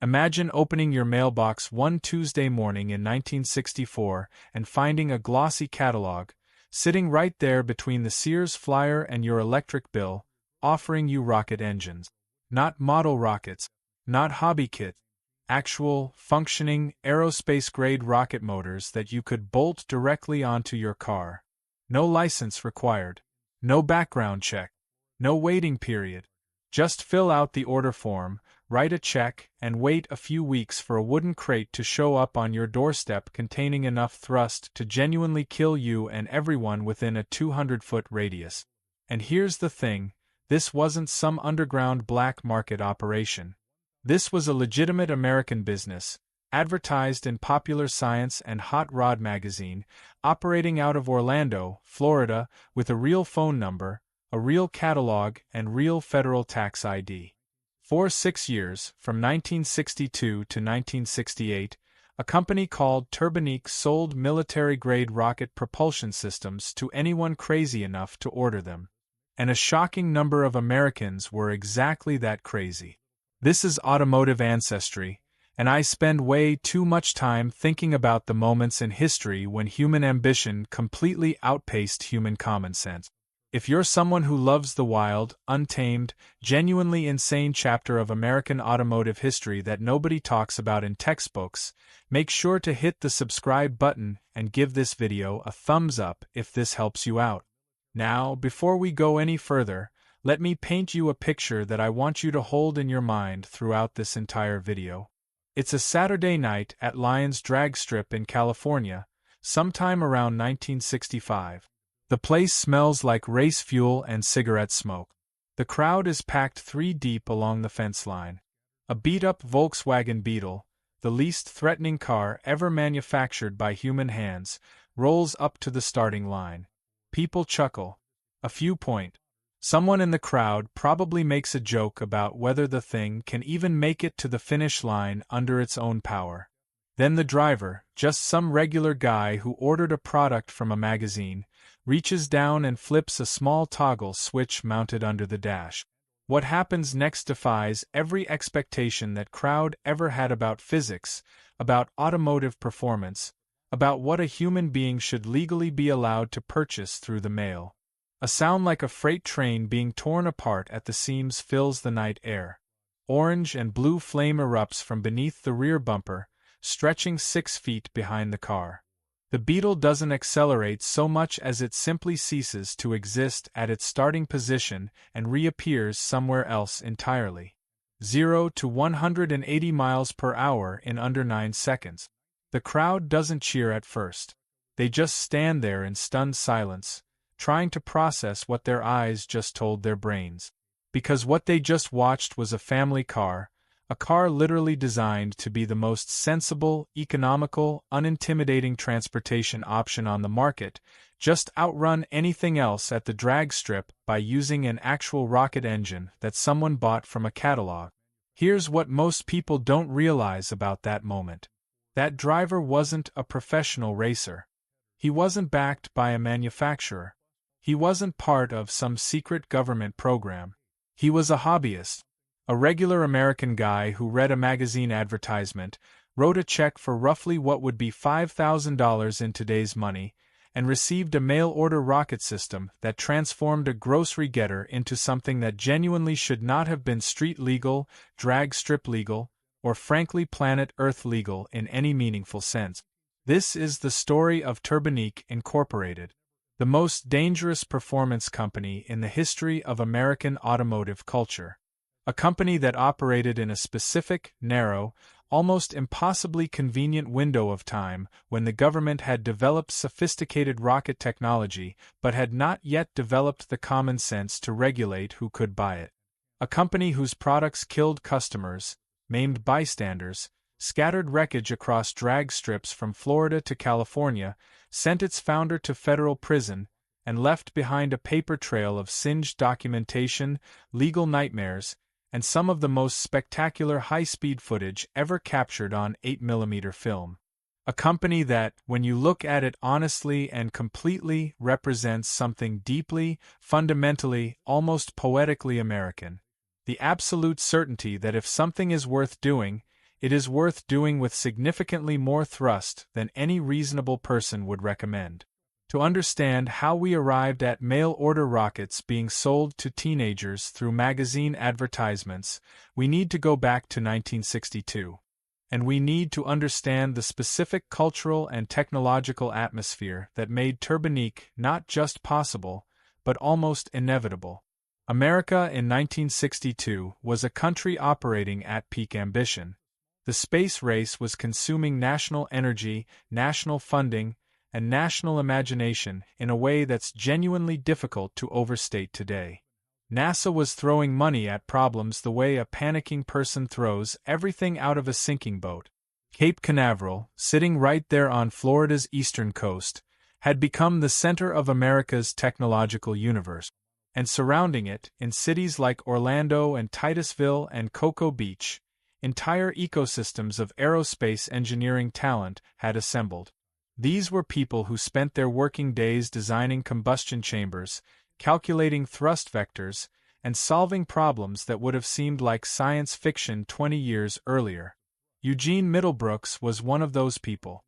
Imagine opening your mailbox one Tuesday morning in 1964 and finding a glossy catalog, sitting right there between the Sears flyer and your electric bill, offering you rocket engines. Not model rockets, not hobby kits, actual, functioning, aerospace-grade rocket motors that you could bolt directly onto your car. No license required. No background check. No waiting period. Just fill out the order form, write a check, and wait a few weeks for a wooden crate to show up on your doorstep containing enough thrust to genuinely kill you and everyone within a 200-foot radius. And here's the thing, this wasn't some underground black market operation. This was a legitimate American business, advertised in Popular Science and Hot Rod magazine, operating out of Orlando, Florida, with a real phone number, a real catalog, and real federal tax ID. For 6 years, from 1962 to 1968, a company called Turbonique sold military-grade rocket propulsion systems to anyone crazy enough to order them. And a shocking number of Americans were exactly that crazy. This is automotive ancestry, and I spend way too much time thinking about the moments in history when human ambition completely outpaced human common sense. If you're someone who loves the wild, untamed, genuinely insane chapter of American automotive history that nobody talks about in textbooks, make sure to hit the subscribe button and give this video a thumbs up if this helps you out. Now, before we go any further, let me paint you a picture that I want you to hold in your mind throughout this entire video. It's a Saturday night at Lyons Drag Strip in California, sometime around 1965. The place smells like race fuel and cigarette smoke. The crowd is packed 3 deep along the fence line. A beat-up Volkswagen Beetle, the least threatening car ever manufactured by human hands, rolls up to the starting line. People chuckle. A few point. Someone in the crowd probably makes a joke about whether the thing can even make it to the finish line under its own power. Then the driver, just some regular guy who ordered a product from a magazine, reaches down and flips a small toggle switch mounted under the dash. What happens next defies every expectation that crowd ever had about physics, about automotive performance, about what a human being should legally be allowed to purchase through the mail. A sound like a freight train being torn apart at the seams fills the night air. Orange and blue flame erupts from beneath the rear bumper, stretching 6 feet behind the car. The Beetle doesn't accelerate so much as it simply ceases to exist at its starting position and reappears somewhere else entirely. 0 to 180 miles per hour in under 9 seconds. The crowd doesn't cheer at first. They just stand there in stunned silence, trying to process what their eyes just told their brains. Because what they just watched was a family car, a car literally designed to be the most sensible, economical, unintimidating transportation option on the market, just outrun anything else at the drag strip by using an actual rocket engine that someone bought from a catalog. Here's what most people don't realize about that moment. That driver wasn't a professional racer. He wasn't backed by a manufacturer. He wasn't part of some secret government program. He was a hobbyist. A regular American guy who read a magazine advertisement, wrote a check for roughly what would be $5,000 in today's money, and received a mail-order rocket system that transformed a grocery getter into something that genuinely should not have been street legal, drag strip legal, or frankly planet Earth legal in any meaningful sense. This is the story of Turbonique Incorporated, the most dangerous performance company in the history of American automotive culture. A company that operated in a specific, narrow, almost impossibly convenient window of time when the government had developed sophisticated rocket technology but had not yet developed the common sense to regulate who could buy it. A company whose products killed customers, maimed bystanders, scattered wreckage across drag strips from Florida to California, sent its founder to federal prison, and left behind a paper trail of singed documentation, legal nightmares, and some of the most spectacular high-speed footage ever captured on 8mm film. A company that, when you look at it honestly and completely, represents something deeply, fundamentally, almost poetically American. The absolute certainty that if something is worth doing, it is worth doing with significantly more thrust than any reasonable person would recommend. To understand how we arrived at mail-order rockets being sold to teenagers through magazine advertisements, we need to go back to 1962. And we need to understand the specific cultural and technological atmosphere that made Turbonique not just possible, but almost inevitable. America in 1962 was a country operating at peak ambition. The space race was consuming national energy, national funding, and national imagination in a way that's genuinely difficult to overstate today. NASA was throwing money at problems the way a panicking person throws everything out of a sinking boat. Cape Canaveral, sitting right there on Florida's eastern coast, had become the center of America's technological universe. And surrounding it, in cities like Orlando and Titusville and Cocoa Beach, entire ecosystems of aerospace engineering talent had assembled. These were people who spent their working days designing combustion chambers, calculating thrust vectors, and solving problems that would have seemed like science fiction 20 years earlier. Eugene Middlebrooks was one of those people.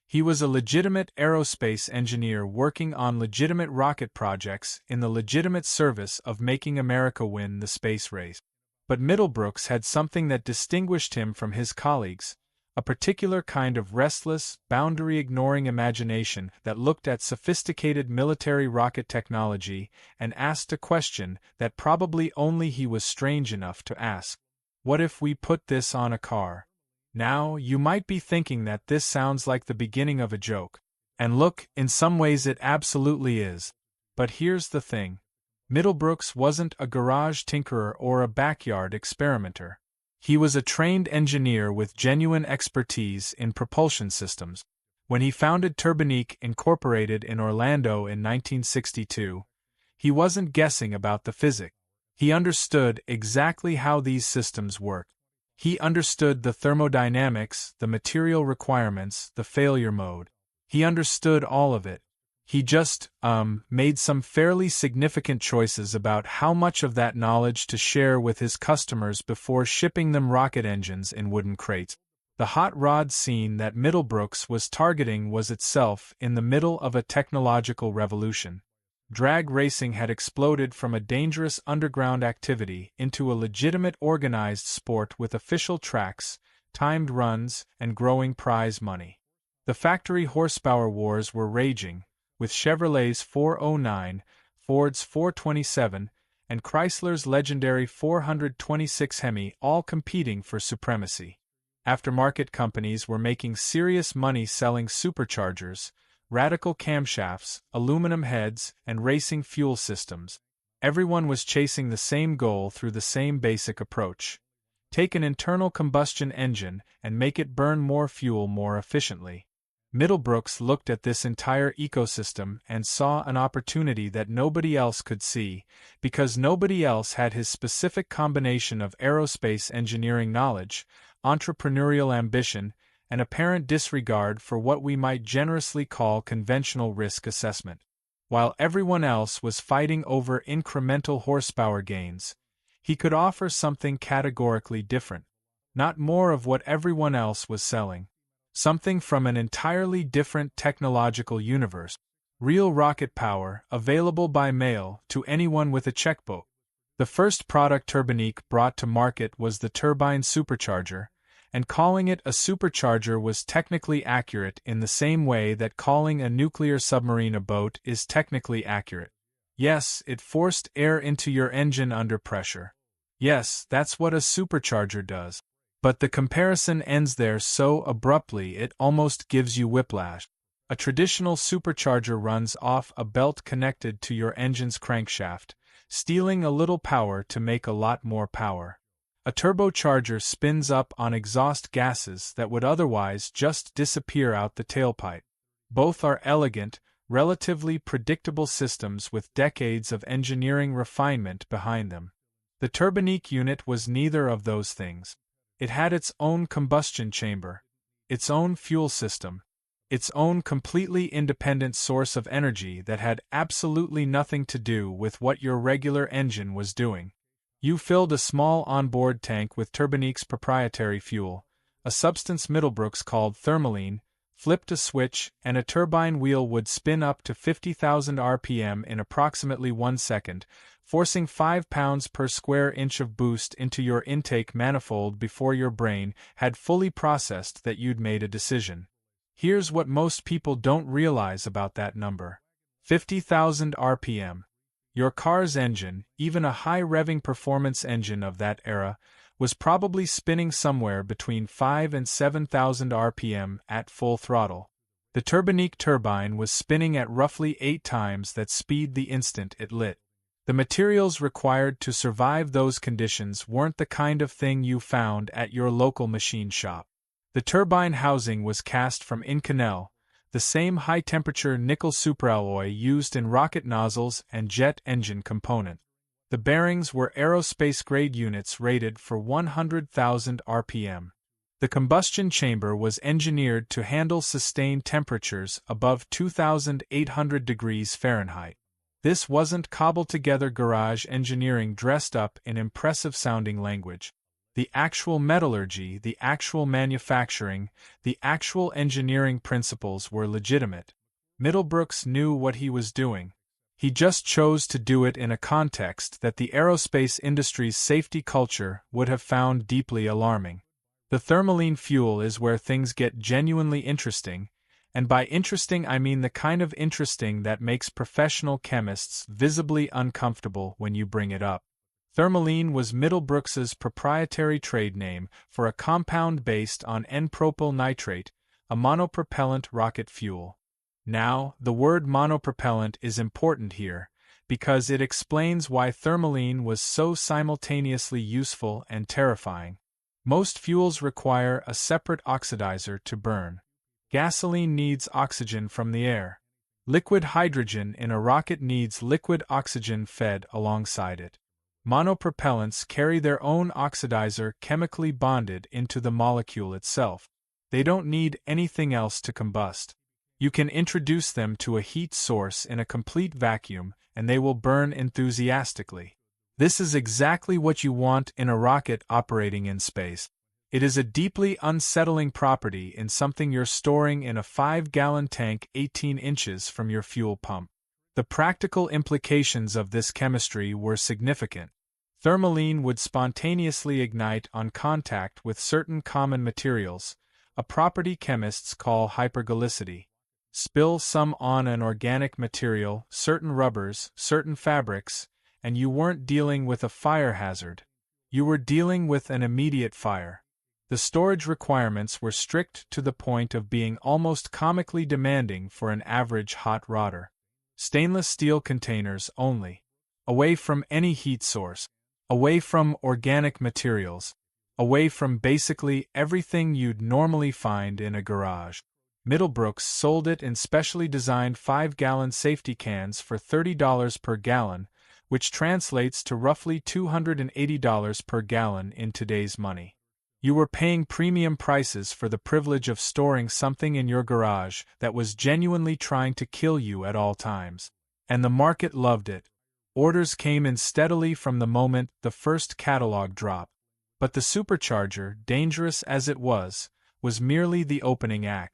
He was a legitimate aerospace engineer working on legitimate rocket projects in the legitimate service of making America win the space race. But Middlebrooks had something that distinguished him from his colleagues, a particular kind of restless, boundary-ignoring imagination that looked at sophisticated military rocket technology and asked a question that probably only he was strange enough to ask. What if we put this on a car? Now, you might be thinking that this sounds like the beginning of a joke. And look, in some ways it absolutely is. But here's the thing. Middlebrooks wasn't a garage tinkerer or a backyard experimenter. He was a trained engineer with genuine expertise in propulsion systems. When he founded Turbonique Incorporated in Orlando in 1962, he wasn't guessing about the physics. He understood exactly how these systems worked. He understood the thermodynamics, the material requirements, the failure mode. He understood all of it. He just, made some fairly significant choices about how much of that knowledge to share with his customers before shipping them rocket engines in wooden crates. The hot rod scene that Middlebrooks was targeting was itself in the middle of a technological revolution. Drag racing had exploded from a dangerous underground activity into a legitimate organized sport with official tracks, timed runs, and growing prize money. The factory horsepower wars were raging, with Chevrolet's 409, Ford's 427, and Chrysler's legendary 426 Hemi all competing for supremacy. Aftermarket companies were making serious money selling superchargers, radical camshafts, aluminum heads, and racing fuel systems. Everyone was chasing the same goal through the same basic approach. Take an internal combustion engine and make it burn more fuel more efficiently. Middlebrooks looked at this entire ecosystem and saw an opportunity that nobody else could see, because nobody else had his specific combination of aerospace engineering knowledge, entrepreneurial ambition, and apparent disregard for what we might generously call conventional risk assessment. While everyone else was fighting over incremental horsepower gains, he could offer something categorically different. Not more of what everyone else was selling. Something from an entirely different technological universe. Real rocket power, available by mail to anyone with a checkbook. The first product Turbonique brought to market was the Turbine supercharger, and calling it a supercharger was technically accurate in the same way that calling a nuclear submarine a boat is technically accurate. Yes, it forced air into your engine under pressure. Yes, that's what a supercharger does. But the comparison ends there so abruptly it almost gives you whiplash. A traditional supercharger runs off a belt connected to your engine's crankshaft, stealing a little power to make a lot more power. A turbocharger spins up on exhaust gases that would otherwise just disappear out the tailpipe. Both are elegant, relatively predictable systems with decades of engineering refinement behind them. The Turbonique unit was neither of those things. It had its own combustion chamber, its own fuel system, its own completely independent source of energy that had absolutely nothing to do with what your regular engine was doing. You filled a small onboard tank with Turbonique's proprietary fuel, a substance Middlebrooks called Thermolene, flipped a switch, and a turbine wheel would spin up to 50,000 RPM in approximately 1 second, forcing 5 pounds per square inch of boost into your intake manifold before your brain had fully processed that you'd made a decision. Here's what most people don't realize about that number. 50,000 RPM. Your car's engine, even a high-revving performance engine of that era, was probably spinning somewhere between 5 and 7,000 RPM at full throttle. The Turbonique turbine was spinning at roughly 8 times that speed the instant it lit. The materials required to survive those conditions weren't the kind of thing you found at your local machine shop. The turbine housing was cast from Inconel, the same high-temperature nickel superalloy used in rocket nozzles and jet engine components. The bearings were aerospace-grade units rated for 100,000 RPM. The combustion chamber was engineered to handle sustained temperatures above 2,800 degrees Fahrenheit. This wasn't cobbled-together garage engineering dressed up in impressive-sounding language. The actual metallurgy, the actual manufacturing, the actual engineering principles were legitimate. Middlebrooks knew what he was doing. He just chose to do it in a context that the aerospace industry's safety culture would have found deeply alarming. The Thermolene fuel is where things get genuinely interesting, and by interesting I mean the kind of interesting that makes professional chemists visibly uncomfortable when you bring it up. Thermolene was Middlebrooks's proprietary trade name for a compound based on N-propyl nitrate, a monopropellant rocket fuel. Now, the word monopropellant is important here, because it explains why Thermolene was so simultaneously useful and terrifying. Most fuels require a separate oxidizer to burn. Gasoline needs oxygen from the air. Liquid hydrogen in a rocket needs liquid oxygen fed alongside it. Monopropellants carry their own oxidizer chemically bonded into the molecule itself. They don't need anything else to combust. You can introduce them to a heat source in a complete vacuum, and they will burn enthusiastically. This is exactly what you want in a rocket operating in space. It is a deeply unsettling property in something you're storing in a 5-gallon tank 18 inches from your fuel pump. The practical implications of this chemistry were significant. Thermolene would spontaneously ignite on contact with certain common materials, a property chemists call hypergalicity. Spill some on an organic material, certain rubbers, certain fabrics, and you weren't dealing with a fire hazard. You were dealing with an immediate fire. The storage requirements were strict to the point of being almost comically demanding for an average hot rodder. Stainless steel containers only. Away from any heat source. Away from organic materials. Away from basically everything you'd normally find in a garage. Middlebrooks sold it in specially designed 5-gallon safety cans for $30 per gallon, which translates to roughly $280 per gallon in today's money. You were paying premium prices for the privilege of storing something in your garage that was genuinely trying to kill you at all times. And the market loved it. Orders came in steadily from the moment the first catalog dropped. But the supercharger, dangerous as it was merely the opening act.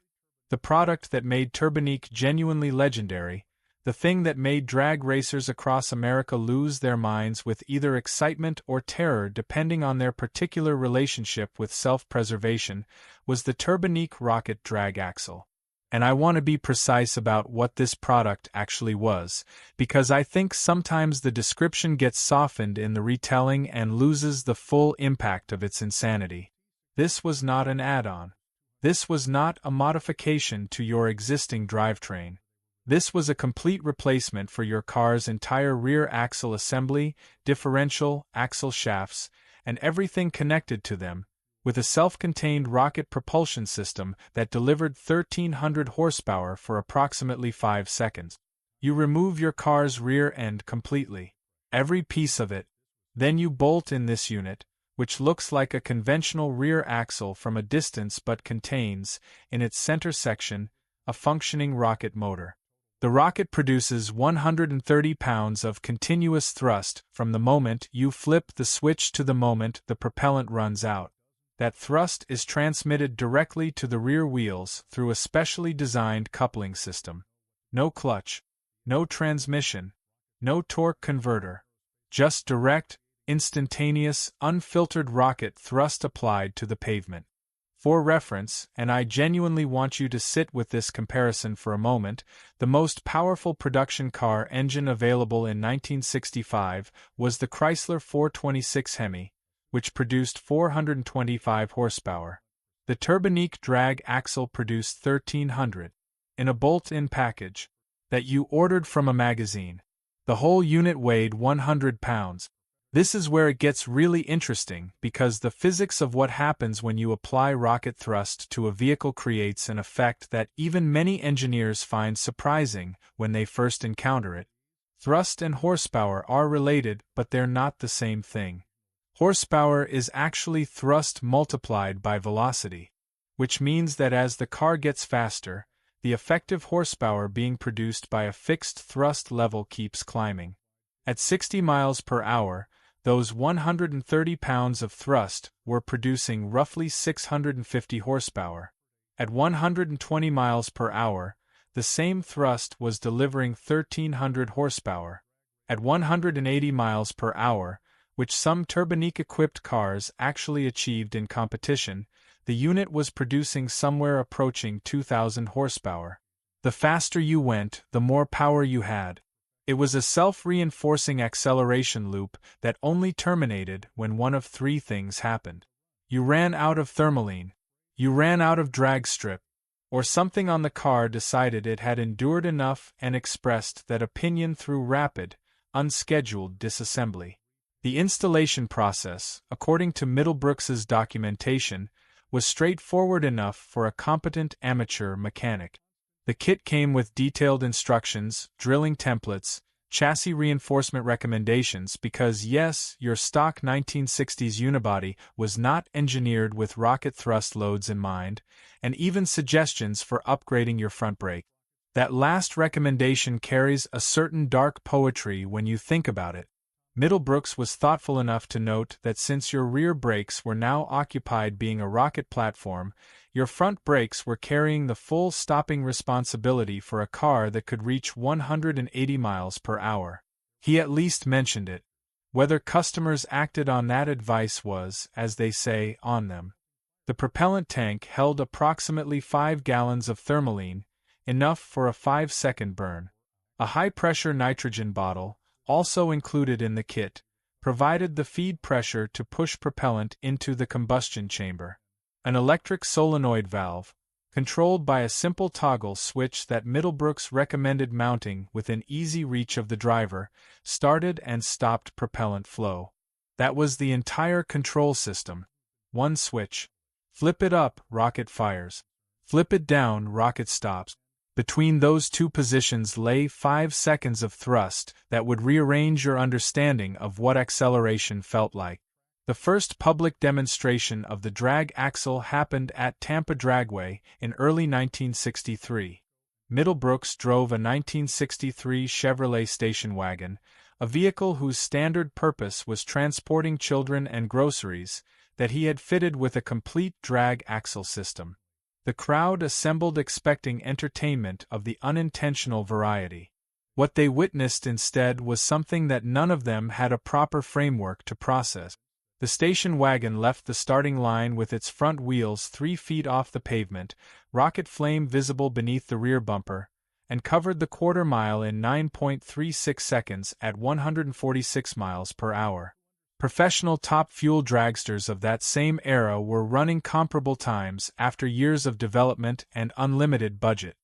The product that made Turbonique genuinely legendary, the thing that made drag racers across America lose their minds with either excitement or terror depending on their particular relationship with self-preservation, was the Turbonique rocket drag axle. And I want to be precise about what this product actually was, because I think sometimes the description gets softened in the retelling and loses the full impact of its insanity. This was not an add-on. This was not a modification to your existing drivetrain. This was a complete replacement for your car's entire rear axle assembly, differential, axle shafts, and everything connected to them, with a self-contained rocket propulsion system that delivered 1,300 horsepower for approximately 5 seconds. You remove your car's rear end completely. Every piece of it. Then you bolt in this unit, which looks like a conventional rear axle from a distance but contains, in its center section, a functioning rocket motor. The rocket produces 130 pounds of continuous thrust from the moment you flip the switch to the moment the propellant runs out. That thrust is transmitted directly to the rear wheels through a specially designed coupling system. No clutch, no transmission, no torque converter. Just direct, instantaneous, unfiltered rocket thrust applied to the pavement. For reference, and I genuinely want you to sit with this comparison for a moment, the most powerful production car engine available in 1965 was the Chrysler 426 Hemi, which produced 425 horsepower. The Turbonique drag axle produced 1,300. In a bolt-in package that you ordered from a magazine. The whole unit weighed 100 pounds. This is where it gets really interesting, because the physics of what happens when you apply rocket thrust to a vehicle creates an effect that even many engineers find surprising when they first encounter it. Thrust and horsepower are related, but they're not the same thing. Horsepower is actually thrust multiplied by velocity, which means that as the car gets faster, the effective horsepower being produced by a fixed thrust level keeps climbing. At 60 miles per hour, those 130 pounds of thrust were producing roughly 650 horsepower. At 120 miles per hour, the same thrust was delivering 1,300 horsepower. At 180 miles per hour, which some Turbonique-equipped cars actually achieved in competition, the unit was producing somewhere approaching 2,000 horsepower. The faster you went, the more power you had. It was a self-reinforcing acceleration loop that only terminated when one of three things happened. You ran out of Thermolene, you ran out of drag strip, or something on the car decided it had endured enough and expressed that opinion through rapid, unscheduled disassembly. The installation process, according to Middlebrooks's documentation, was straightforward enough for a competent amateur mechanic. The kit came with detailed instructions, drilling templates, chassis reinforcement recommendations because yes, your stock 1960s unibody was not engineered with rocket thrust loads in mind, and even suggestions for upgrading your front brake. That last recommendation carries a certain dark poetry when you think about it. Middlebrooks was thoughtful enough to note that since your rear brakes were now occupied being a rocket platform, your front brakes were carrying the full stopping responsibility for a car that could reach 180 miles per hour. He at least mentioned it. Whether customers acted on that advice was, as they say, on them. The propellant tank held approximately 5 gallons of Thermolene, enough for a 5-second burn. A high-pressure nitrogen bottle, also included in the kit, provided the feed pressure to push propellant into the combustion chamber. An electric solenoid valve, controlled by a simple toggle switch that Middlebrooks recommended mounting within easy reach of the driver, started and stopped propellant flow. That was the entire control system. One switch. Flip it up, rocket fires. Flip it down, rocket stops. Between those two positions lay 5 seconds of thrust that would rearrange your understanding of what acceleration felt like. The first public demonstration of the drag axle happened at Tampa Dragway in early 1963. Middlebrooks drove a 1963 Chevrolet station wagon, a vehicle whose standard purpose was transporting children and groceries, that he had fitted with a complete drag axle system. The crowd assembled expecting entertainment of the unintentional variety. What they witnessed instead was something that none of them had a proper framework to process. The station wagon left the starting line with its front wheels 3 feet off the pavement, rocket flame visible beneath the rear bumper, and covered the quarter mile in 9.36 seconds at 146 miles per hour. Professional top fuel dragsters of that same era were running comparable times after years of development and unlimited budget.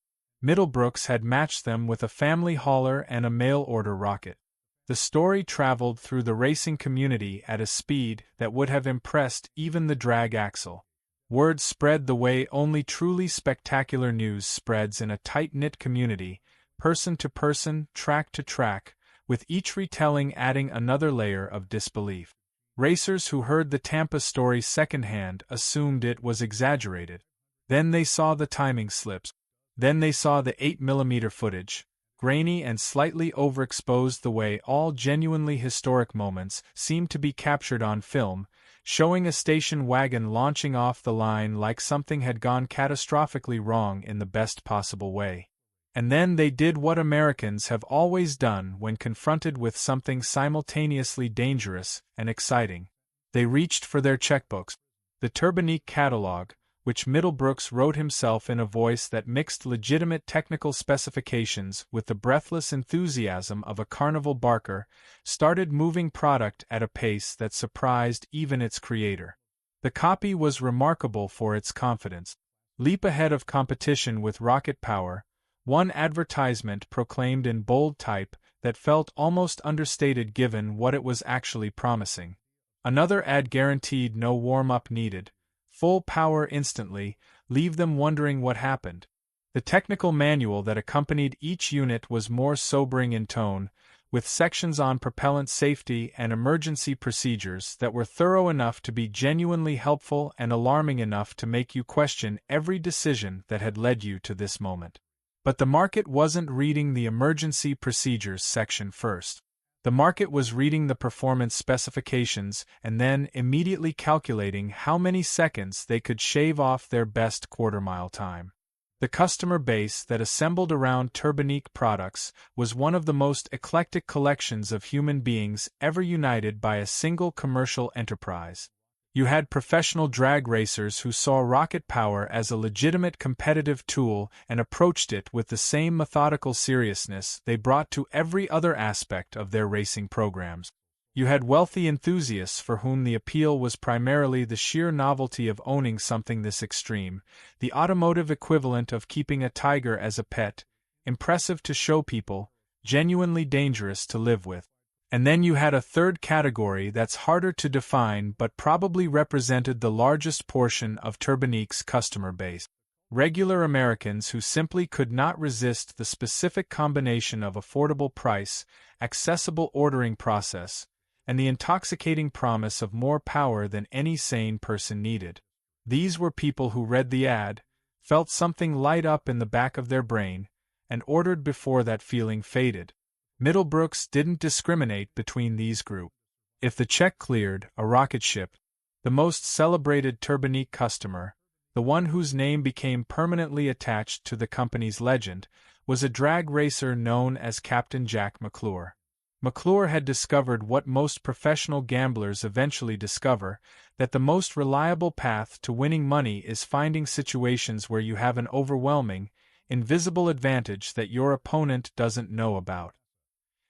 Middlebrooks had matched them with a family hauler and a mail-order rocket. The story traveled through the racing community at a speed that would have impressed even the drag axle. Word spread the way only truly spectacular news spreads in a tight-knit community, person to person, track to track, with each retelling adding another layer of disbelief. Racers who heard the Tampa story secondhand assumed it was exaggerated. Then they saw the timing slips. Then they saw the 8mm footage, grainy and slightly overexposed the way all genuinely historic moments seem to be captured on film, showing a station wagon launching off the line like something had gone catastrophically wrong in the best possible way. And then they did what Americans have always done when confronted with something simultaneously dangerous and exciting. They reached for their checkbooks. The Turbonique catalog, which Middlebrooks wrote himself in a voice that mixed legitimate technical specifications with the breathless enthusiasm of a carnival barker, started moving product at a pace that surprised even its creator. The copy was remarkable for its confidence. Leap ahead of competition with rocket power, one advertisement proclaimed in bold type that felt almost understated given what it was actually promising. Another ad guaranteed no warm-up needed, full power instantly, leave them wondering what happened. The technical manual that accompanied each unit was more sobering in tone, with sections on propellant safety and emergency procedures that were thorough enough to be genuinely helpful and alarming enough to make you question every decision that had led you to this moment. But the market wasn't reading the emergency procedures section first. The market was reading the performance specifications and then immediately calculating how many seconds they could shave off their best quarter-mile time. The customer base that assembled around Turbonique products was one of the most eclectic collections of human beings ever united by a single commercial enterprise. You had professional drag racers who saw rocket power as a legitimate competitive tool and approached it with the same methodical seriousness they brought to every other aspect of their racing programs. You had wealthy enthusiasts for whom the appeal was primarily the sheer novelty of owning something this extreme, the automotive equivalent of keeping a tiger as a pet, impressive to show people, genuinely dangerous to live with. And then you had a third category that's harder to define but probably represented the largest portion of Turbonique's customer base. Regular Americans who simply could not resist the specific combination of affordable price, accessible ordering process, and the intoxicating promise of more power than any sane person needed. These were people who read the ad, felt something light up in the back of their brain, and ordered before that feeling faded. Middlebrooks didn't discriminate between these groups. If the check cleared, a rocket ship, the most celebrated Turbonique customer, the one whose name became permanently attached to the company's legend, was a drag racer known as Captain Jack McClure. McClure had discovered what most professional gamblers eventually discover, that the most reliable path to winning money is finding situations where you have an overwhelming, invisible advantage that your opponent doesn't know about.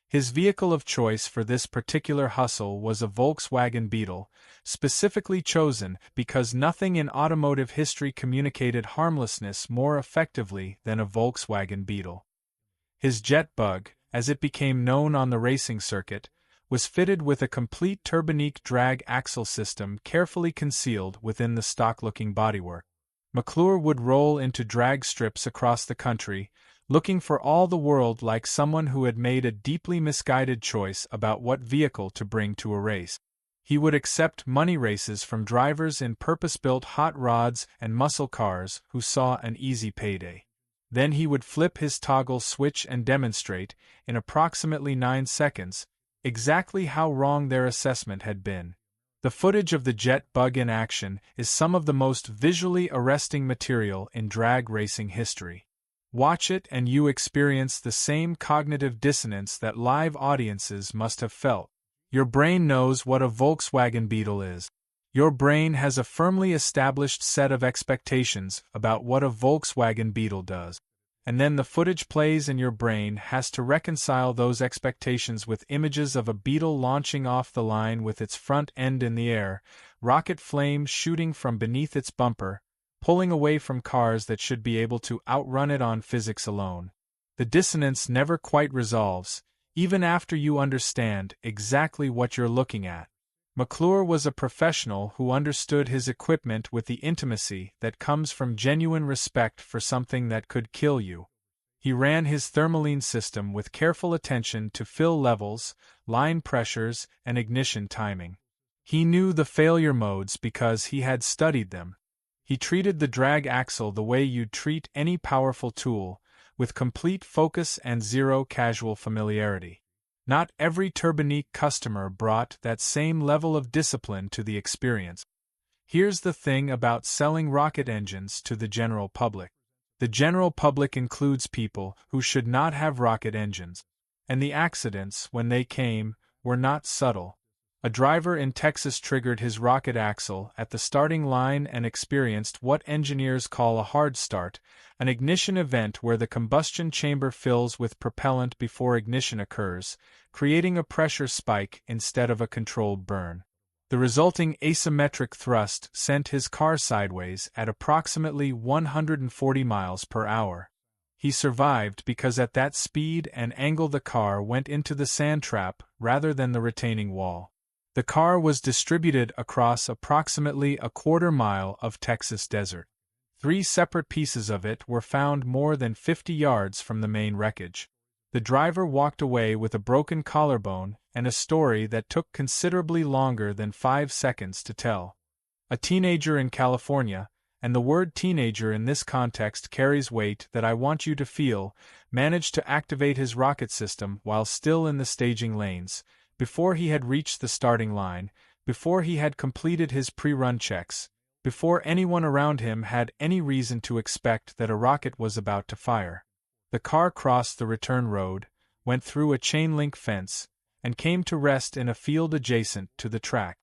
His vehicle of choice for this particular hustle was a Volkswagen Beetle, specifically chosen because nothing in automotive history communicated harmlessness more effectively than a Volkswagen Beetle. His jet bug, as it became known on the racing circuit, was fitted with a complete Turbonique drag axle system carefully concealed within the stock-looking bodywork. McClure would roll into drag strips across the country, looking for all the world like someone who had made a deeply misguided choice about what vehicle to bring to a race. He would accept money races from drivers in purpose-built hot rods and muscle cars who saw an easy payday. Then he would flip his toggle switch and demonstrate, in approximately 9 seconds, exactly how wrong their assessment had been. The footage of the jet bug in action is some of the most visually arresting material in drag racing history. Watch it and you experience the same cognitive dissonance that live audiences must have felt. Your brain knows what a Volkswagen Beetle is. Your brain has a firmly established set of expectations about what a Volkswagen Beetle does. And then the footage plays and your brain has to reconcile those expectations with images of a Beetle launching off the line with its front end in the air, rocket flames shooting from beneath its bumper, pulling away from cars that should be able to outrun it on physics alone. The dissonance never quite resolves, even after you understand exactly what you're looking at. McClure was a professional who understood his equipment with the intimacy that comes from genuine respect for something that could kill you. He ran his Thermolene system with careful attention to fill levels, line pressures, and ignition timing. He knew the failure modes because he had studied them. He treated the drag axle the way you'd treat any powerful tool, with complete focus and zero casual familiarity. Not every Turbonique customer brought that same level of discipline to the experience. Here's the thing about selling rocket engines to the general public. The general public includes people who should not have rocket engines. And the accidents, when they came, were not subtle. A driver in Texas triggered his rocket axle at the starting line and experienced what engineers call a hard start, an ignition event where the combustion chamber fills with propellant before ignition occurs, creating a pressure spike instead of a controlled burn. The resulting asymmetric thrust sent his car sideways at approximately 140 miles per hour. He survived because at that speed and angle the car went into the sand trap rather than the retaining wall. The car was distributed across approximately a quarter mile of Texas desert. 3 separate pieces of it were found more than 50 yards from the main wreckage. The driver walked away with a broken collarbone and a story that took considerably longer than 5 seconds to tell. A teenager in California, and the word teenager in this context carries weight that I want you to feel, managed to activate his rocket system while still in the staging lanes, before he had reached the starting line, before he had completed his pre-run checks, before anyone around him had any reason to expect that a rocket was about to fire. The car crossed the return road, went through a chain-link fence, and came to rest in a field adjacent to the track.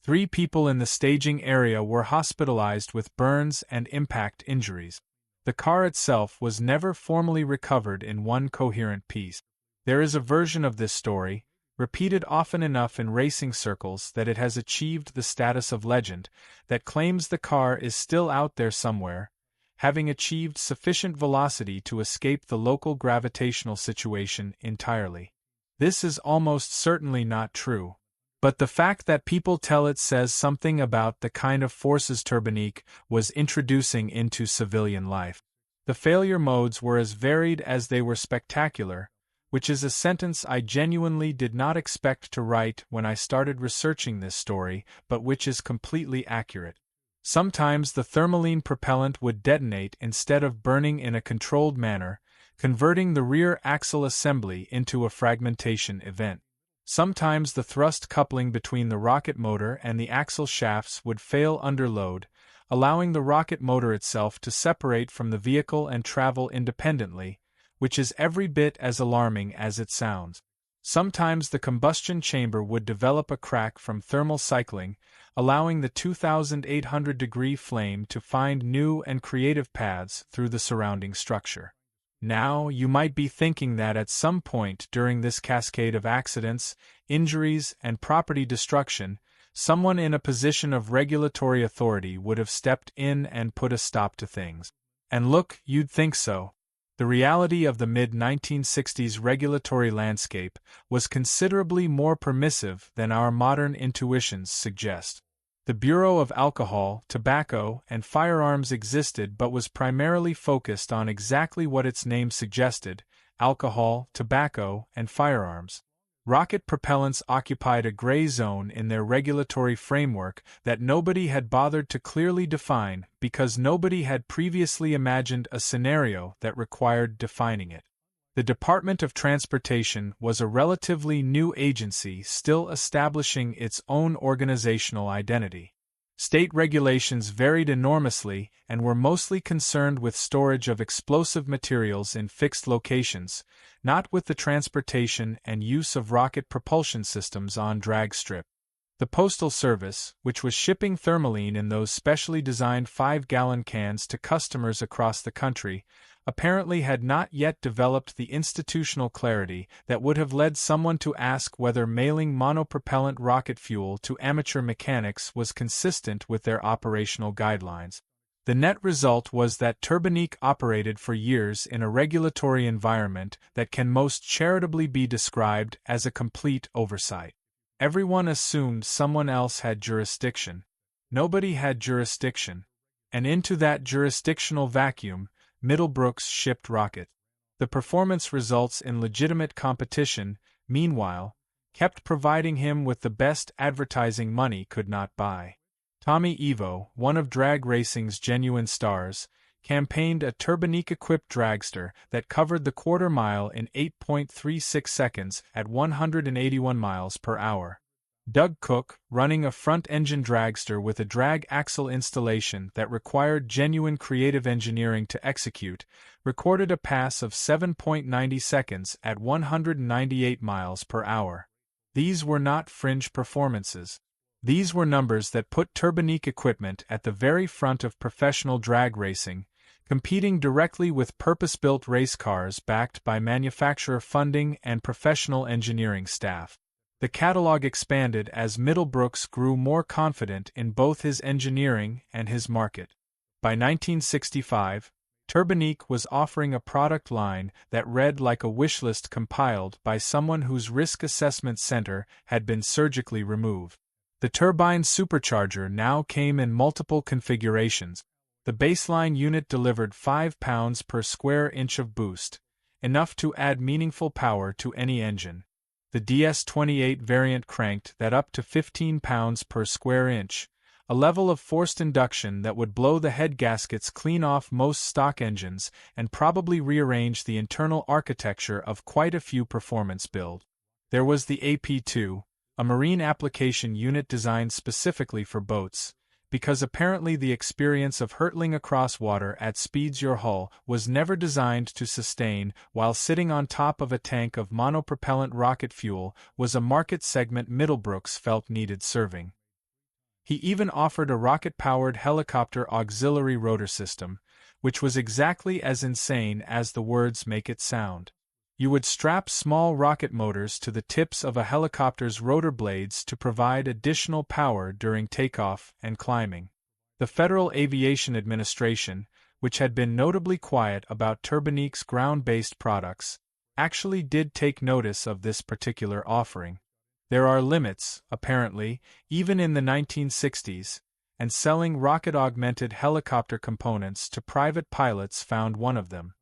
3 people in the staging area were hospitalized with burns and impact injuries. The car itself was never formally recovered in one coherent piece. There is a version of this story, repeated often enough in racing circles that it has achieved the status of legend, that claims the car is still out there somewhere, having achieved sufficient velocity to escape the local gravitational situation entirely. This is almost certainly not true. But the fact that people tell it says something about the kind of forces Turbonique was introducing into civilian life. The failure modes were as varied as they were spectacular, which is a sentence I genuinely did not expect to write when I started researching this story, but which is completely accurate. Sometimes the Thermolene propellant would detonate instead of burning in a controlled manner, converting the rear axle assembly into a fragmentation event. Sometimes the thrust coupling between the rocket motor and the axle shafts would fail under load, allowing the rocket motor itself to separate from the vehicle and travel independently, which is every bit as alarming as it sounds. Sometimes the combustion chamber would develop a crack from thermal cycling, allowing the 2,800-degree flame to find new and creative paths through the surrounding structure. Now, you might be thinking that at some point during this cascade of accidents, injuries, and property destruction, someone in a position of regulatory authority would have stepped in and put a stop to things. And look, you'd think so. The reality of the mid-1960s regulatory landscape was considerably more permissive than our modern intuitions suggest. The Bureau of Alcohol, Tobacco, and Firearms existed but was primarily focused on exactly what its name suggested: alcohol, tobacco, and firearms. Rocket propellants occupied a gray zone in their regulatory framework that nobody had bothered to clearly define because nobody had previously imagined a scenario that required defining it. The Department of Transportation was a relatively new agency still establishing its own organizational identity. State regulations varied enormously and were mostly concerned with storage of explosive materials in fixed locations, not with the transportation and use of rocket propulsion systems on drag strip. The Postal Service, which was shipping Thermolene in those specially designed 5-gallon cans to customers across the country, apparently had not yet developed the institutional clarity that would have led someone to ask whether mailing monopropellant rocket fuel to amateur mechanics was consistent with their operational guidelines. The net result was that Turbonique operated for years in a regulatory environment that can most charitably be described as a complete oversight. Everyone assumed someone else had jurisdiction. Nobody had jurisdiction. And into that jurisdictional vacuum, Middlebrooks shipped rocket. The performance results in legitimate competition, meanwhile, kept providing him with the best advertising money could not buy. Tommy Evo, one of drag racing's genuine stars, campaigned a Turbonique-equipped dragster that covered the quarter-mile in 8.36 seconds at 181 miles per hour. Doug Cook, running a front-engine dragster with a drag axle installation that required genuine creative engineering to execute, recorded a pass of 7.90 seconds at 198 miles per hour. These were not fringe performances. These were numbers that put Turbonique equipment at the very front of professional drag racing, competing directly with purpose-built race cars backed by manufacturer funding and professional engineering staff. The catalog expanded as Middlebrooks grew more confident in both his engineering and his market. By 1965, Turbonique was offering a product line that read like a wish list compiled by someone whose risk assessment center had been surgically removed. The Turbine supercharger now came in multiple configurations. The baseline unit delivered 5 pounds per square inch of boost, enough to add meaningful power to any engine. The DS28 variant cranked that up to 15 pounds per square inch, a level of forced induction that would blow the head gaskets clean off most stock engines and probably rearrange the internal architecture of quite a few performance builds. There was the AP2, a marine application unit designed specifically for boats, because apparently the experience of hurtling across water at speeds your hull was never designed to sustain while sitting on top of a tank of monopropellant rocket fuel was a market segment Middlebrooks felt needed serving. He even offered a rocket-powered helicopter auxiliary rotor system, which was exactly as insane as the words make it sound. You would strap small rocket motors to the tips of a helicopter's rotor blades to provide additional power during takeoff and climbing. The Federal Aviation Administration, which had been notably quiet about Turbonique's ground-based products, actually did take notice of this particular offering. There are limits, apparently, even in the 1960s, and selling rocket-augmented helicopter components to private pilots found one of them.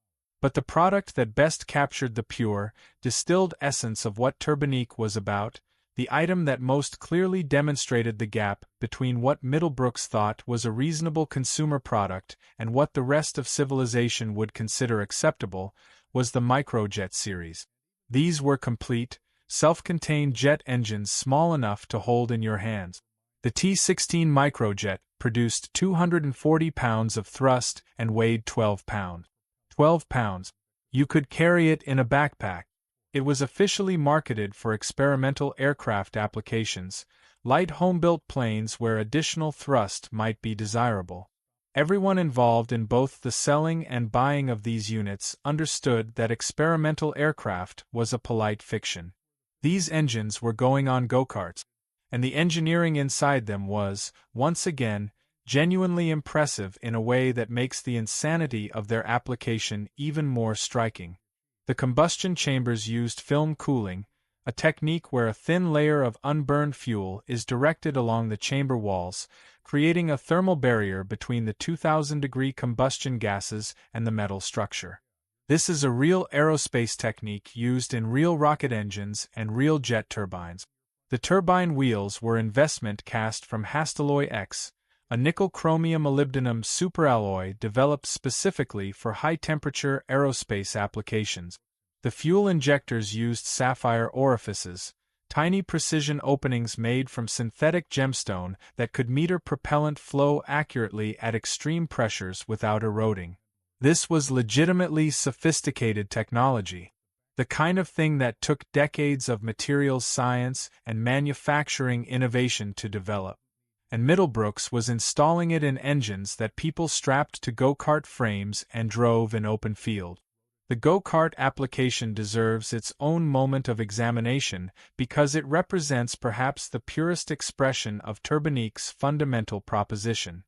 But the product that best captured the pure, distilled essence of what Turbonique was about, the item that most clearly demonstrated the gap between what Middlebrooks thought was a reasonable consumer product and what the rest of civilization would consider acceptable, was the Microjet series. These were complete, self-contained jet engines small enough to hold in your hands. The T-16 Microjet produced 240 pounds of thrust and weighed 12 pounds. 12 pounds. You could carry it in a backpack. It was officially marketed for experimental aircraft applications, light home-built planes where additional thrust might be desirable. Everyone involved in both the selling and buying of these units understood that experimental aircraft was a polite fiction. These engines were going on go-karts, and the engineering inside them was, once again, genuinely impressive in a way that makes the insanity of their application even more striking. The combustion chambers used film cooling, a technique where a thin layer of unburned fuel is directed along the chamber walls, creating a thermal barrier between the 2000-degree combustion gases and the metal structure. This is a real aerospace technique used in real rocket engines and real jet turbines. The turbine wheels were investment cast from Hastelloy X, a nickel-chromium-molybdenum superalloy developed specifically for high-temperature aerospace applications. The fuel injectors used sapphire orifices, tiny precision openings made from synthetic gemstone that could meter propellant flow accurately at extreme pressures without eroding. This was legitimately sophisticated technology, the kind of thing that took decades of materials science and manufacturing innovation to develop. And Middlebrooks was installing it in engines that people strapped to go-kart frames and drove in open field. The go-kart application deserves its own moment of examination because it represents perhaps the purest expression of Turbonique's fundamental proposition.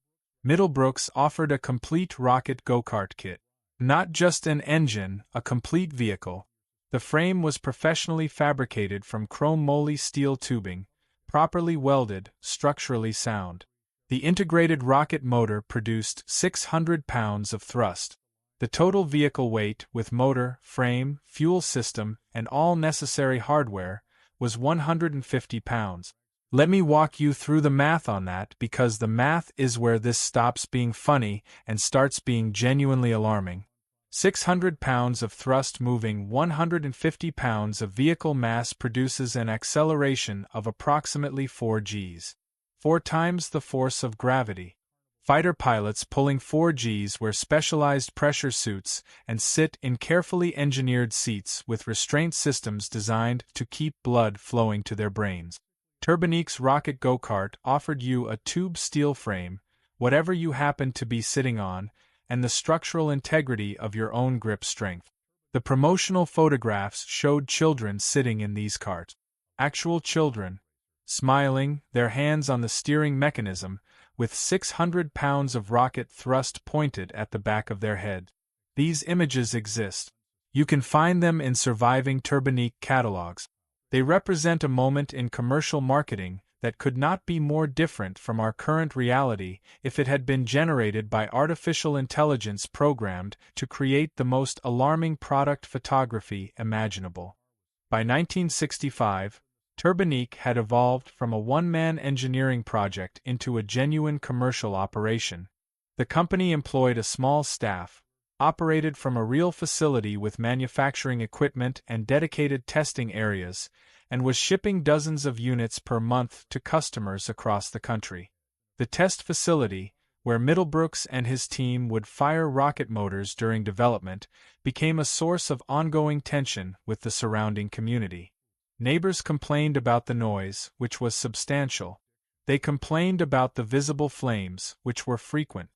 Middlebrooks offered a complete rocket go-kart kit. Not just an engine, a complete vehicle. The frame was professionally fabricated from chrome moly steel tubing, properly welded, structurally sound. The integrated rocket motor produced 600 pounds of thrust. The total vehicle weight, with motor, frame, fuel system, and all necessary hardware, was 150 pounds. Let me walk you through the math on that, because the math is where this stops being funny and starts being genuinely alarming. 600 pounds of thrust moving 150 pounds of vehicle mass produces an acceleration of approximately 4 Gs. 4 times the force of gravity. Fighter pilots pulling 4 Gs wear specialized pressure suits and sit in carefully engineered seats with restraint systems designed to keep blood flowing to their brains. Turbonique's rocket go-kart offered you a tube steel frame, whatever you happened to be sitting on, and the structural integrity of your own grip strength. The promotional photographs showed children sitting in these carts. Actual children, smiling, their hands on the steering mechanism, with 600 pounds of rocket thrust pointed at the back of their head. These images exist. You can find them in surviving Turbonique catalogs. They represent a moment in commercial marketing that could not be more different from our current reality if it had been generated by artificial intelligence programmed to create the most alarming product photography imaginable. By 1965, Turbonique had evolved from a one-man engineering project into a genuine commercial operation. The company employed a small staff, operated from a real facility with manufacturing equipment and dedicated testing areas, and was shipping dozens of units per month to customers across the country. The test facility, where Middlebrooks and his team would fire rocket motors during development, became a source of ongoing tension with the surrounding community. Neighbors complained about the noise, which was substantial. They complained about the visible flames, which were frequent.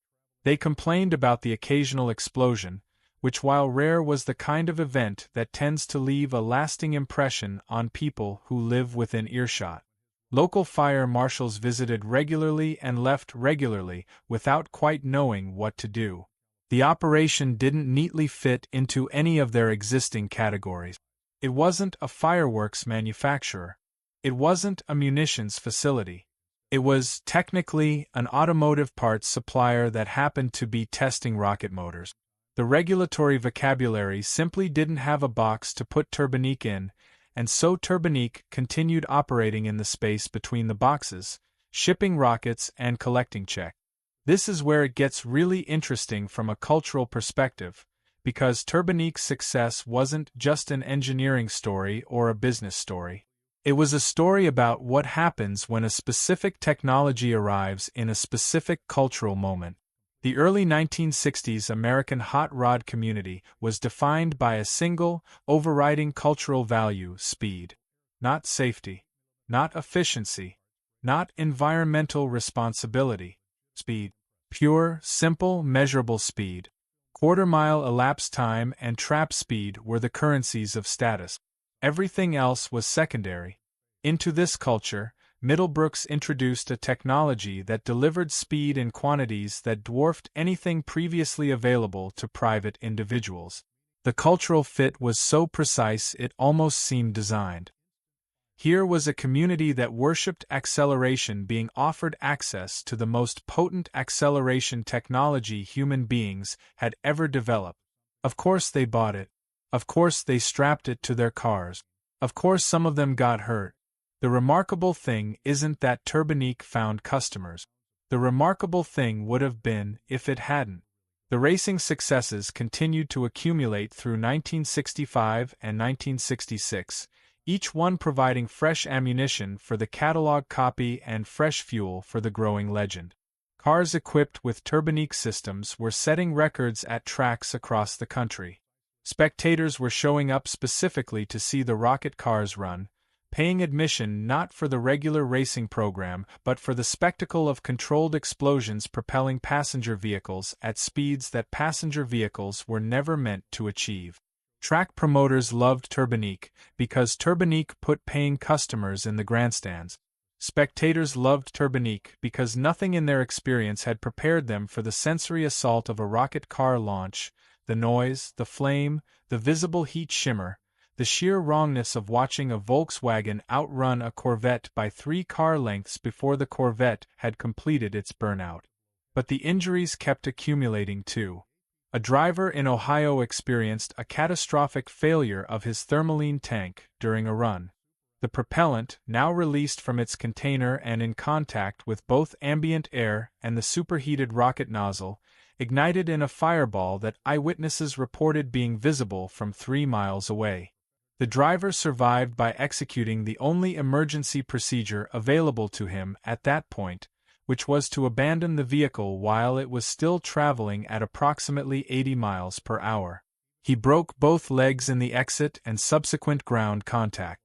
They complained about the occasional explosion, which, while rare, was the kind of event that tends to leave a lasting impression on people who live within earshot. Local fire marshals visited regularly and left regularly without quite knowing what to do. The operation didn't neatly fit into any of their existing categories. It wasn't a fireworks manufacturer. It wasn't a munitions facility. It was, technically, an automotive parts supplier that happened to be testing rocket motors. The regulatory vocabulary simply didn't have a box to put Turbonique in, and so Turbonique continued operating in the space between the boxes, shipping rockets and collecting checks. This is where it gets really interesting from a cultural perspective, because Turbonique's success wasn't just an engineering story or a business story. It was a story about what happens when a specific technology arrives in a specific cultural moment. The early 1960s American hot rod community was defined by a single, overriding cultural value: speed. Not safety. Not efficiency. Not environmental responsibility. Speed. Pure, simple, measurable speed. Quarter-mile elapsed time and trap speed were the currencies of status. Everything else was secondary. Into this culture, Middlebrooks introduced a technology that delivered speed in quantities that dwarfed anything previously available to private individuals. The cultural fit was so precise it almost seemed designed. Here was a community that worshipped acceleration being offered access to the most potent acceleration technology human beings had ever developed. Of course they bought it. Of course they strapped it to their cars. Of course some of them got hurt. The remarkable thing isn't that Turbonique found customers. The remarkable thing would have been if it hadn't. The racing successes continued to accumulate through 1965 and 1966, each one providing fresh ammunition for the catalog copy and fresh fuel for the growing legend. Cars equipped with Turbonique systems were setting records at tracks across the country. Spectators were showing up specifically to see the rocket cars run, paying admission not for the regular racing program but for the spectacle of controlled explosions propelling passenger vehicles at speeds that passenger vehicles were never meant to achieve. Track promoters loved Turbonique because Turbonique put paying customers in the grandstands. Spectators loved Turbonique because nothing in their experience had prepared them for the sensory assault of a rocket car launch, the noise, the flame, the visible heat shimmer, the sheer wrongness of watching a Volkswagen outrun a Corvette by 3 car lengths before the Corvette had completed its burnout. But the injuries kept accumulating too. A driver in Ohio experienced a catastrophic failure of his Thermolene tank during a run. The propellant, now released from its container and in contact with both ambient air and the superheated rocket nozzle, ignited in a fireball that eyewitnesses reported being visible from 3 miles away. The driver survived by executing the only emergency procedure available to him at that point, which was to abandon the vehicle while it was still traveling at approximately 80 miles per hour. He broke both legs in the exit and subsequent ground contact.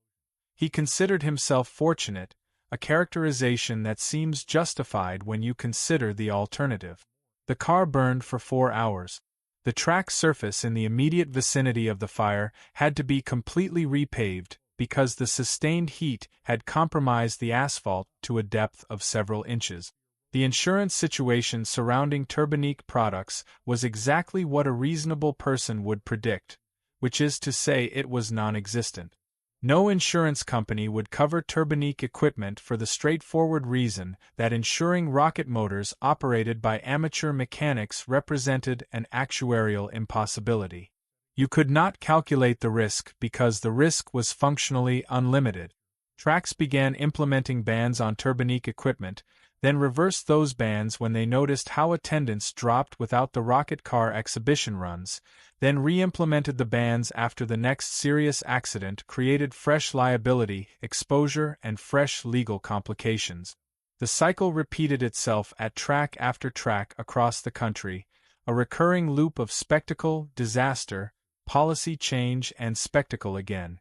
He considered himself fortunate, a characterization that seems justified when you consider the alternative. The car burned for 4 hours. The track surface in the immediate vicinity of the fire had to be completely repaved because the sustained heat had compromised the asphalt to a depth of several inches. The insurance situation surrounding Turbonique products was exactly what a reasonable person would predict, which is to say it was non-existent. No insurance company would cover Turbonique equipment for the straightforward reason that insuring rocket motors operated by amateur mechanics represented an actuarial impossibility. You could not calculate the risk because the risk was functionally unlimited. Tracks began implementing bans on Turbonique equipment, then reversed those bans when they noticed how attendance dropped without the rocket car exhibition runs, then re-implemented the bans after the next serious accident created fresh liability, exposure, and fresh legal complications. The cycle repeated itself at track after track across the country, a recurring loop of spectacle, disaster, policy change, and spectacle again.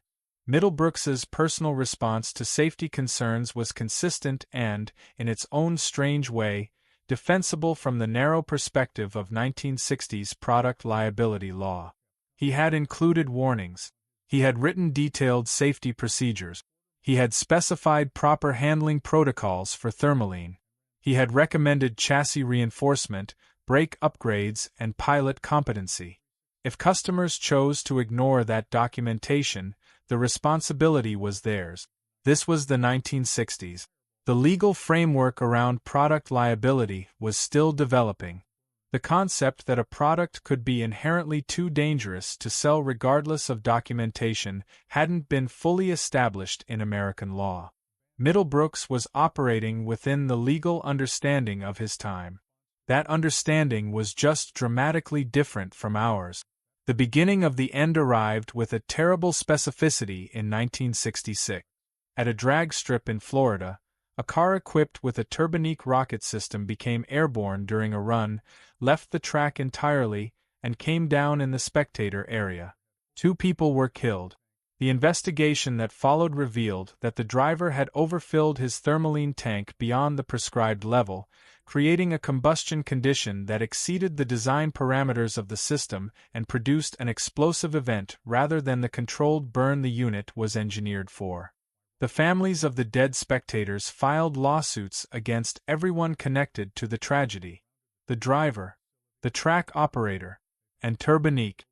Middlebrooks's personal response to safety concerns was consistent and, in its own strange way, defensible from the narrow perspective of 1960s product liability law. He had included warnings. He had written detailed safety procedures. He had specified proper handling protocols for Thermolene. He had recommended chassis reinforcement, brake upgrades, and pilot competency. If customers chose to ignore that documentation, the responsibility was theirs. This was the 1960s. The legal framework around product liability was still developing. The concept that a product could be inherently too dangerous to sell regardless of documentation hadn't been fully established in American law. Middlebrooks was operating within the legal understanding of his time. That understanding was just dramatically different from ours. The beginning of the end arrived with a terrible specificity in 1966. At a drag strip in Florida, a car equipped with a Turbonique rocket system became airborne during a run, left the track entirely, and came down in the spectator area. 2 people were killed. The investigation that followed revealed that the driver had overfilled his Thermolene tank beyond the prescribed level, creating a combustion condition that exceeded the design parameters of the system and produced an explosive event rather than the controlled burn the unit was engineered for. The families of the dead spectators filed lawsuits against everyone connected to the tragedy: the driver, the track operator, and Turbonique.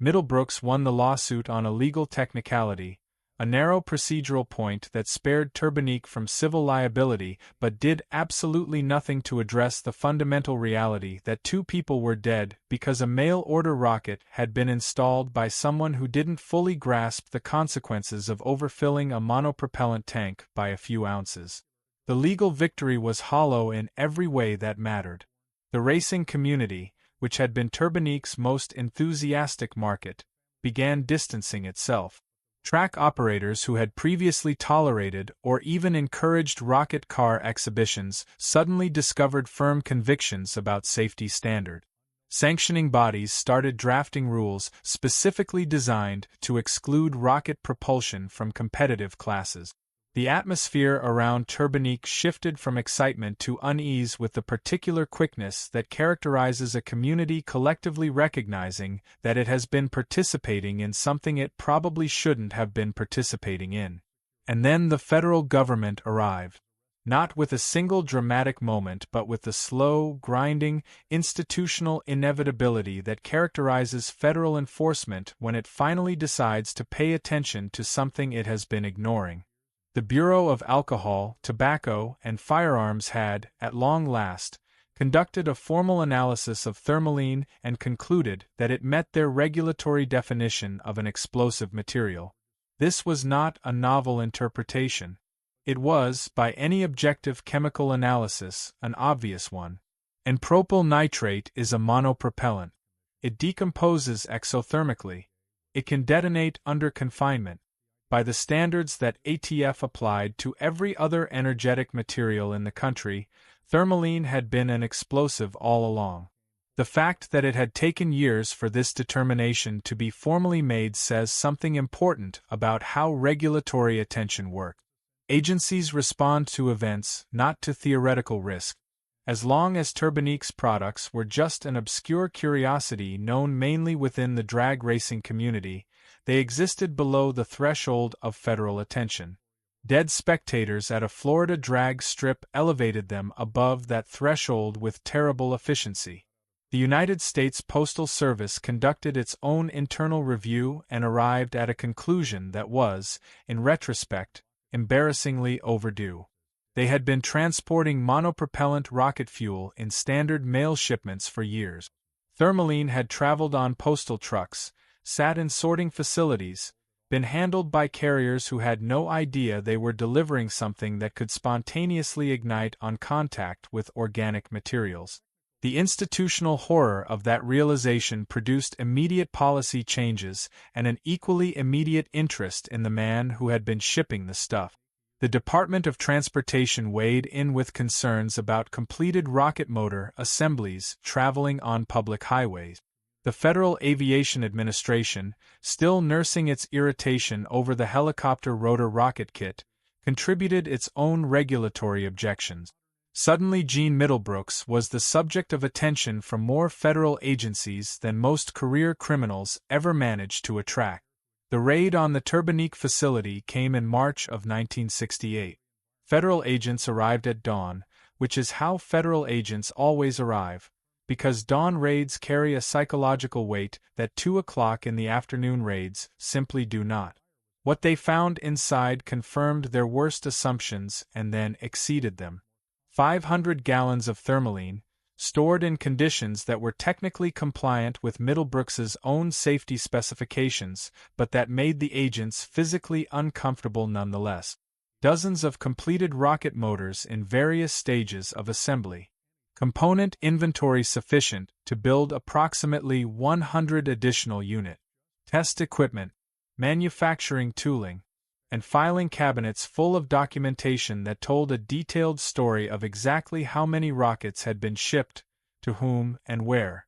Middlebrooks won the lawsuit on a legal technicality, a narrow procedural point that spared Turbonique from civil liability but did absolutely nothing to address the fundamental reality that 2 people were dead because a mail-order rocket had been installed by someone who didn't fully grasp the consequences of overfilling a monopropellant tank by a few ounces. The legal victory was hollow in every way that mattered. The racing community, which had been Turbonique's most enthusiastic market, began distancing itself. Track operators who had previously tolerated or even encouraged rocket car exhibitions suddenly discovered firm convictions about safety standard. Sanctioning bodies started drafting rules specifically designed to exclude rocket propulsion from competitive classes. The atmosphere around Turbonique shifted from excitement to unease with the particular quickness that characterizes a community collectively recognizing that it has been participating in something it probably shouldn't have been participating in. And then the federal government arrived. Not with a single dramatic moment but with the slow, grinding, institutional inevitability that characterizes federal enforcement when it finally decides to pay attention to something it has been ignoring. The Bureau of Alcohol, Tobacco, and Firearms had, at long last, conducted a formal analysis of Thermolene and concluded that it met their regulatory definition of an explosive material. This was not a novel interpretation. It was, by any objective chemical analysis, an obvious one. And propyl nitrate is a monopropellant. It decomposes exothermically. It can detonate under confinement. By the standards that ATF applied to every other energetic material in the country, Thermolene had been an explosive all along. The fact that it had taken years for this determination to be formally made says something important about how regulatory attention works. Agencies respond to events, not to theoretical risk. As long as Turbonique's products were just an obscure curiosity known mainly within the drag racing community, they existed below the threshold of federal attention. Dead spectators at a Florida drag strip elevated them above that threshold with terrible efficiency. The United States Postal Service conducted its own internal review and arrived at a conclusion that was, in retrospect, embarrassingly overdue. They had been transporting monopropellant rocket fuel in standard mail shipments for years. Thermolene had traveled on postal trucks, sat in sorting facilities, been handled by carriers who had no idea they were delivering something that could spontaneously ignite on contact with organic materials. The institutional horror of that realization produced immediate policy changes and an equally immediate interest in the man who had been shipping the stuff. The Department of Transportation weighed in with concerns about completed rocket motor assemblies traveling on public highways. The Federal Aviation Administration, still nursing its irritation over the helicopter rotor rocket kit, contributed its own regulatory objections. Suddenly Gene Middlebrooks was the subject of attention from more federal agencies than most career criminals ever managed to attract. The raid on the Turbonique facility came in March of 1968. Federal agents arrived at dawn, which is how federal agents always arrive, because dawn raids carry a psychological weight that 2 o'clock in the afternoon raids simply do not. What they found inside confirmed their worst assumptions and then exceeded them. 500 gallons of Thermolene, stored in conditions that were technically compliant with Middlebrooks's own safety specifications, but that made the agents physically uncomfortable nonetheless. Dozens of completed rocket motors in various stages of assembly. Component inventory sufficient to build approximately 100 additional units. Test equipment, manufacturing tooling, and filing cabinets full of documentation that told a detailed story of exactly how many rockets had been shipped, to whom, and where.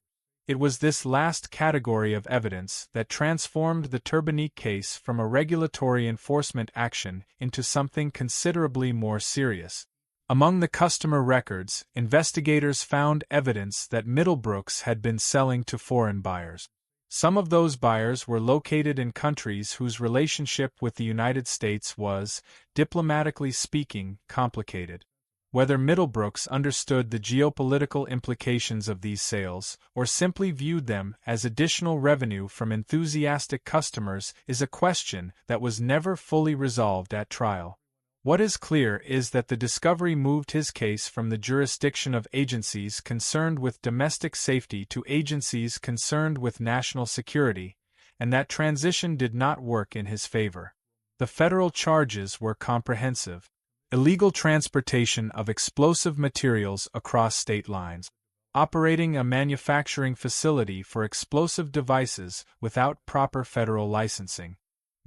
It was this last category of evidence that transformed the Turbonique case from a regulatory enforcement action into something considerably more serious. Among the customer records, investigators found evidence that Middlebrooks had been selling to foreign buyers. Some of those buyers were located in countries whose relationship with the United States was, diplomatically speaking, complicated. Whether Middlebrooks understood the geopolitical implications of these sales, or simply viewed them as additional revenue from enthusiastic customers, is a question that was never fully resolved at trial. What is clear is that the discovery moved his case from the jurisdiction of agencies concerned with domestic safety to agencies concerned with national security, and that transition did not work in his favor. The federal charges were comprehensive. Illegal transportation of explosive materials across state lines. Operating a manufacturing facility for explosive devices without proper federal licensing.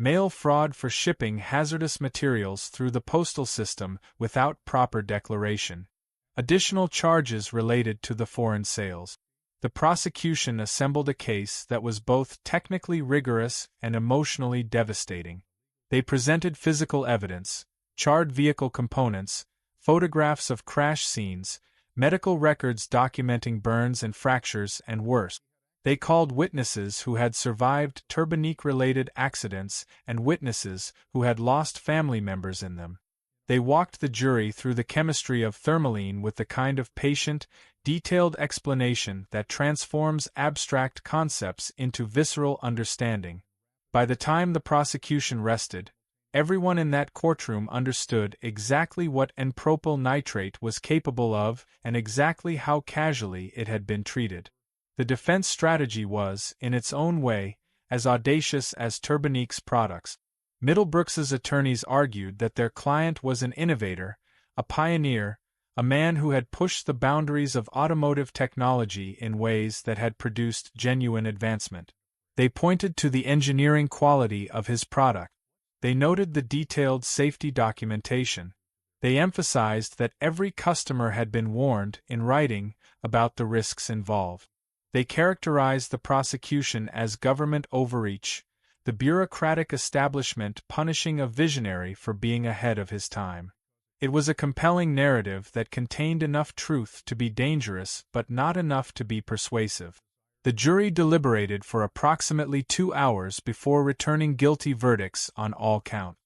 Mail fraud for shipping hazardous materials through the postal system without proper declaration. Additional charges related to the foreign sales. The prosecution assembled a case that was both technically rigorous and emotionally devastating. They presented physical evidence, charred vehicle components, photographs of crash scenes, medical records documenting burns and fractures, and worse. They called witnesses who had survived Turbonique-related accidents and witnesses who had lost family members in them. They walked the jury through the chemistry of Thermolene with the kind of patient, detailed explanation that transforms abstract concepts into visceral understanding. By the time the prosecution rested, everyone in that courtroom understood exactly what N-propyl nitrate was capable of and exactly how casually it had been treated. The defense strategy was, in its own way, as audacious as Turbonique's products. Middlebrooks's attorneys argued that their client was an innovator, a pioneer, a man who had pushed the boundaries of automotive technology in ways that had produced genuine advancement. They pointed to the engineering quality of his product. They noted the detailed safety documentation. They emphasized that every customer had been warned, in writing, about the risks involved. They characterized the prosecution as government overreach, the bureaucratic establishment punishing a visionary for being ahead of his time. It was a compelling narrative that contained enough truth to be dangerous but not enough to be persuasive. The jury deliberated for approximately 2 hours before returning guilty verdicts on all counts.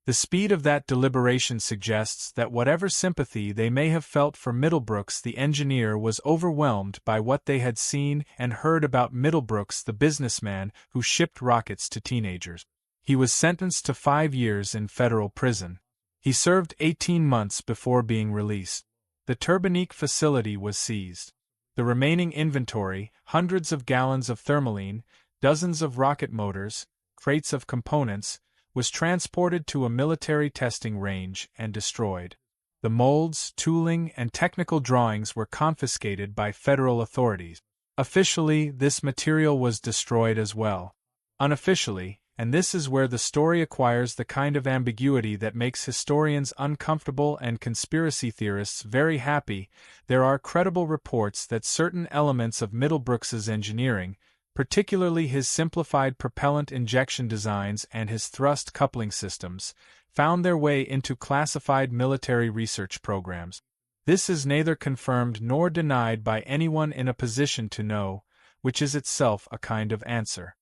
The speed of that deliberation suggests that whatever sympathy they may have felt for Middlebrooks the engineer was overwhelmed by what they had seen and heard about Middlebrooks the businessman who shipped rockets to teenagers. He was sentenced to 5 years in federal prison. He served 18 months before being released. The Turbonique facility was seized. The remaining inventory, hundreds of gallons of Thermolene, dozens of rocket motors, crates of components, was transported to a military testing range and destroyed. The molds, tooling, and technical drawings were confiscated by federal authorities. Officially, this material was destroyed as well. Unofficially, and this is where the story acquires the kind of ambiguity that makes historians uncomfortable and conspiracy theorists very happy, there are credible reports that certain elements of Middlebrooks's engineering, particularly his simplified propellant injection designs and his thrust coupling systems, found their way into classified military research programs. This is neither confirmed nor denied by anyone in a position to know, which is itself a kind of answer.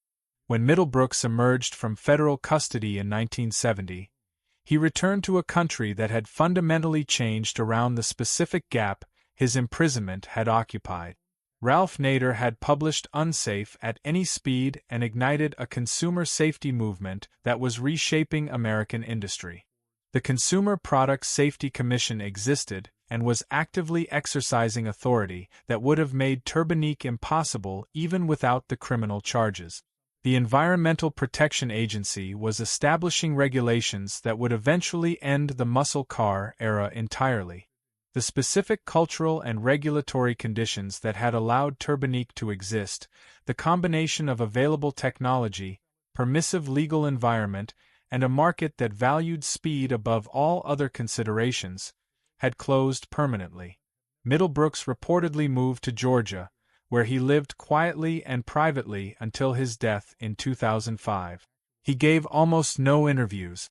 When Middlebrooks emerged from federal custody in 1970, he returned to a country that had fundamentally changed around the specific gap his imprisonment had occupied. Ralph Nader had published Unsafe at Any Speed and ignited a consumer safety movement that was reshaping American industry. The Consumer Product Safety Commission existed and was actively exercising authority that would have made Turbonique impossible even without the criminal charges. The Environmental Protection Agency was establishing regulations that would eventually end the muscle car era entirely. The specific cultural and regulatory conditions that had allowed Turbonique to exist, the combination of available technology, permissive legal environment, and a market that valued speed above all other considerations, had closed permanently. Middlebrooks reportedly moved to Georgia, where he lived quietly and privately until his death in 2005. He gave almost no interviews.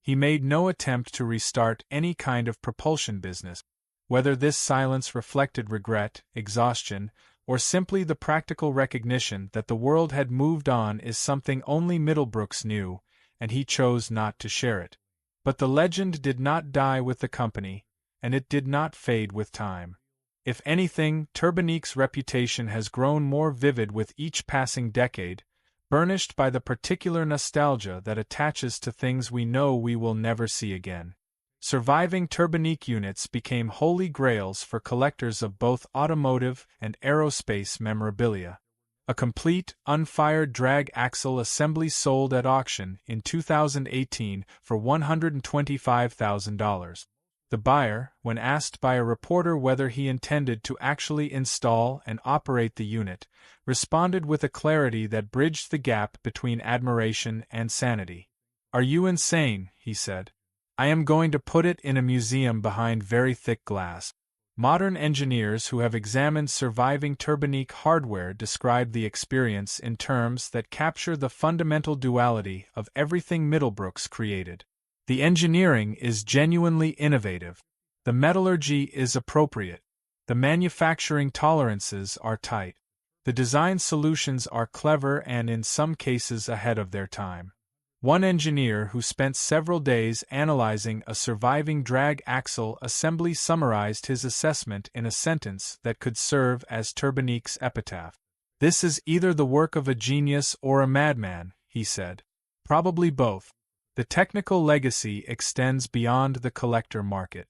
He made no attempt to restart any kind of propulsion business. Whether this silence reflected regret, exhaustion, or simply the practical recognition that the world had moved on is something only Middlebrooks knew, and he chose not to share it. But the legend did not die with the company, and it did not fade with time. If anything, Turbonique's reputation has grown more vivid with each passing decade, burnished by the particular nostalgia that attaches to things we know we will never see again. Surviving Turbonique units became holy grails for collectors of both automotive and aerospace memorabilia. A complete, unfired drag axle assembly sold at auction in 2018 for $125,000. The buyer, when asked by a reporter whether he intended to actually install and operate the unit, responded with a clarity that bridged the gap between admiration and sanity. "Are you insane?" he said. "I am going to put it in a museum behind very thick glass." Modern engineers who have examined surviving Turbonique hardware describe the experience in terms that capture the fundamental duality of everything Middlebrooks created. The engineering is genuinely innovative. The metallurgy is appropriate. The manufacturing tolerances are tight. The design solutions are clever and in some cases ahead of their time. One engineer who spent several days analyzing a surviving drag axle assembly summarized his assessment in a sentence that could serve as Turbonique's epitaph. "This is either the work of a genius or a madman," he said. "Probably both. The technical legacy extends beyond the collector market."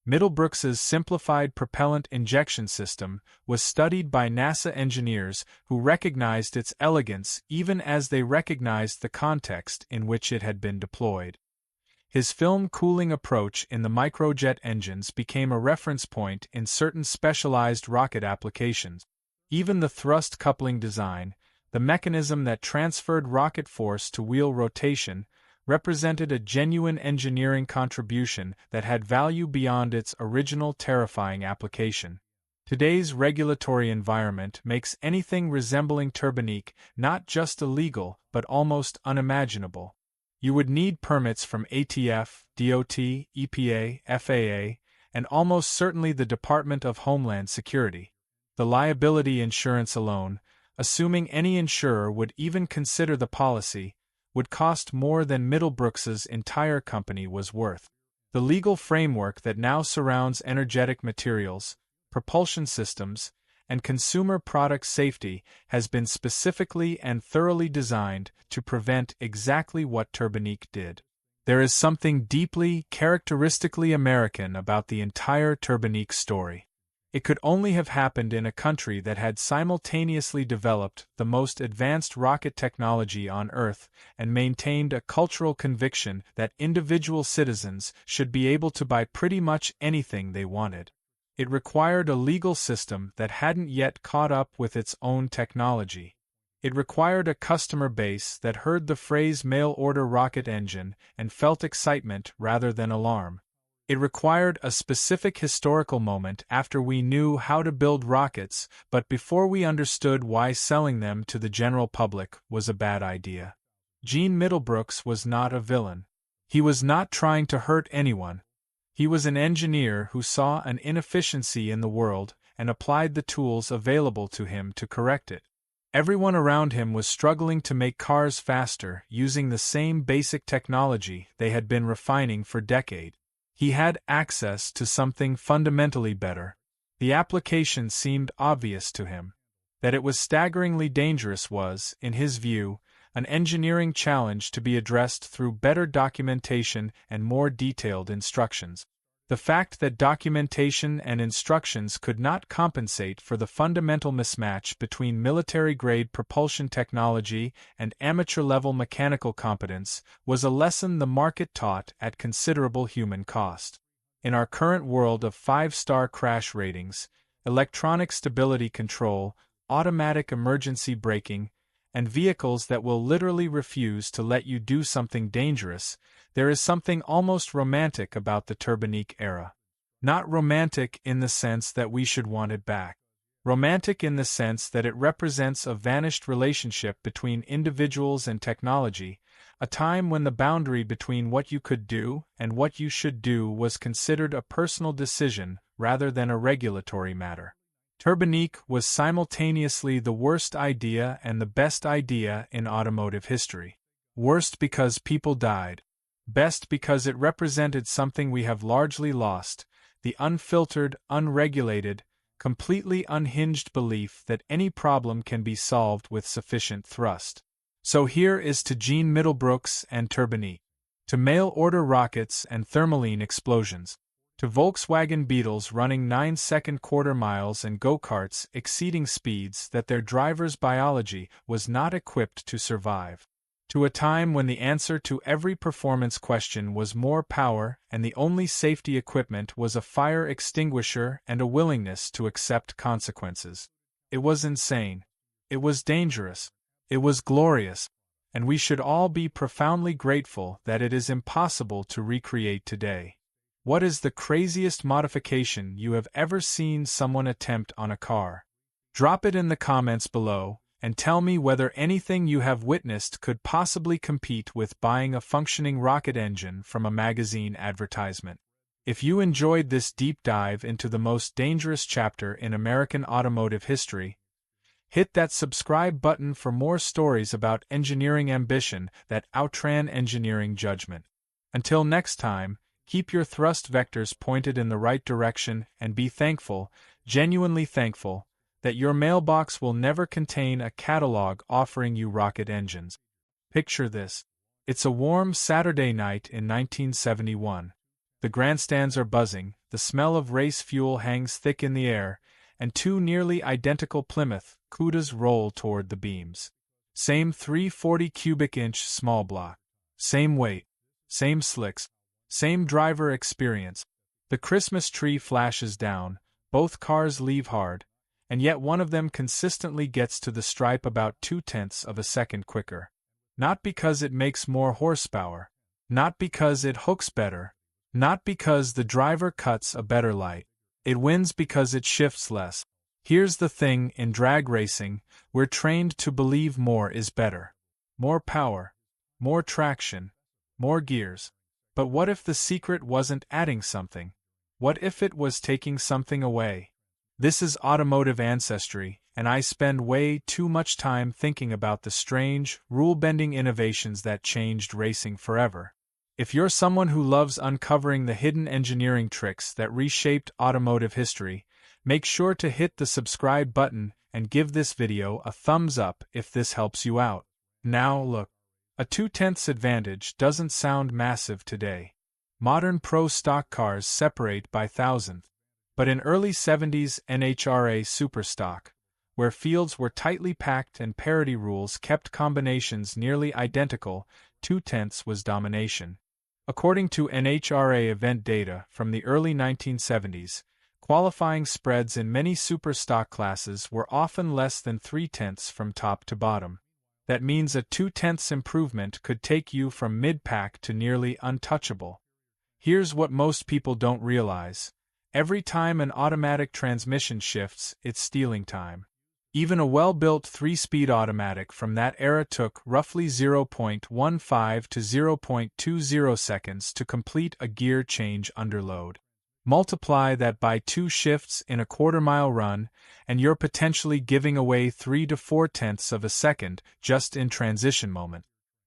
Middlebrooks's simplified propellant injection system was studied by NASA engineers who recognized its elegance even as they recognized the context in which it had been deployed. His film cooling approach in the microjet engines became a reference point in certain specialized rocket applications. Even the thrust coupling design, the mechanism that transferred rocket force to wheel rotation, represented a genuine engineering contribution that had value beyond its original terrifying application. Today's regulatory environment makes anything resembling Turbonique not just illegal but almost unimaginable. You would need permits from ATF, DOT, EPA, FAA, and almost certainly the Department of Homeland Security. The liability insurance alone, assuming any insurer would even consider the policy, would cost more than Middlebrooks's entire company was worth. The legal framework that now surrounds energetic materials, propulsion systems, and consumer product safety has been specifically and thoroughly designed to prevent exactly what Turbonique did. There is something deeply, characteristically American about the entire Turbonique story. It could only have happened in a country that had simultaneously developed the most advanced rocket technology on Earth and maintained a cultural conviction that individual citizens should be able to buy pretty much anything they wanted. It required a legal system that hadn't yet caught up with its own technology. It required a customer base that heard the phrase mail-order rocket engine and felt excitement rather than alarm. It required a specific historical moment after we knew how to build rockets, but before we understood why selling them to the general public was a bad idea. Gene Middlebrooks was not a villain. He was not trying to hurt anyone. He was an engineer who saw an inefficiency in the world and applied the tools available to him to correct it. Everyone around him was struggling to make cars faster using the same basic technology they had been refining for decades. He had access to something fundamentally better. The application seemed obvious to him. That it was staggeringly dangerous was, in his view, an engineering challenge to be addressed through better documentation and more detailed instructions. The fact that documentation and instructions could not compensate for the fundamental mismatch between military-grade propulsion technology and amateur-level mechanical competence was a lesson the market taught at considerable human cost. In our current world of 5-star crash ratings, electronic stability control, automatic emergency braking, and vehicles that will literally refuse to let you do something dangerous, there is something almost romantic about the Turbonique era. Not romantic in the sense that we should want it back. Romantic in the sense that it represents a vanished relationship between individuals and technology, a time when the boundary between what you could do and what you should do was considered a personal decision rather than a regulatory matter. Turbonique was simultaneously the worst idea and the best idea in automotive history. Worst because people died. Best because it represented something we have largely lost, the unfiltered, unregulated, completely unhinged belief that any problem can be solved with sufficient thrust. So here is to Gene Middlebrooks and Turbonique. To mail-order rockets and Thermolene explosions. To Volkswagen Beetles running 9-second quarter miles and go-karts exceeding speeds that their driver's biology was not equipped to survive. To a time when the answer to every performance question was more power and the only safety equipment was a fire extinguisher and a willingness to accept consequences. It was insane. It was dangerous. It was glorious. And we should all be profoundly grateful that it is impossible to recreate today. What is the craziest modification you have ever seen someone attempt on a car? Drop it in the comments below, and tell me whether anything you have witnessed could possibly compete with buying a functioning rocket engine from a magazine advertisement. If you enjoyed this deep dive into the most dangerous chapter in American automotive history, hit that subscribe button for more stories about engineering ambition that outran engineering judgment. Until next time, keep your thrust vectors pointed in the right direction and be thankful, genuinely thankful, that your mailbox will never contain a catalog offering you rocket engines. Picture this. It's a warm Saturday night in 1971. The grandstands are buzzing, the smell of race fuel hangs thick in the air, and two nearly identical Plymouth Cudas roll toward the beams. Same 340 cubic inch small block. Same weight. Same slicks. Same driver experience. The Christmas tree flashes down, both cars leave hard, and yet one of them consistently gets to the stripe about 0.2 of a second quicker. Not because it makes more horsepower. Not because it hooks better. Not because the driver cuts a better light. It wins because it shifts less. Here's the thing, in drag racing, we're trained to believe more is better. More power. More traction. More gears. But what if the secret wasn't adding something? What if it was taking something away? This is automotive ancestry, and I spend way too much time thinking about the strange, rule-bending innovations that changed racing forever. If you're someone who loves uncovering the hidden engineering tricks that reshaped automotive history, make sure to hit the subscribe button and give this video a thumbs up if this helps you out. Now look. A 0.2 advantage doesn't sound massive today. Modern pro stock cars separate by thousandth. But in early 70s NHRA Superstock, where fields were tightly packed and parity rules kept combinations nearly identical, 0.2 was domination. According to NHRA event data from the early 1970s, qualifying spreads in many superstock classes were often less than 0.3 from top to bottom. That means a 0.2 improvement could take you from mid-pack to nearly untouchable. Here's what most people don't realize. Every time an automatic transmission shifts, it's stealing time. Even a well-built 3-speed automatic from that era took roughly 0.15 to 0.20 seconds to complete a gear change under load. Multiply that by 2 shifts in a quarter-mile run, and you're potentially giving away 3 to 0.4 of a second just in transition moment.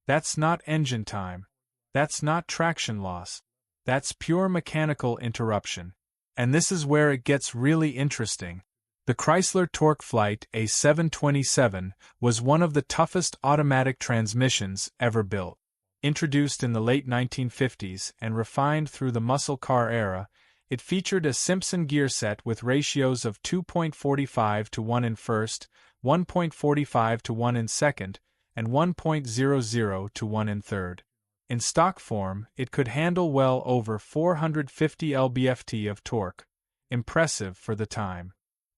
That's not engine time. That's not traction loss. That's pure mechanical interruption. And this is where it gets really interesting. The Chrysler Torque Flight A727 was one of the toughest automatic transmissions ever built. Introduced in the late 1950s and refined through the muscle car era, it featured a Simpson gear set with ratios of 2.45 to 1 in first, 1.45 to 1 in second, and 1.00 to 1 in third. In stock form, it could handle well over 450 lb-ft of torque. Impressive for the time.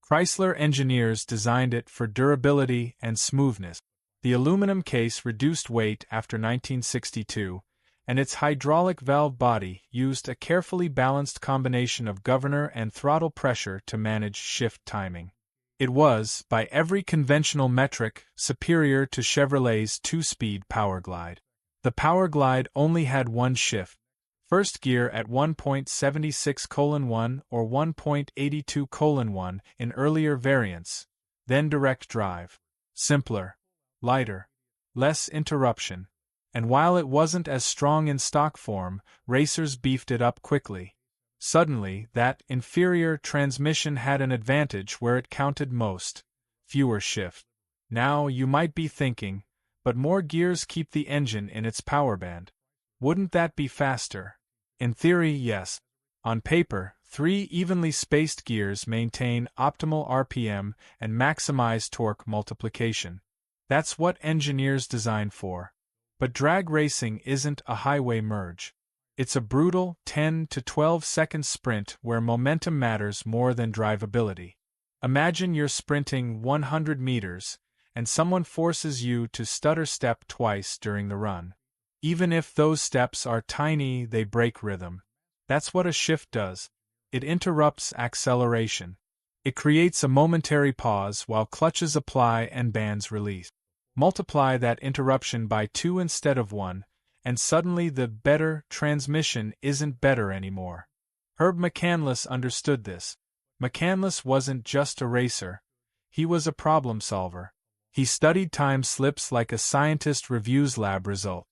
Chrysler engineers designed it for durability and smoothness. The aluminum case reduced weight after 1962, and its hydraulic valve body used a carefully balanced combination of governor and throttle pressure to manage shift timing. It was, by every conventional metric, superior to Chevrolet's 2-speed Powerglide. The Powerglide only had one shift. First gear at 1.76:1 or 1.82:1 in earlier variants, then direct drive. Simpler, lighter, less interruption. And while it wasn't as strong in stock form, racers beefed it up quickly. Suddenly, that inferior transmission had an advantage where it counted most: fewer shifts. Now you might be thinking, but more gears keep the engine in its power band. Wouldn't that be faster? In theory, yes. On paper, 3 evenly spaced gears maintain optimal RPM and maximize torque multiplication. That's what engineers design for. But drag racing isn't a highway merge. It's a brutal 10 to 12 second sprint where momentum matters more than drivability. Imagine you're sprinting 100 meters, and someone forces you to stutter step twice during the run. Even if those steps are tiny, they break rhythm. That's what a shift does. It interrupts acceleration. It creates a momentary pause while clutches apply and bands release. Multiply that interruption by 2 instead of 1, and suddenly the better transmission isn't better anymore. Herb McCandless understood this. McCandless wasn't just a racer. He was a problem solver. He studied time slips like a scientist reviews lab result.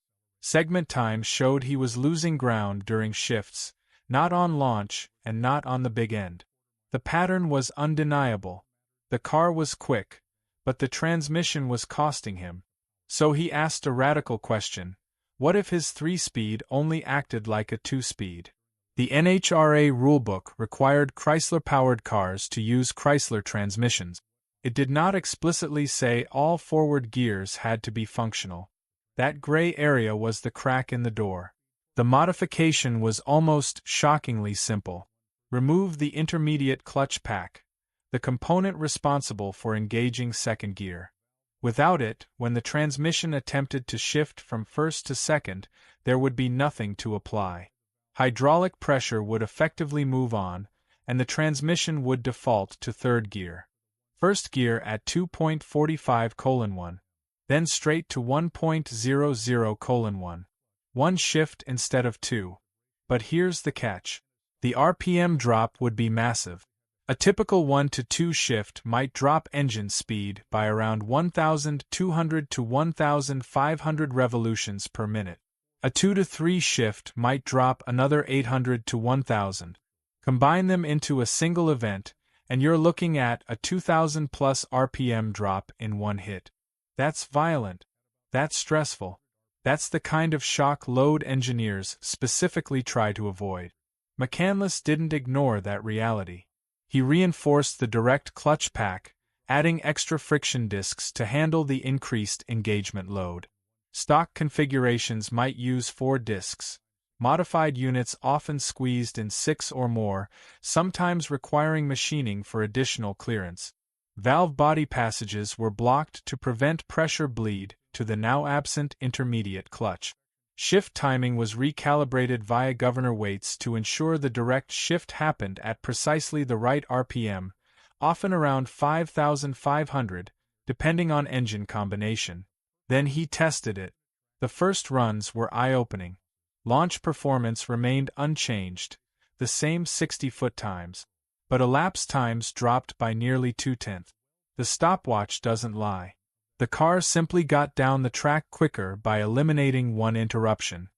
Segment time showed he was losing ground during shifts, not on launch and not on the big end. The pattern was undeniable. The car was quick, but the transmission was costing him. So he asked a radical question: what if his 3-speed only acted like a 2-speed? The NHRA rulebook required Chrysler-powered cars to use Chrysler transmissions. It did not explicitly say all forward gears had to be functional. That gray area was the crack in the door. The modification was almost shockingly simple. Remove the intermediate clutch pack, the component responsible for engaging second gear. Without it, when the transmission attempted to shift from first to second, there would be nothing to apply. Hydraulic pressure would effectively move on, and the transmission would default to third gear. First gear at 2.45:1, then straight to 1.00:1. One shift instead of two. But here's the catch. The RPM drop would be massive. A typical 1 to 2 shift might drop engine speed by around 1,200 to 1,500 revolutions per minute. A 2 to 3 shift might drop another 800 to 1,000. Combine them into a single event, and you're looking at a 2,000 plus RPM drop in one hit. That's violent. That's stressful. That's the kind of shock load engineers specifically try to avoid. McCandless didn't ignore that reality. He reinforced the direct clutch pack, adding extra friction discs to handle the increased engagement load. Stock configurations might use 4 discs. Modified units often squeezed in 6 or more, sometimes requiring machining for additional clearance. Valve body passages were blocked to prevent pressure bleed to the now absent intermediate clutch. Shift timing was recalibrated via governor weights to ensure the direct shift happened at precisely the right RPM, often around 5,500, depending on engine combination. Then he tested it. The first runs were eye-opening. Launch performance remained unchanged, the same 60-foot times, but elapsed times dropped by nearly 2/10. The stopwatch doesn't lie. The car simply got down the track quicker by eliminating one interruption.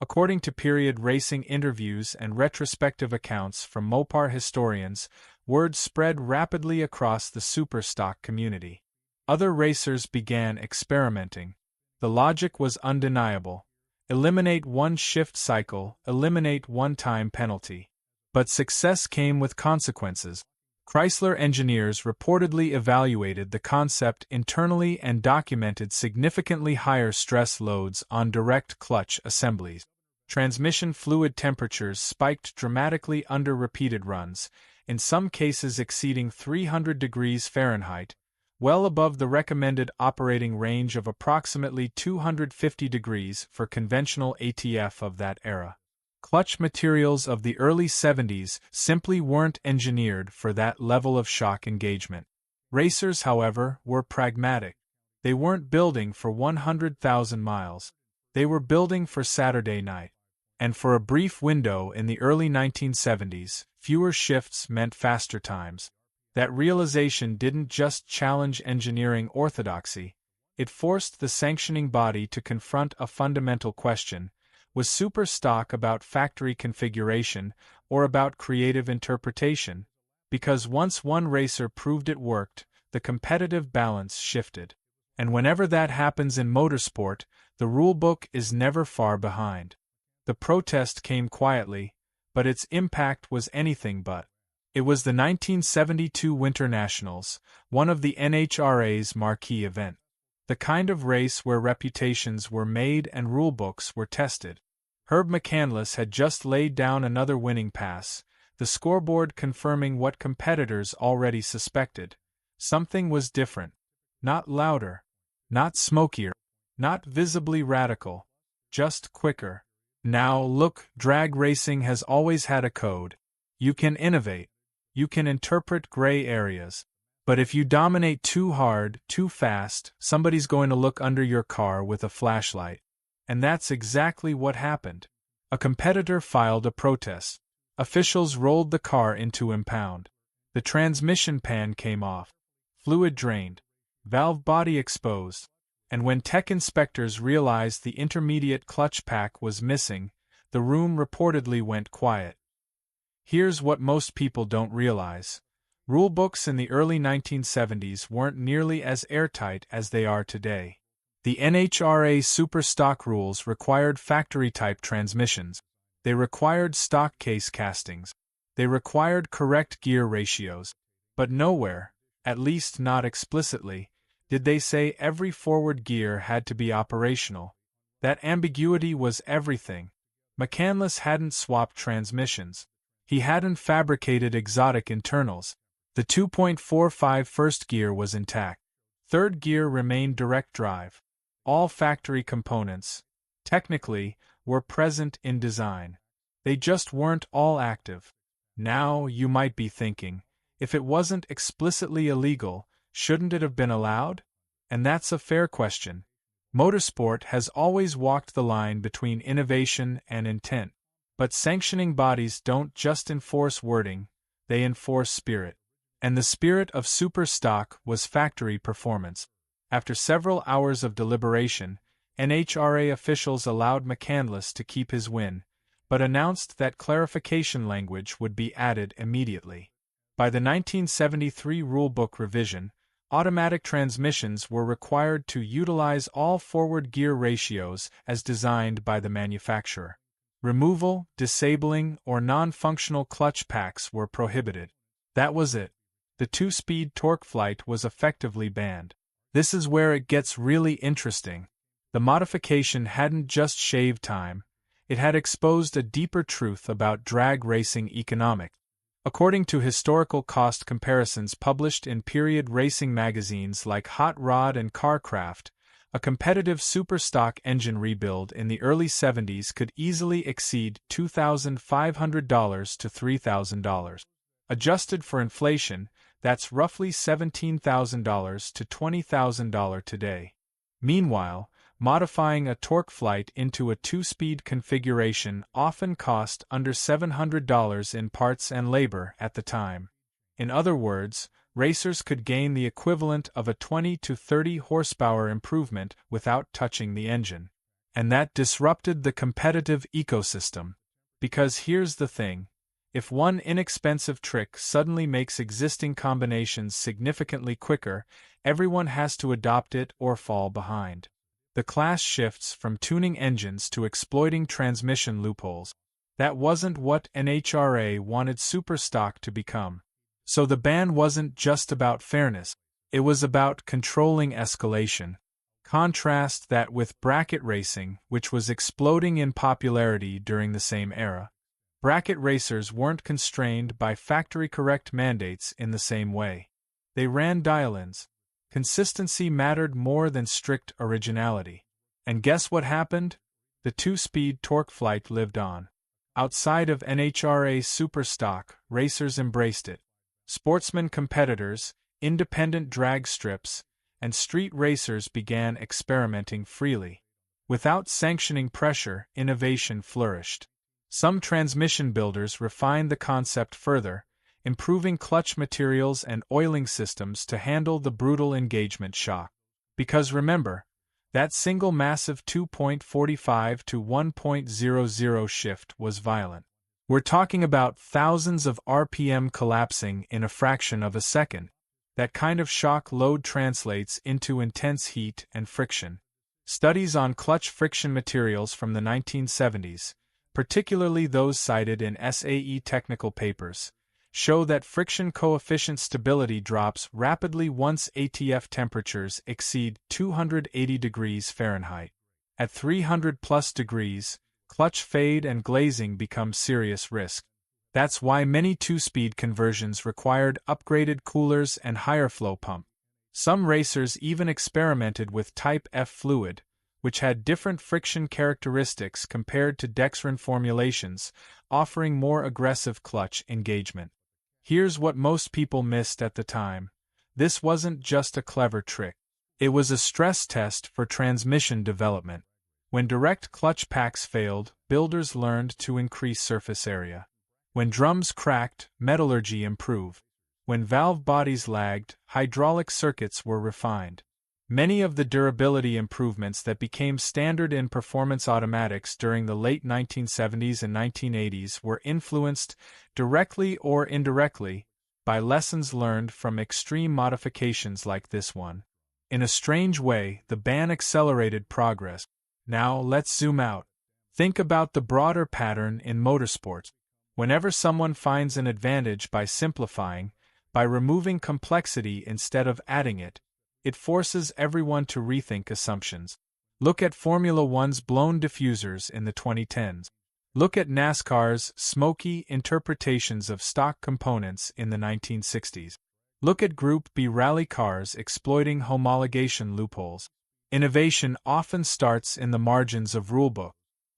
According to period racing interviews and retrospective accounts from Mopar historians, word spread rapidly across the superstock community. Other racers began experimenting. The logic was undeniable. Eliminate one shift cycle, eliminate one time penalty. But success came with consequences. Chrysler engineers reportedly evaluated the concept internally and documented significantly higher stress loads on direct clutch assemblies. Transmission fluid temperatures spiked dramatically under repeated runs, in some cases exceeding 300 degrees Fahrenheit, well above the recommended operating range of approximately 250 degrees for conventional ATF of that era. Clutch materials of the early 70s simply weren't engineered for that level of shock engagement. Racers, however, were pragmatic. They weren't building for 100,000 miles. They were building for Saturday night. And for a brief window in the early 1970s, fewer shifts meant faster times. That realization didn't just challenge engineering orthodoxy, it forced the sanctioning body to confront a fundamental question: was superstock about factory configuration or about creative interpretation? Because once one racer proved it worked, the competitive balance shifted. And whenever that happens in motorsport, the rulebook is never far behind. The protest came quietly, but its impact was anything but. It was the 1972 Winter Nationals, one of the NHRA's marquee events. The kind of race where reputations were made and rulebooks were tested. Herb McCandless had just laid down another winning pass, the scoreboard confirming what competitors already suspected. Something was different. Not louder. Not smokier. Not visibly radical. Just quicker. Now look, drag racing has always had a code. You can innovate. You can interpret gray areas. But if you dominate too hard, too fast, somebody's going to look under your car with a flashlight. And that's exactly what happened. A competitor filed a protest. Officials rolled the car into impound. The transmission pan came off. Fluid drained. Valve body exposed. And when tech inspectors realized the intermediate clutch pack was missing, the room reportedly went quiet. Here's what most people don't realize. Rulebooks in the early 1970s weren't nearly as airtight as they are today. The NHRA superstock rules required factory-type transmissions. They required stock case castings. They required correct gear ratios. But nowhere, at least not explicitly, did they say every forward gear had to be operational. That ambiguity was everything. McCandless hadn't swapped transmissions. He hadn't fabricated exotic internals. The 2.45 first gear was intact. Third gear remained direct drive. All factory components, technically, were present in design. They just weren't all active. Now, you might be thinking, if it wasn't explicitly illegal, shouldn't it have been allowed? And that's a fair question. Motorsport has always walked the line between innovation and intent. But sanctioning bodies don't just enforce wording, they enforce spirit. And the spirit of super stock was factory performance. After several hours of deliberation, NHRA officials allowed McCandless to keep his win, but announced that clarification language would be added immediately. By the 1973 rulebook revision, automatic transmissions were required to utilize all forward gear ratios as designed by the manufacturer. Removal, disabling, or non-functional clutch packs were prohibited. That was it. The two-speed torque flight was effectively banned. This is where it gets really interesting. The modification hadn't just shaved time, it had exposed a deeper truth about drag racing economics. According to historical cost comparisons published in period racing magazines like Hot Rod and Carcraft, a competitive superstock engine rebuild in the early 70s could easily exceed $2,500 to $3,000. Adjusted for inflation, that's roughly $17,000 to $20,000 today. Meanwhile, modifying a torque flight into a two-speed configuration often cost under $700 in parts and labor at the time. In other words, racers could gain the equivalent of a 20 to 30 horsepower improvement without touching the engine. And that disrupted the competitive ecosystem. Because here's the thing. If one inexpensive trick suddenly makes existing combinations significantly quicker, everyone has to adopt it or fall behind. The class shifts from tuning engines to exploiting transmission loopholes. That wasn't what NHRA wanted superstock to become. So the ban wasn't just about fairness, it was about controlling escalation. Contrast that with bracket racing, which was exploding in popularity during the same era. Bracket racers weren't constrained by factory-correct mandates in the same way. They ran dial-ins. Consistency mattered more than strict originality. And guess what happened? The two-speed torque flight lived on. Outside of NHRA superstock, racers embraced it. Sportsman competitors, independent drag strips, and street racers began experimenting freely. Without sanctioning pressure, innovation flourished. Some transmission builders refined the concept further, improving clutch materials and oiling systems to handle the brutal engagement shock. Because remember, that single massive 2.45 to 1.00 shift was violent. We're talking about thousands of RPM collapsing in a fraction of a second. That kind of shock load translates into intense heat and friction. Studies on clutch friction materials from the 1970s, particularly those cited in SAE technical papers, show that friction coefficient stability drops rapidly once ATF temperatures exceed 280 degrees Fahrenheit. At 300 plus degrees, clutch fade and glazing become serious risk. That's why many two-speed conversions required upgraded coolers and higher flow pump. Some racers even experimented with Type F fluid, which had different friction characteristics compared to dextran formulations, offering more aggressive clutch engagement. Here's what most people missed at the time. This wasn't just a clever trick. It was a stress test for transmission development. When direct clutch packs failed, builders learned to increase surface area. When drums cracked, metallurgy improved. When valve bodies lagged, hydraulic circuits were refined. Many of the durability improvements that became standard in performance automatics during the late 1970s and 1980s were influenced, directly or indirectly, by lessons learned from extreme modifications like this one. In a strange way, the ban accelerated progress. Now let's zoom out. Think about the broader pattern in motorsports. Whenever someone finds an advantage by simplifying, by removing complexity instead of adding it, it forces everyone to rethink assumptions. Look at Formula One's blown diffusers in the 2010s. Look at NASCAR's smoky interpretations of stock components in the 1960s. Look at Group B rally cars exploiting homologation loopholes. Innovation often starts in the margins of rulebook,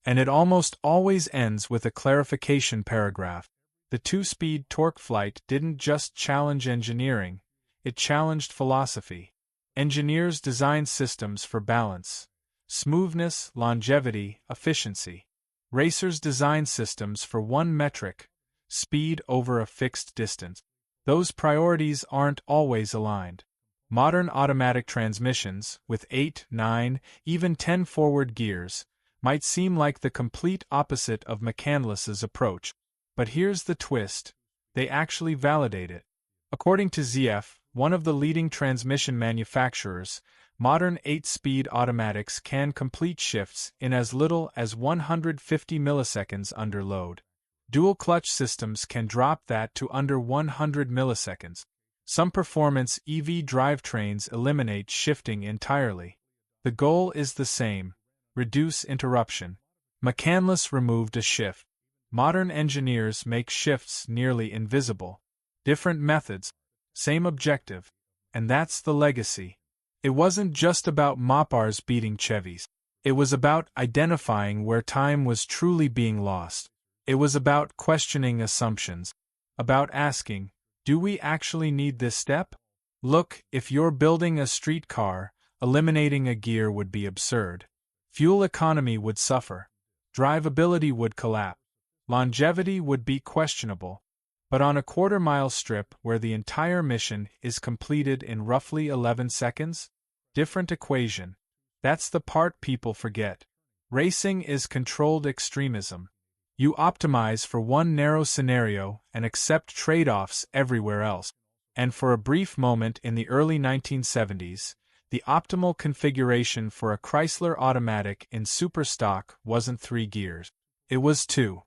and it almost always ends with a clarification paragraph. The two-speed torque flight didn't just challenge engineering, it challenged philosophy. Engineers designed systems for balance, smoothness, longevity, efficiency. Racers designed systems for one metric, speed over a fixed distance. Those priorities aren't always aligned. Modern automatic transmissions, with 8, 9, even 10 forward gears, might seem like the complete opposite of McCandless's approach. But here's the twist: they actually validate it. According to ZF, one of the leading transmission manufacturers, modern 8-speed automatics can complete shifts in as little as 150 milliseconds under load. Dual-clutch systems can drop that to under 100 milliseconds. Some performance EV drivetrains eliminate shifting entirely. The goal is the same: reduce interruption. McCandless removed a shift. Modern engineers make shifts nearly invisible. Different methods, same objective. And that's the legacy. It wasn't just about Mopars beating Chevys. It was about identifying where time was truly being lost. It was about questioning assumptions. About asking, do we actually need this step? Look, if you're building a street car, eliminating a gear would be absurd. Fuel economy would suffer. Drivability would collapse. Longevity would be questionable. But on a quarter-mile strip where the entire mission is completed in roughly 11 seconds? Different equation. That's the part people forget. Racing is controlled extremism. You optimize for one narrow scenario and accept trade-offs everywhere else. And for a brief moment in the early 1970s, the optimal configuration for a Chrysler automatic in superstock wasn't 3 gears. It was 2.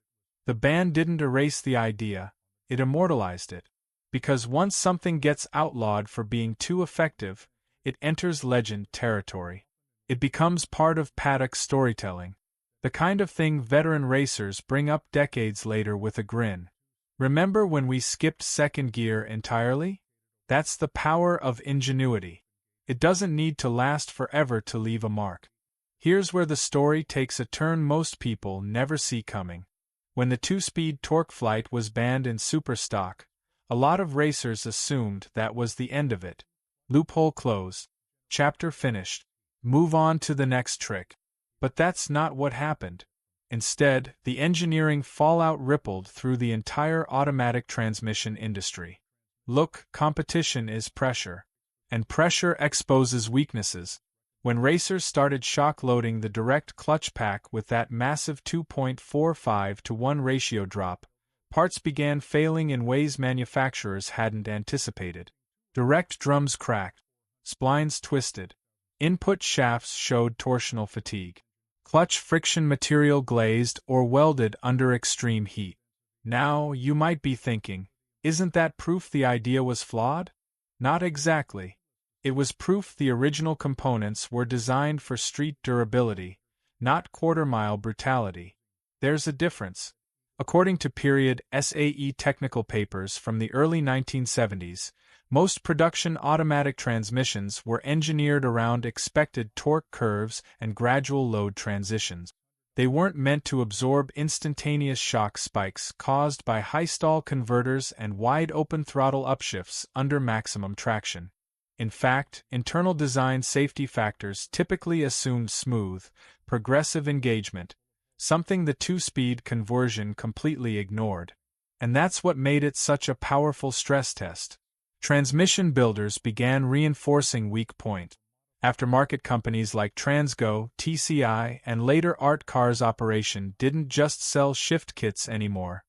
The ban didn't erase the idea, it immortalized it. Because once something gets outlawed for being too effective, it enters legend territory. It becomes part of paddock storytelling. The kind of thing veteran racers bring up decades later with a grin. Remember when we skipped second gear entirely? That's the power of ingenuity. It doesn't need to last forever to leave a mark. Here's where the story takes a turn most people never see coming. When the 2-speed torque flight was banned in superstock, a lot of racers assumed that was the end of it. Loophole closed. Chapter finished. Move on to the next trick. But that's not what happened. Instead, the engineering fallout rippled through the entire automatic transmission industry. Look, competition is pressure. And pressure exposes weaknesses. When racers started shock-loading the direct clutch pack with that massive 2.45-to-1 ratio drop, parts began failing in ways manufacturers hadn't anticipated. Direct drums cracked. Splines twisted. Input shafts showed torsional fatigue. Clutch friction material glazed or welded under extreme heat. Now, you might be thinking, isn't that proof the idea was flawed? Not exactly. It was proof the original components were designed for street durability, not quarter-mile brutality. There's a difference. According to period SAE technical papers from the early 1970s, most production automatic transmissions were engineered around expected torque curves and gradual load transitions. They weren't meant to absorb instantaneous shock spikes caused by high-stall converters and wide-open throttle upshifts under maximum traction. In fact, internal design safety factors typically assumed smooth, progressive engagement, something the 2-speed conversion completely ignored. And that's what made it such a powerful stress test. Transmission builders began reinforcing weak point. Aftermarket companies like Transgo, TCI, and later Art Cars Operation didn't just sell shift kits anymore.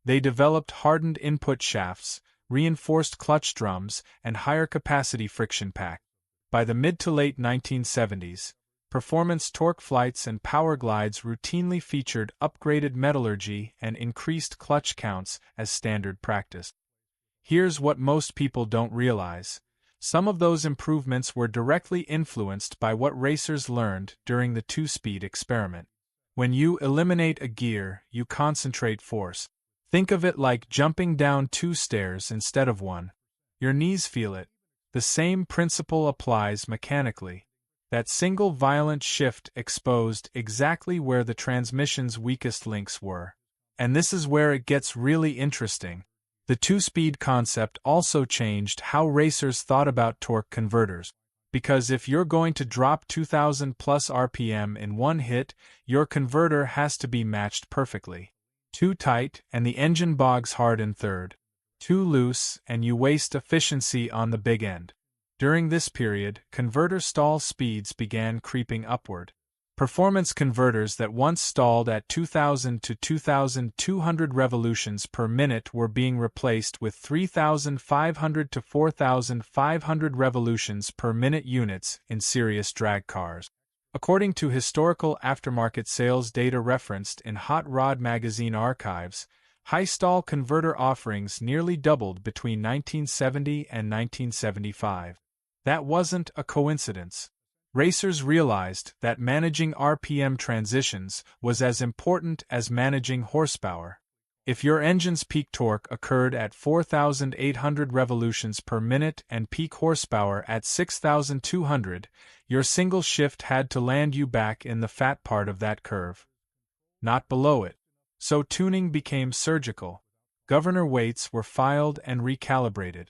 They developed hardened input shafts, reinforced clutch drums, and higher capacity friction pack. By the mid to late 1970s, performance torque flights and power glides routinely featured upgraded metallurgy and increased clutch counts as standard practice. Here's what most people don't realize. Some of those improvements were directly influenced by what racers learned during the two-speed experiment. When you eliminate a gear, you concentrate force. Think of it like jumping down 2 stairs instead of 1. Your knees feel it. The same principle applies mechanically. That single violent shift exposed exactly where the transmission's weakest links were. And this is where it gets really interesting. The two-speed concept also changed how racers thought about torque converters. Because if you're going to drop 2,000 plus RPM in one hit, your converter has to be matched perfectly. Too tight, and the engine bogs hard in third. Too loose, and you waste efficiency on the big end. During this period, converter stall speeds began creeping upward. Performance converters that once stalled at 2,000 to 2,200 revolutions per minute were being replaced with 3,500 to 4,500 revolutions per minute units in serious drag cars. According to historical aftermarket sales data referenced in Hot Rod magazine archives, high stall converter offerings nearly doubled between 1970 and 1975. That wasn't a coincidence. Racers realized that managing RPM transitions was as important as managing horsepower. If your engine's peak torque occurred at 4,800 revolutions per minute and peak horsepower at 6,200, your single shift had to land you back in the fat part of that curve, not below it. So tuning became surgical. Governor weights were filed and recalibrated.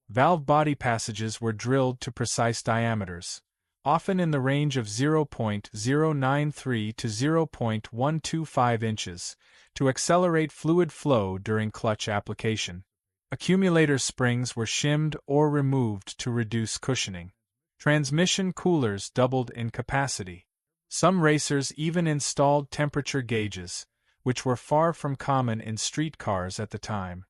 Valve body passages were drilled to precise diameters, often in the range of 0.093 to 0.125 inches, to accelerate fluid flow during clutch application. Accumulator springs were shimmed or removed to reduce cushioning. Transmission coolers doubled in capacity. Some racers even installed temperature gauges, which were far from common in street cars at the time.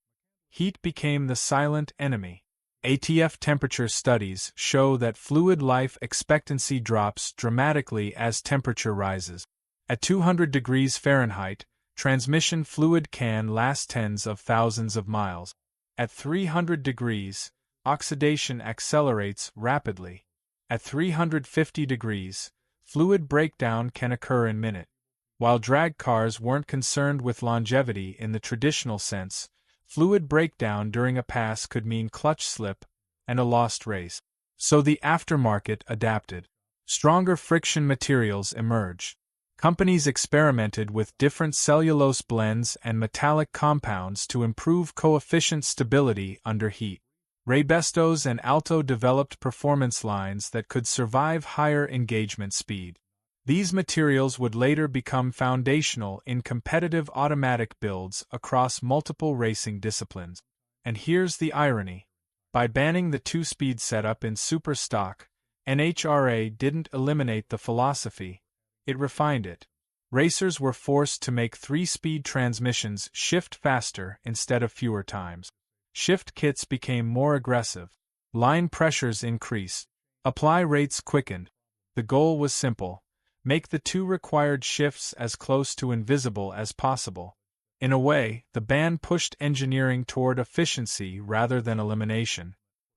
Heat became the silent enemy. ATF temperature studies show that fluid life expectancy drops dramatically as temperature rises. At 200 degrees Fahrenheit, transmission fluid can last tens of thousands of miles. At 300 degrees, oxidation accelerates rapidly. At 350 degrees, fluid breakdown can occur in minutes. While drag cars weren't concerned with longevity in the traditional sense, fluid breakdown during a pass could mean clutch slip and a lost race. So the aftermarket adapted. Stronger friction materials emerged. Companies experimented with different cellulose blends and metallic compounds to improve coefficient stability under heat. Raybestos and Alto developed performance lines that could survive higher engagement speed. These materials would later become foundational in competitive automatic builds across multiple racing disciplines. And here's the irony. By banning the two-speed setup in super stock, NHRA didn't eliminate the philosophy, it refined it. Racers were forced to make 3-speed transmissions shift faster instead of fewer times. Shift kits became more aggressive. Line pressures increased. Apply rates quickened. The goal was simple. Make the two required shifts as close to invisible as possible. In a way, the ban pushed engineering toward efficiency rather than elimination.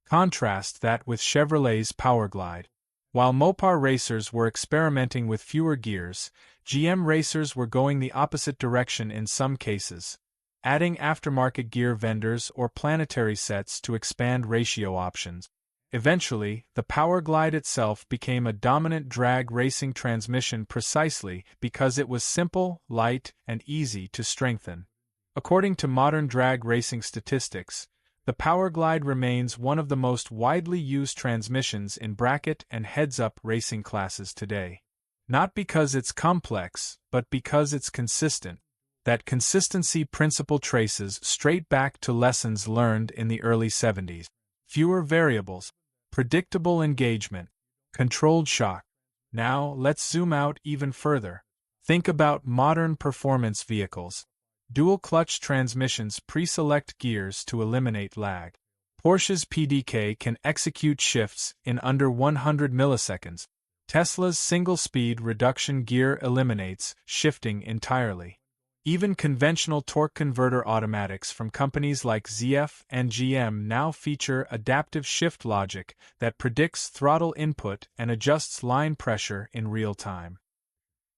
Contrast that with Chevrolet's Powerglide. While Mopar racers were experimenting with fewer gears, GM racers were going the opposite direction in some cases, adding aftermarket gear vendors or planetary sets to expand ratio options. Eventually, the Powerglide itself became a dominant drag racing transmission precisely because it was simple, light, and easy to strengthen. According to modern drag racing statistics, the Powerglide remains one of the most widely used transmissions in bracket and heads-up racing classes today. Not because it's complex, but because it's consistent. That consistency principle traces straight back to lessons learned in the early 70s. Fewer variables, predictable engagement, controlled shock. Now, let's zoom out even further. Think about modern performance vehicles. Dual-clutch transmissions pre-select gears to eliminate lag. Porsche's PDK can execute shifts in under 100 milliseconds. Tesla's single-speed reduction gear eliminates shifting entirely. Even conventional torque converter automatics from companies like ZF and GM now feature adaptive shift logic that predicts throttle input and adjusts line pressure in real time.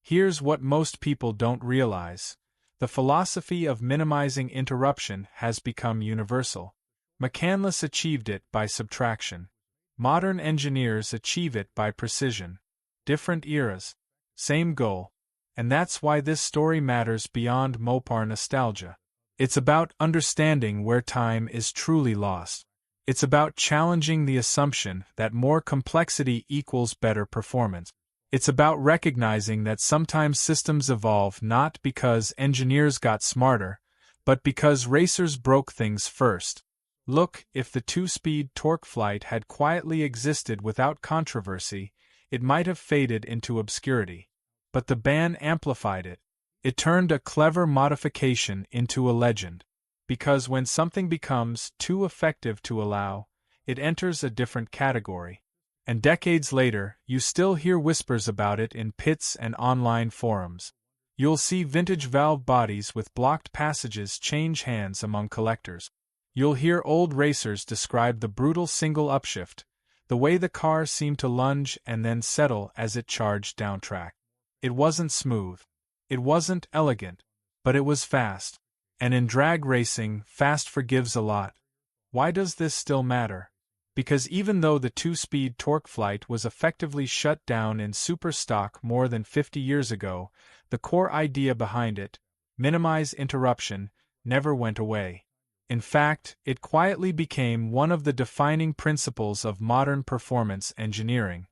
Here's what most people don't realize. The philosophy of minimizing interruption has become universal. McCandless achieved it by subtraction. Modern engineers achieve it by precision. Different eras, same goal. And that's why this story matters beyond Mopar nostalgia. It's about understanding where time is truly lost. It's about challenging the assumption that more complexity equals better performance. It's about recognizing that sometimes systems evolve not because engineers got smarter, but because racers broke things first. Look, if the two-speed torque flight had quietly existed without controversy, it might have faded into obscurity. But the ban amplified it. It turned a clever modification into a legend. Because when something becomes too effective to allow, it enters a different category. And decades later, you still hear whispers about it in pits and online forums. You'll see vintage valve bodies with blocked passages change hands among collectors. You'll hear old racers describe the brutal single upshift, the way the car seemed to lunge and then settle as it charged down track. It wasn't smooth. It wasn't elegant. But it was fast. And in drag racing, fast forgives a lot. Why does this still matter? Because even though the two-speed torque flight was effectively shut down in super stock more than 50 years ago, the core idea behind it, minimize interruption, never went away. In fact, it quietly became one of the defining principles of modern performance engineering.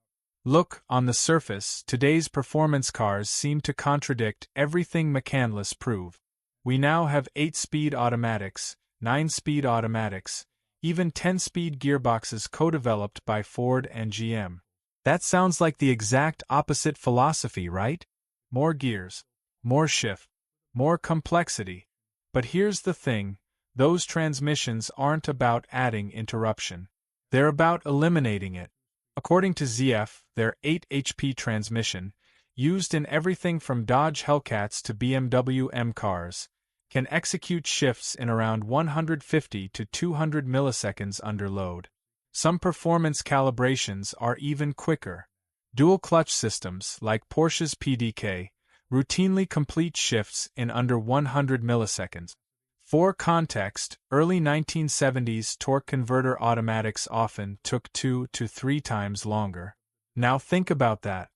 Look, on the surface, today's performance cars seem to contradict everything McCandless proved. We now have 8-speed automatics, 9-speed automatics, even 10-speed gearboxes co-developed by Ford and GM. That sounds like the exact opposite philosophy, right? More gears, more shift, more complexity. But here's the thing, those transmissions aren't about adding interruption. They're about eliminating it. According to ZF, their 8 HP transmission, used in everything from Dodge Hellcats to BMW M cars, can execute shifts in around 150 to 200 milliseconds under load. Some performance calibrations are even quicker. Dual clutch systems, like Porsche's PDK, routinely complete shifts in under 100 milliseconds. For context, early 1970s torque converter automatics often took 2 to 3 times longer. Now think about that.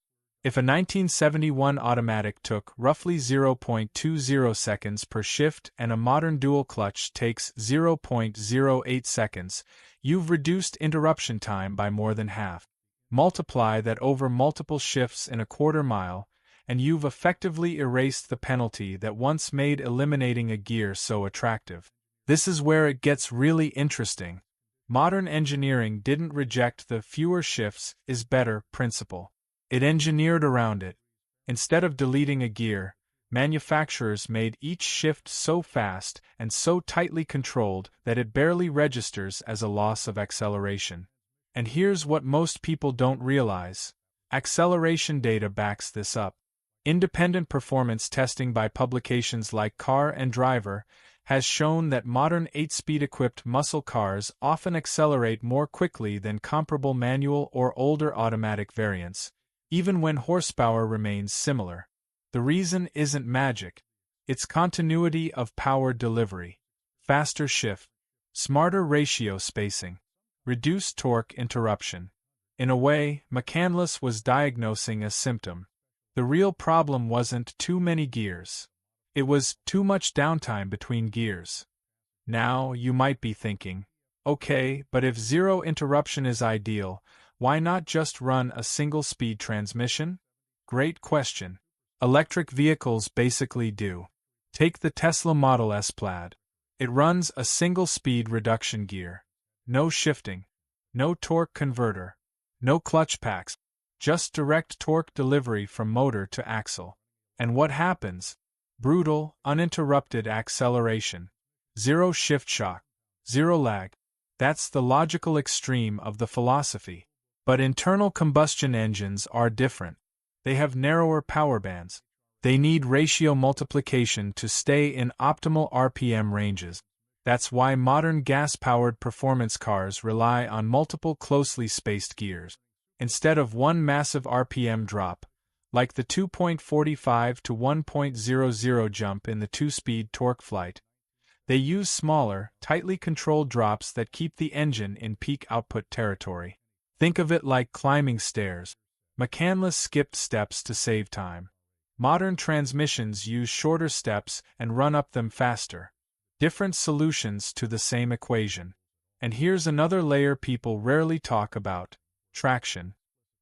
If a 1971 automatic took roughly 0.20 seconds per shift and a modern dual clutch takes 0.08 seconds, you've reduced interruption time by more than half. Multiply that over multiple shifts in a quarter mile, and you've effectively erased the penalty that once made eliminating a gear so attractive. This is where it gets really interesting. Modern engineering didn't reject the fewer shifts is better principle. It engineered around it. Instead of deleting a gear, manufacturers made each shift so fast and so tightly controlled that it barely registers as a loss of acceleration. And here's what most people don't realize. Acceleration data backs this up. Independent performance testing by publications like Car and Driver has shown that modern 8-speed equipped muscle cars often accelerate more quickly than comparable manual or older automatic variants, even when horsepower remains similar. The reason isn't magic. It's continuity of power delivery. Faster shift. Smarter ratio spacing. Reduced torque interruption. In a way, McCandless was diagnosing a symptom. The real problem wasn't too many gears. It was too much downtime between gears. Now, you might be thinking, okay, but if zero interruption is ideal, why not just run a single-speed transmission? Great question. Electric vehicles basically do. Take the Tesla Model S Plaid. It runs a single-speed reduction gear. No shifting. No torque converter. No clutch packs. Just direct torque delivery from motor to axle. And what happens? Brutal, uninterrupted acceleration. Zero shift shock. Zero lag. That's the logical extreme of the philosophy. But internal combustion engines are different. They have narrower power bands. They need ratio multiplication to stay in optimal RPM ranges. That's why modern gas-powered performance cars rely on multiple closely spaced gears. Instead of one massive RPM drop, like the 2.45 to 1.00 jump in the two-speed torque flight, they use smaller, tightly controlled drops that keep the engine in peak output territory. Think of it like climbing stairs. McCandless skipped steps to save time. Modern transmissions use shorter steps and run up them faster. Different solutions to the same equation. And here's another layer people rarely talk about: traction.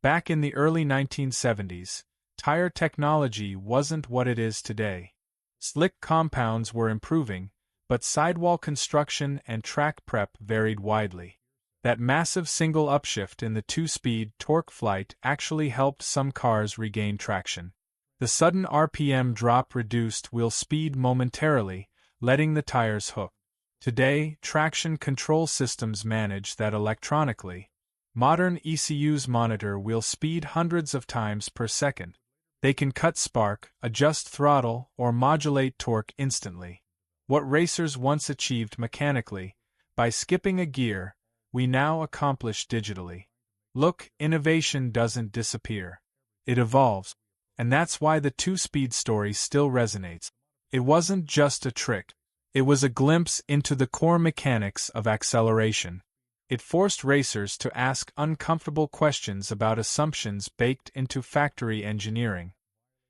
Back in the early 1970s, tire technology wasn't what it is today. Slick compounds were improving, but sidewall construction and track prep varied widely. That massive single upshift in the two-speed torque flight actually helped some cars regain traction. The sudden RPM drop reduced wheel speed momentarily, letting the tires hook. Today, traction control systems manage that electronically. Modern ECUs monitor wheel speed hundreds of times per second. They can cut spark, adjust throttle, or modulate torque instantly. What racers once achieved mechanically, by skipping a gear, we now accomplish digitally. Look, innovation doesn't disappear. It evolves. And that's why the two-speed story still resonates. It wasn't just a trick. It was a glimpse into the core mechanics of acceleration. It forced racers to ask uncomfortable questions about assumptions baked into factory engineering.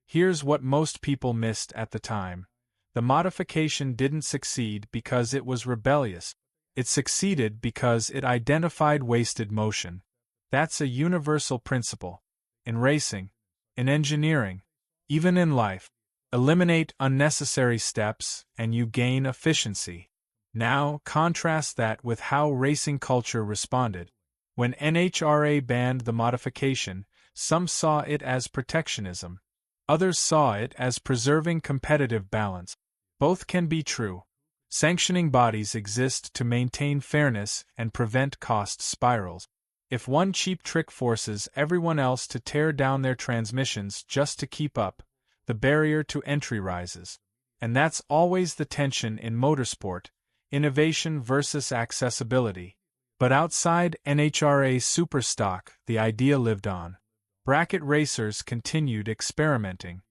Here's what most people missed at the time. The modification didn't succeed because it was rebellious. It succeeded because it identified wasted motion. That's a universal principle. In racing, in engineering, even in life. Eliminate unnecessary steps and you gain efficiency. Now, contrast that with how racing culture responded. When NHRA banned the modification, some saw it as protectionism. Others saw it as preserving competitive balance. Both can be true. Sanctioning bodies exist to maintain fairness and prevent cost spirals. If one cheap trick forces everyone else to tear down their transmissions just to keep up, the barrier to entry rises. And that's always the tension in motorsport: innovation versus accessibility. But outside NHRA superstock, the idea lived on. Bracket racers continued experimenting.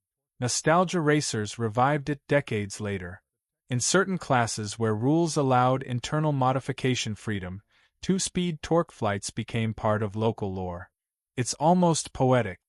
Nostalgia racers revived it decades later. In certain classes where rules allowed internal modification freedom, two-speed torque flights became part of local lore. It's almost poetic.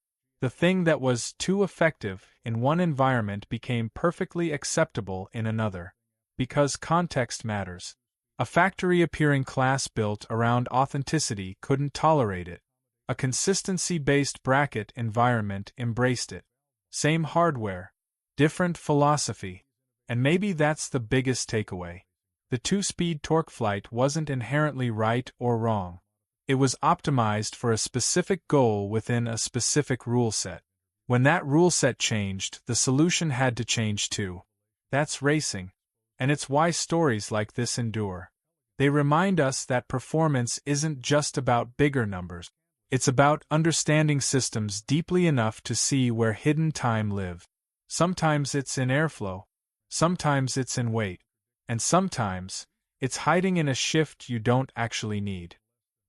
The thing that was too effective in one environment became perfectly acceptable in another. Because context matters. A factory-appearing class built around authenticity couldn't tolerate it. A consistency-based bracket environment embraced it. Same hardware, different philosophy. And maybe that's the biggest takeaway. The two-speed torque flight wasn't inherently right or wrong. It was optimized for a specific goal within a specific rule set. When that rule set changed, the solution had to change too. That's racing. And it's why stories like this endure. They remind us that performance isn't just about bigger numbers. It's about understanding systems deeply enough to see where hidden time lives. Sometimes it's in airflow. Sometimes it's in weight. And sometimes, it's hiding in a shift you don't actually need.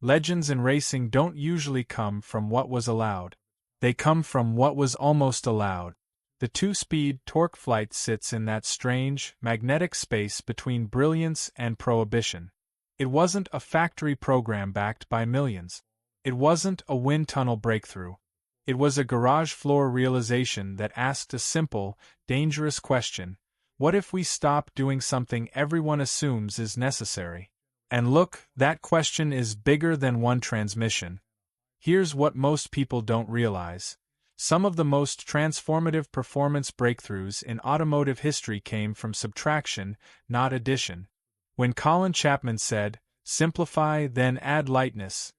Legends in racing don't usually come from what was allowed. They come from what was almost allowed. The two-speed torque flight sits in that strange, magnetic space between brilliance and prohibition. It wasn't a factory program backed by millions. It wasn't a wind tunnel breakthrough. It was a garage floor realization that asked a simple, dangerous question: what if we stop doing something everyone assumes is necessary? And look, that question is bigger than one transmission. Here's what most people don't realize. Some of the most transformative performance breakthroughs in automotive history came from subtraction, not addition. When Colin Chapman said, "Simplify, then add lightness,"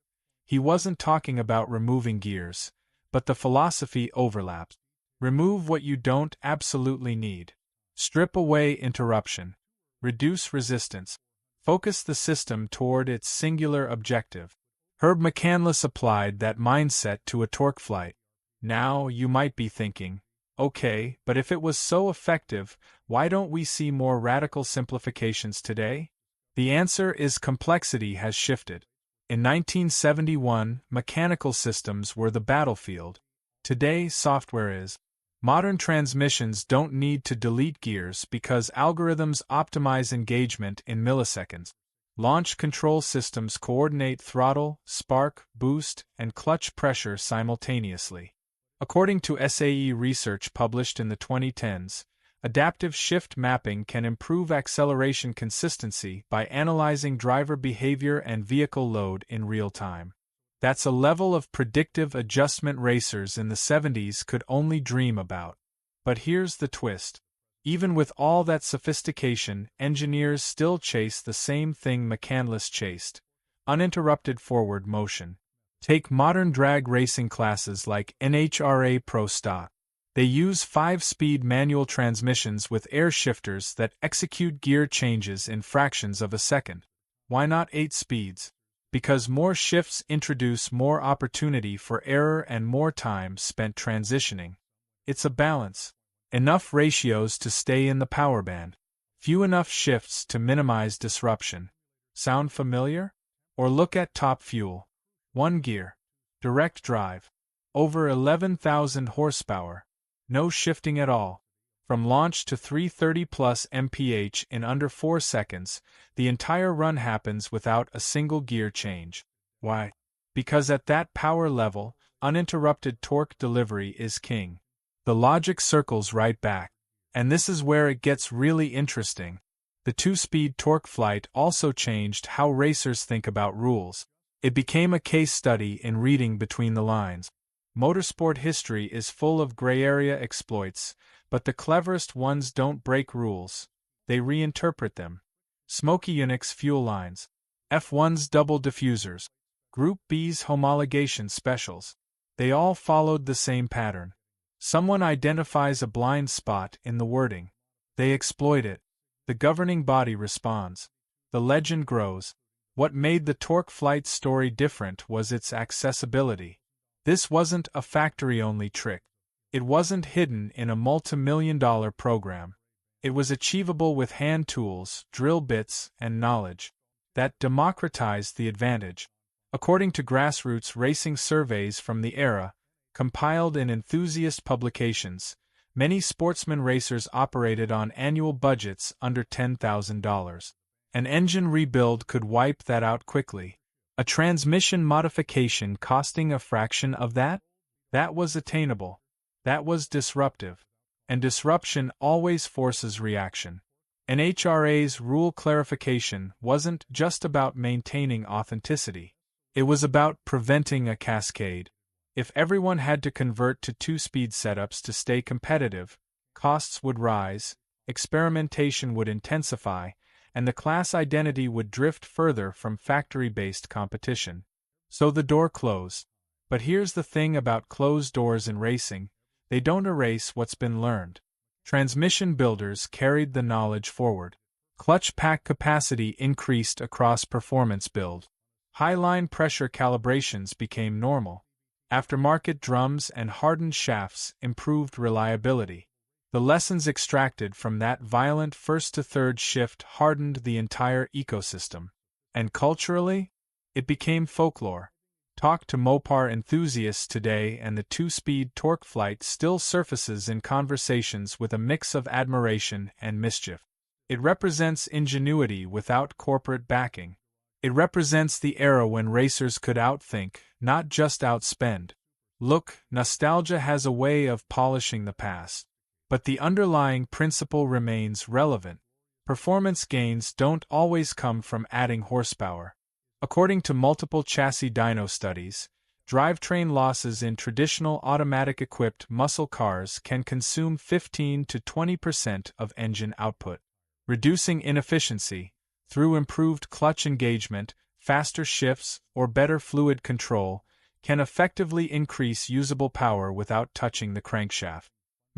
he wasn't talking about removing gears, but the philosophy overlaps. Remove what you don't absolutely need. Strip away interruption. Reduce resistance. Focus the system toward its singular objective. Herb McCandless applied that mindset to a torque flight. Now, you might be thinking, okay, but if it was so effective, why don't we see more radical simplifications today? The answer is complexity has shifted. In 1971, mechanical systems were the battlefield. Today, software is. Modern transmissions don't need to delete gears because algorithms optimize engagement in milliseconds. Launch control systems coordinate throttle, spark, boost, and clutch pressure simultaneously. According to SAE research published in the 2010s, adaptive shift mapping can improve acceleration consistency by analyzing driver behavior and vehicle load in real time. That's a level of predictive adjustment racers in the 70s could only dream about. But here's the twist. Even with all that sophistication, engineers still chase the same thing McCandless chased: uninterrupted forward motion. Take modern drag racing classes like NHRA Pro Stock. They use 5-speed manual transmissions with air shifters that execute gear changes in fractions of a second. Why not 8 speeds? Because more shifts introduce more opportunity for error and more time spent transitioning. It's a balance. Enough ratios to stay in the power band. Few enough shifts to minimize disruption. Sound familiar? Or look at top fuel. 1 gear. Direct drive. Over 11,000 horsepower. No shifting at all. From launch to 330 plus mph in under 4 seconds, the entire run happens without a single gear change. Why? Because at that power level, uninterrupted torque delivery is king. The logic circles right back. And this is where it gets really interesting. The 2-speed torque flight also changed how racers think about rules. It became a case study in reading between the lines. Motorsport history is full of gray area exploits, but the cleverest ones don't break rules. They reinterpret them. Smoky Unix fuel lines. F1's double diffusers. Group B's homologation specials. They all followed the same pattern. Someone identifies a blind spot in the wording. They exploit it. The governing body responds. The legend grows. What made the torque flight story different was its accessibility. This wasn't a factory-only trick. It wasn't hidden in a multi-million-dollar program. It was achievable with hand tools, drill bits, and knowledge. That democratized the advantage. According to grassroots racing surveys from the era, compiled in enthusiast publications, many sportsman racers operated on annual budgets under $10,000. An engine rebuild could wipe that out quickly. A transmission modification costing a fraction of that? That was attainable. That was disruptive. And disruption always forces reaction. NHRA's rule clarification wasn't just about maintaining authenticity. It was about preventing a cascade. If everyone had to convert to 2-speed setups to stay competitive, costs would rise, experimentation would intensify, and the class identity would drift further from factory-based competition. So the door closed. But here's the thing about closed doors in racing: they don't erase what's been learned. Transmission builders carried the knowledge forward. Clutch pack capacity increased across performance build. High line pressure calibrations became normal. Aftermarket drums and hardened shafts improved reliability. The lessons extracted from that violent first-to-third shift hardened the entire ecosystem. And culturally, it became folklore. Talk to Mopar enthusiasts today and the 2-speed torque flight still surfaces in conversations with a mix of admiration and mischief. It represents ingenuity without corporate backing. It represents the era when racers could outthink, not just outspend. Look, nostalgia has a way of polishing the past. But the underlying principle remains relevant. Performance gains don't always come from adding horsepower. According to multiple chassis dyno studies, drivetrain losses in traditional automatic-equipped muscle cars can consume 15 to 20% of engine output. Reducing inefficiency, through improved clutch engagement, faster shifts, or better fluid control, can effectively increase usable power without touching the crankshaft.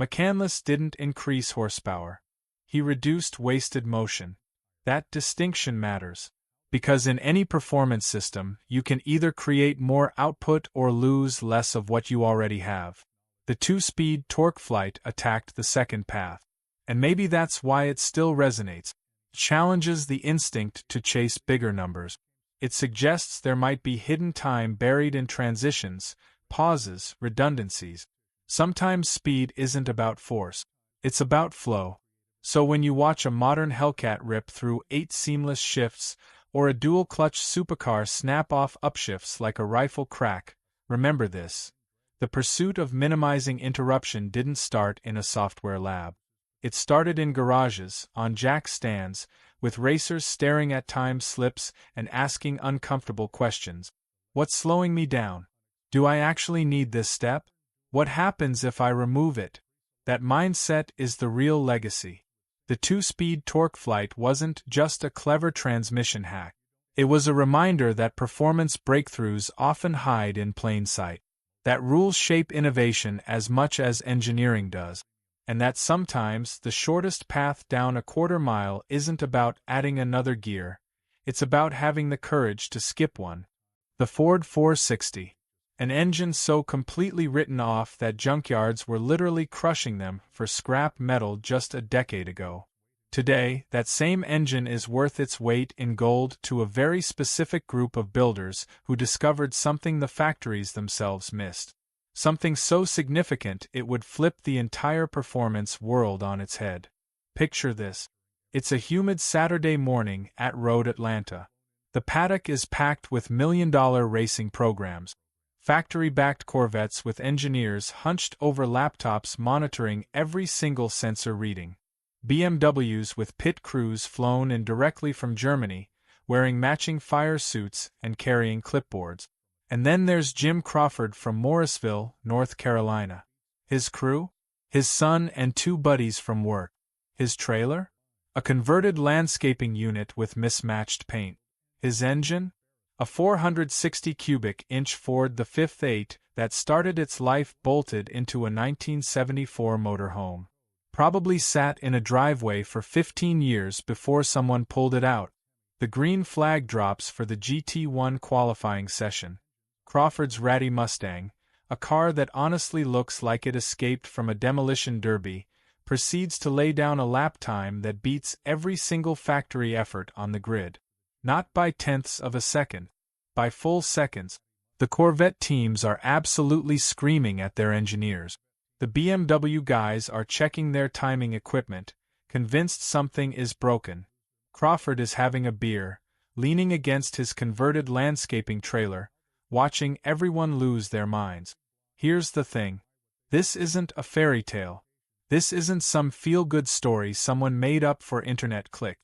McCandless didn't increase horsepower. He reduced wasted motion. That distinction matters. Because in any performance system, you can either create more output or lose less of what you already have. The two-speed torque flight attacked the second path. And maybe that's why it still resonates. It challenges the instinct to chase bigger numbers. It suggests there might be hidden time buried in transitions, pauses, redundancies. Sometimes speed isn't about force. It's about flow. So when you watch a modern Hellcat rip through 8 seamless shifts, or a dual-clutch supercar snap off upshifts like a rifle crack, remember this. The pursuit of minimizing interruption didn't start in a software lab. It started in garages, on jack stands, with racers staring at time slips and asking uncomfortable questions. What's slowing me down? Do I actually need this step? What happens if I remove it? That mindset is the real legacy. The two-speed torque flight wasn't just a clever transmission hack. It was a reminder that performance breakthroughs often hide in plain sight. That rules shape innovation as much as engineering does. And that sometimes the shortest path down a quarter mile isn't about adding another gear. It's about having the courage to skip one. The Ford 460. An engine so completely written off that junkyards were literally crushing them for scrap metal just a decade ago. Today, that same engine is worth its weight in gold to a very specific group of builders who discovered something the factories themselves missed. Something so significant it would flip the entire performance world on its head. Picture this. It's a humid Saturday morning at Road Atlanta. The paddock is packed with million-dollar racing programs. Factory-backed Corvettes with engineers hunched over laptops monitoring every single sensor reading. BMWs with pit crews flown in directly from Germany, wearing matching fire suits and carrying clipboards. And then there's Jim Crawford from Morrisville, North Carolina. His crew? His son and 2 buddies from work. His trailer? A converted landscaping unit with mismatched paint. His engine? A 460 cubic inch Ford the 5th 8 that started its life bolted into a 1974 motorhome. Probably sat in a driveway for 15 years before someone pulled it out. The green flag drops for the GT1 qualifying session. Crawford's ratty Mustang, a car that honestly looks like it escaped from a demolition derby, proceeds to lay down a lap time that beats every single factory effort on the grid. Not by tenths of a second, by full seconds. The Corvette teams are absolutely screaming at their engineers. The BMW guys are checking their timing equipment, convinced something is broken. Crawford is having a beer, leaning against his converted landscaping trailer, watching everyone lose their minds. Here's the thing. This isn't a fairy tale. This isn't some feel-good story someone made up for internet click.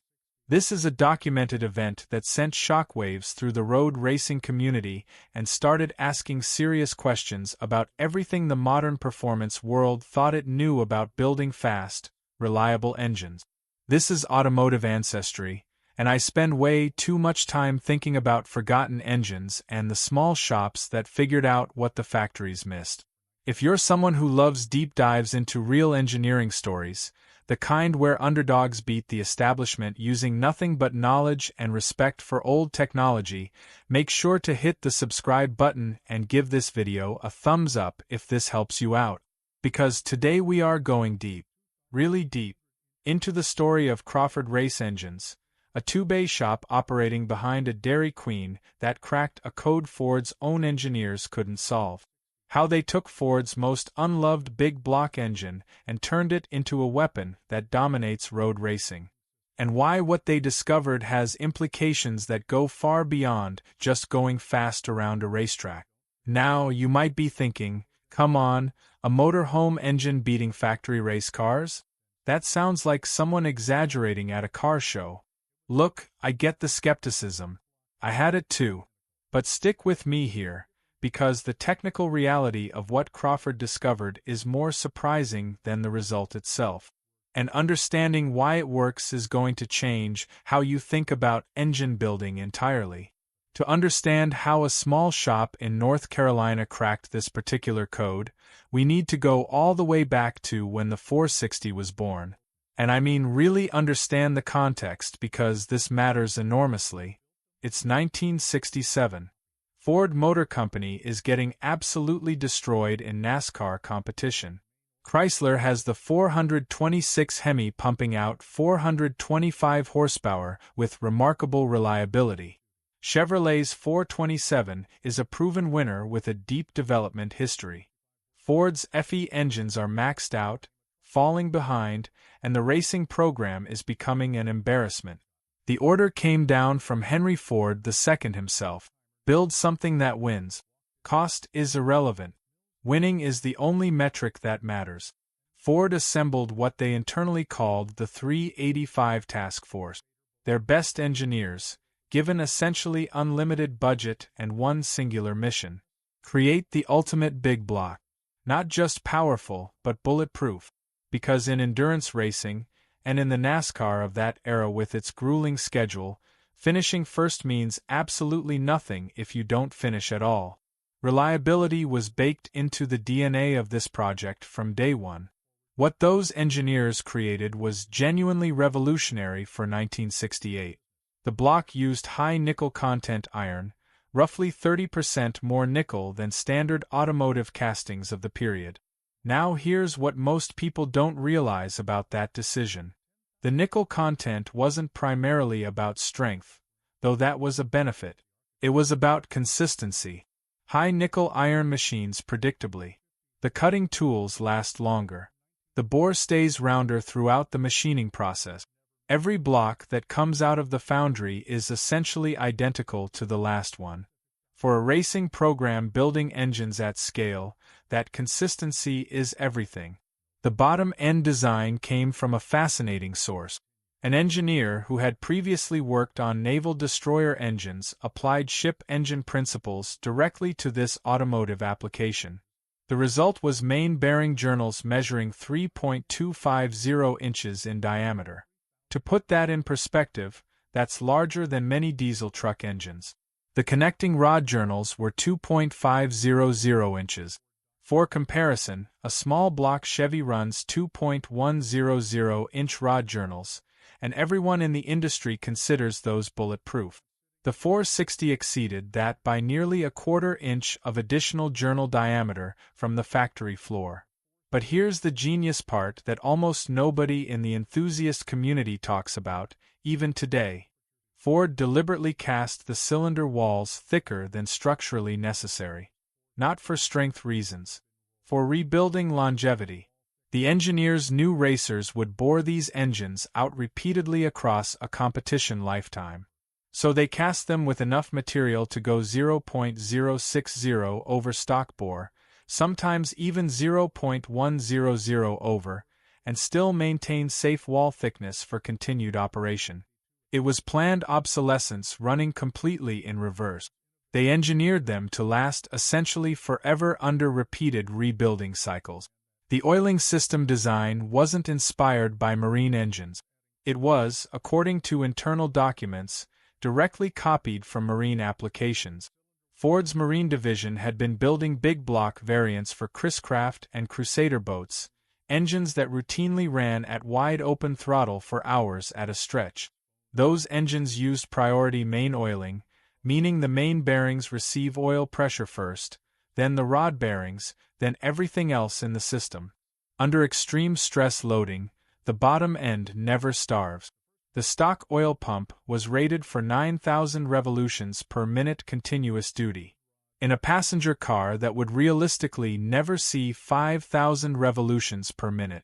This is a documented event that sent shockwaves through the road racing community and started asking serious questions about everything the modern performance world thought it knew about building fast, reliable engines. This is automotive ancestry, and I spend way too much time thinking about forgotten engines and the small shops that figured out what the factories missed. If you're someone who loves deep dives into real engineering stories, the kind where underdogs beat the establishment using nothing but knowledge and respect for old technology, make sure to hit the subscribe button and give this video a thumbs up if this helps you out. Because today we are going deep, really deep, into the story of Crawford Race Engines, a two-bay shop operating behind a Dairy Queen that cracked a code Ford's own engineers couldn't solve. How they took Ford's most unloved big block engine and turned it into a weapon that dominates road racing. And why what they discovered has implications that go far beyond just going fast around a racetrack. Now you might be thinking, come on, a motorhome engine beating factory race cars? That sounds like someone exaggerating at a car show. Look, I get the skepticism. I had it too. But stick with me here, because the technical reality of what Crawford discovered is more surprising than the result itself. And understanding why it works is going to change how you think about engine building entirely. To understand how a small shop in North Carolina cracked this particular code, we need to go all the way back to when the 460 was born. And I mean really understand the context because this matters enormously. It's 1967. Ford Motor Company is getting absolutely destroyed in NASCAR competition. Chrysler has the 426 Hemi pumping out 425 horsepower with remarkable reliability. Chevrolet's 427 is a proven winner with a deep development history. Ford's FE engines are maxed out, falling behind, and the racing program is becoming an embarrassment. The order came down from Henry Ford II himself: build something that wins. Cost is irrelevant. Winning is the only metric that matters. Ford assembled what they internally called the 385 Task Force. Their best engineers, given essentially unlimited budget and one singular mission: create the ultimate big block. Not just powerful, but bulletproof. Because in endurance racing, and in the NASCAR of that era with its grueling schedule, finishing first means absolutely nothing if you don't finish at all. Reliability was baked into the DNA of this project from day one. What those engineers created was genuinely revolutionary for 1968. The block used high nickel content iron, roughly 30% more nickel than standard automotive castings of the period. Now here's what most people don't realize about that decision. The nickel content wasn't primarily about strength, though that was a benefit. It was about consistency. High nickel iron machines predictably. The cutting tools last longer. The bore stays rounder throughout the machining process. Every block that comes out of the foundry is essentially identical to the last one. For a racing program building engines at scale, that consistency is everything. The bottom-end design came from a fascinating source. An engineer who had previously worked on naval destroyer engines applied ship engine principles directly to this automotive application. The result was main bearing journals measuring 3.250 inches in diameter. To put that in perspective, that's larger than many diesel truck engines. The connecting rod journals were 2.500 inches. For comparison, a small block Chevy runs 2.100-inch rod journals, and everyone in the industry considers those bulletproof. The 460 exceeded that by nearly a quarter-inch of additional journal diameter from the factory floor. But here's the genius part that almost nobody in the enthusiast community talks about, even today. Ford deliberately cast the cylinder walls thicker than structurally necessary. Not for strength reasons. For rebuilding longevity. The engineers knew racers would bore these engines out repeatedly across a competition lifetime. So they cast them with enough material to go 0.060 over stock bore, sometimes even 0.100 over, and still maintain safe wall thickness for continued operation. It was planned obsolescence running completely in reverse. They engineered them to last essentially forever under repeated rebuilding cycles. The oiling system design wasn't inspired by marine engines. It was, according to internal documents, directly copied from marine applications. Ford's Marine Division had been building big block variants for Chris-Craft and Crusader boats, engines that routinely ran at wide open throttle for hours at a stretch. Those engines used priority main oiling, meaning the main bearings receive oil pressure first, then the rod bearings, then everything else in the system. Under extreme stress loading, the bottom end never starves. The stock oil pump was rated for 9,000 revolutions per minute continuous duty. In a passenger car that would realistically never see 5,000 revolutions per minute.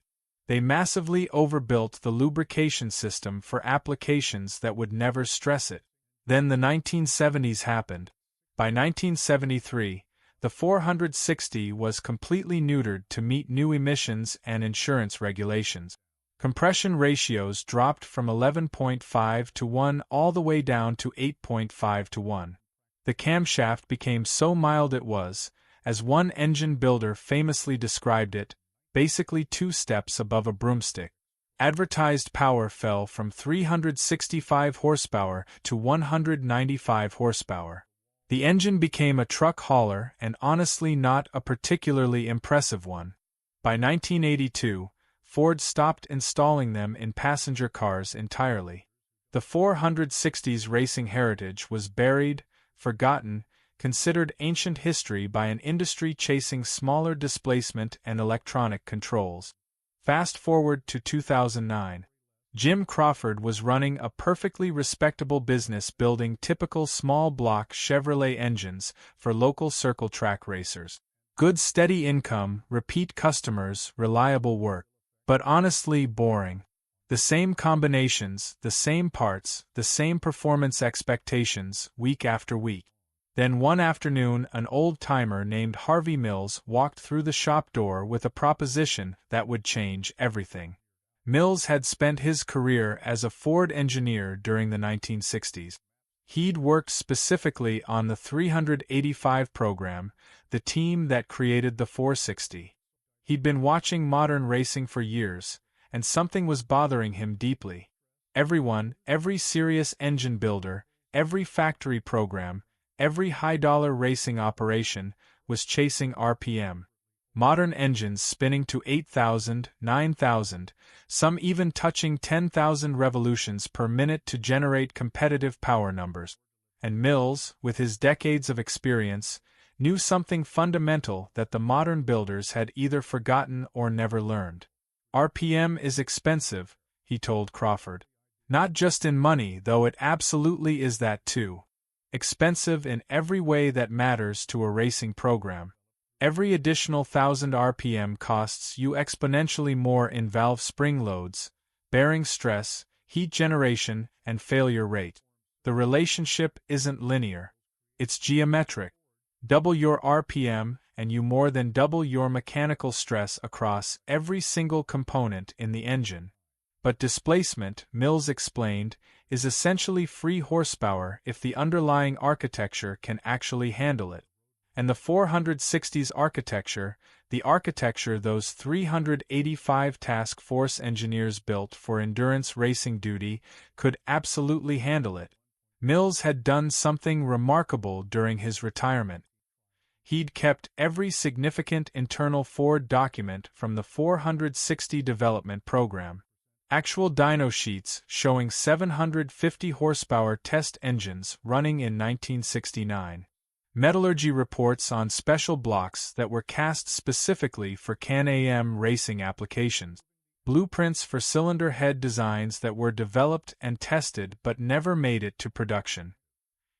They massively overbuilt the lubrication system for applications that would never stress it. Then the 1970s happened. By 1973, the 460 was completely neutered to meet new emissions and insurance regulations. Compression ratios dropped from 11.5 to 1 all the way down to 8.5 to 1. The camshaft became so mild it was, as one engine builder famously described it, basically 2 steps above a broomstick. Advertised power fell from 365 horsepower to 195 horsepower. The engine became a truck hauler and honestly not a particularly impressive one. By 1982, Ford stopped installing them in passenger cars entirely. The 460's racing heritage was buried, forgotten, considered ancient history by an industry chasing smaller displacement and electronic controls. Fast forward to 2009. Jim Crawford was running a perfectly respectable business building typical small-block Chevrolet engines for local circle track racers. Good steady income, repeat customers, reliable work. But honestly boring. The same combinations, the same parts, the same performance expectations, week after week. Then one afternoon an old-timer named Harvey Mills walked through the shop door with a proposition that would change everything. Mills had spent his career as a Ford engineer during the 1960s. He'd worked specifically on the 385 program, the team that created the 460. He'd been watching modern racing for years, and something was bothering him deeply. Everyone, every serious engine builder, every factory program, every high-dollar racing operation was chasing RPM. Modern engines spinning to 8,000, 9,000, some even touching 10,000 revolutions per minute to generate competitive power numbers. And Mills, with his decades of experience, knew something fundamental that the modern builders had either forgotten or never learned. RPM is expensive, he told Crawford. Not just in money, though it absolutely is that too. Expensive in every way that matters to a racing program. Every additional 1,000 RPM costs you exponentially more in valve spring loads, bearing stress, heat generation, and failure rate. The relationship isn't linear. It's geometric. Double your RPM, and you more than double your mechanical stress across every single component in the engine. But displacement, Mills explained, is essentially free horsepower if the underlying architecture can actually handle it. And the 460's architecture, the architecture those 385 task force engineers built for endurance racing duty, could absolutely handle it. Mills had done something remarkable during his retirement. He'd kept every significant internal Ford document from the 460 development program. Actual dyno sheets showing 750 horsepower test engines running in 1969. Metallurgy reports on special blocks that were cast specifically for Can-Am racing applications. Blueprints for cylinder head designs that were developed and tested but never made it to production.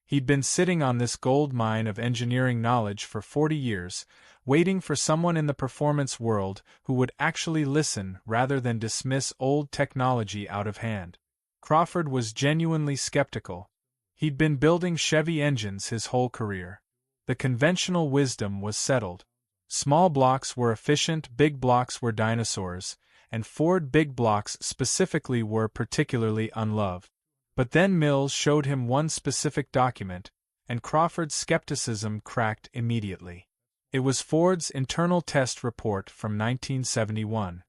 He'd been sitting on this gold mine of engineering knowledge for 40 years, waiting for someone in the performance world who would actually listen rather than dismiss old technology out of hand. Crawford was genuinely skeptical. He'd been building Chevy engines his whole career. The conventional wisdom was settled. Small blocks were efficient, big blocks were dinosaurs, and Ford big blocks specifically were particularly unloved. But then Mills showed him one specific document, and Crawford's skepticism cracked immediately. It was Ford's internal test report from 1971.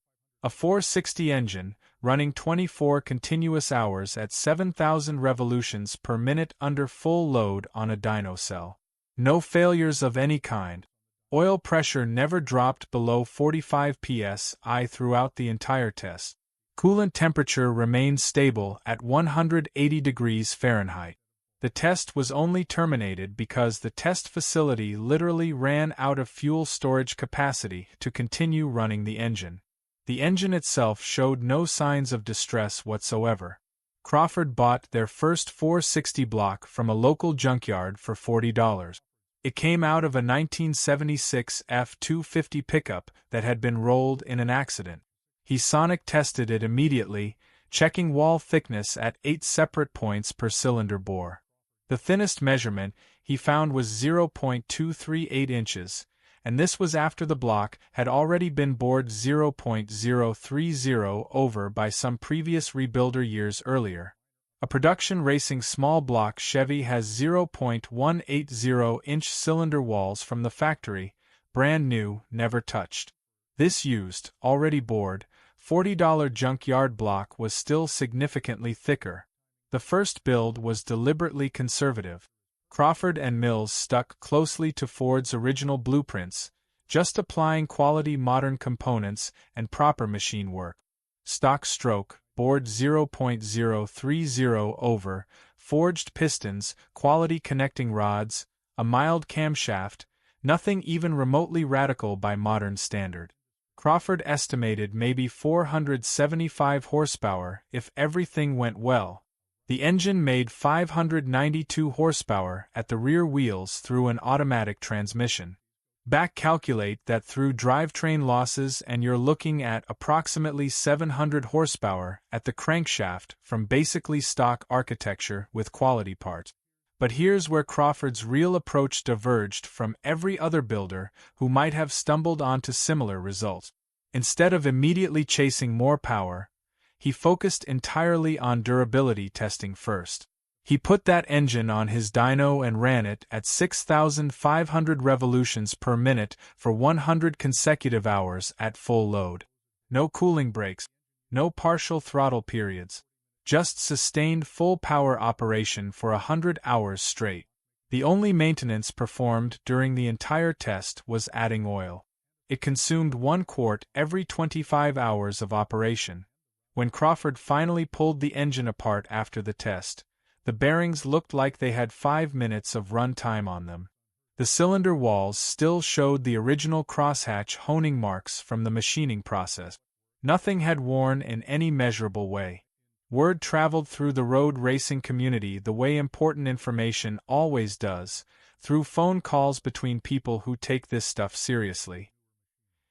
A 460 engine, running 24 continuous hours at 7,000 revolutions per minute under full load on a dyno cell. No failures of any kind. Oil pressure never dropped below 45 psi throughout the entire test. Coolant temperature remained stable at 180 degrees Fahrenheit. The test was only terminated because the test facility literally ran out of fuel storage capacity to continue running the engine. The engine itself showed no signs of distress whatsoever. Crawford bought their first 460 block from a local junkyard for $40. It came out of a 1976 F-250 pickup that had been rolled in an accident. He sonic tested it immediately, checking wall thickness at 8 separate points per cylinder bore. The thinnest measurement he found was 0.238 inches, and this was after the block had already been bored 0.030 over by some previous rebuilder years earlier. A production racing small block Chevy has 0.180-inch cylinder walls from the factory, brand new, never touched. This used, already bored, $40 junkyard block was still significantly thicker. The first build was deliberately conservative. Crawford and Mills stuck closely to Ford's original blueprints, just applying quality modern components and proper machine work. Stock stroke, bored 0.030 over, forged pistons, quality connecting rods, a mild camshaft, nothing even remotely radical by modern standard. Crawford estimated maybe 475 horsepower if everything went well. The engine made 592 horsepower at the rear wheels through an automatic transmission. Back calculate that through drivetrain losses and you're looking at approximately 700 horsepower at the crankshaft from basically stock architecture with quality parts. But here's where Crawford's real approach diverged from every other builder who might have stumbled onto similar results. Instead of immediately chasing more power, he focused entirely on durability testing first. He put that engine on his dyno and ran it at 6,500 revolutions per minute for 100 consecutive hours at full load. No cooling breaks, no partial throttle periods. Just sustained full-power operation for 100 hours straight. The only maintenance performed during the entire test was adding oil. It consumed 1 quart every 25 hours of operation. When Crawford finally pulled the engine apart after the test, the bearings looked like they had 5 minutes of run time on them. The cylinder walls still showed the original crosshatch honing marks from the machining process. Nothing had worn in any measurable way. Word traveled through the road racing community the way important information always does, through phone calls between people who take this stuff seriously.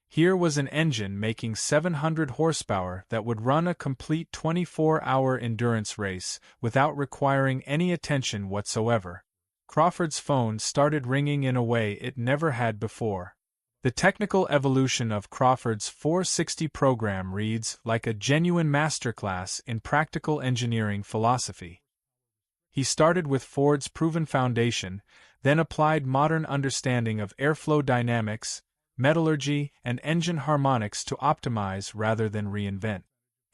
Here was an engine making 700 horsepower that would run a complete 24-hour endurance race without requiring any attention whatsoever. Crawford's phone started ringing in a way it never had before. The technical evolution of Crawford's 460 program reads like a genuine masterclass in practical engineering philosophy. He started with Ford's proven foundation, then applied modern understanding of airflow dynamics, metallurgy, and engine harmonics to optimize rather than reinvent.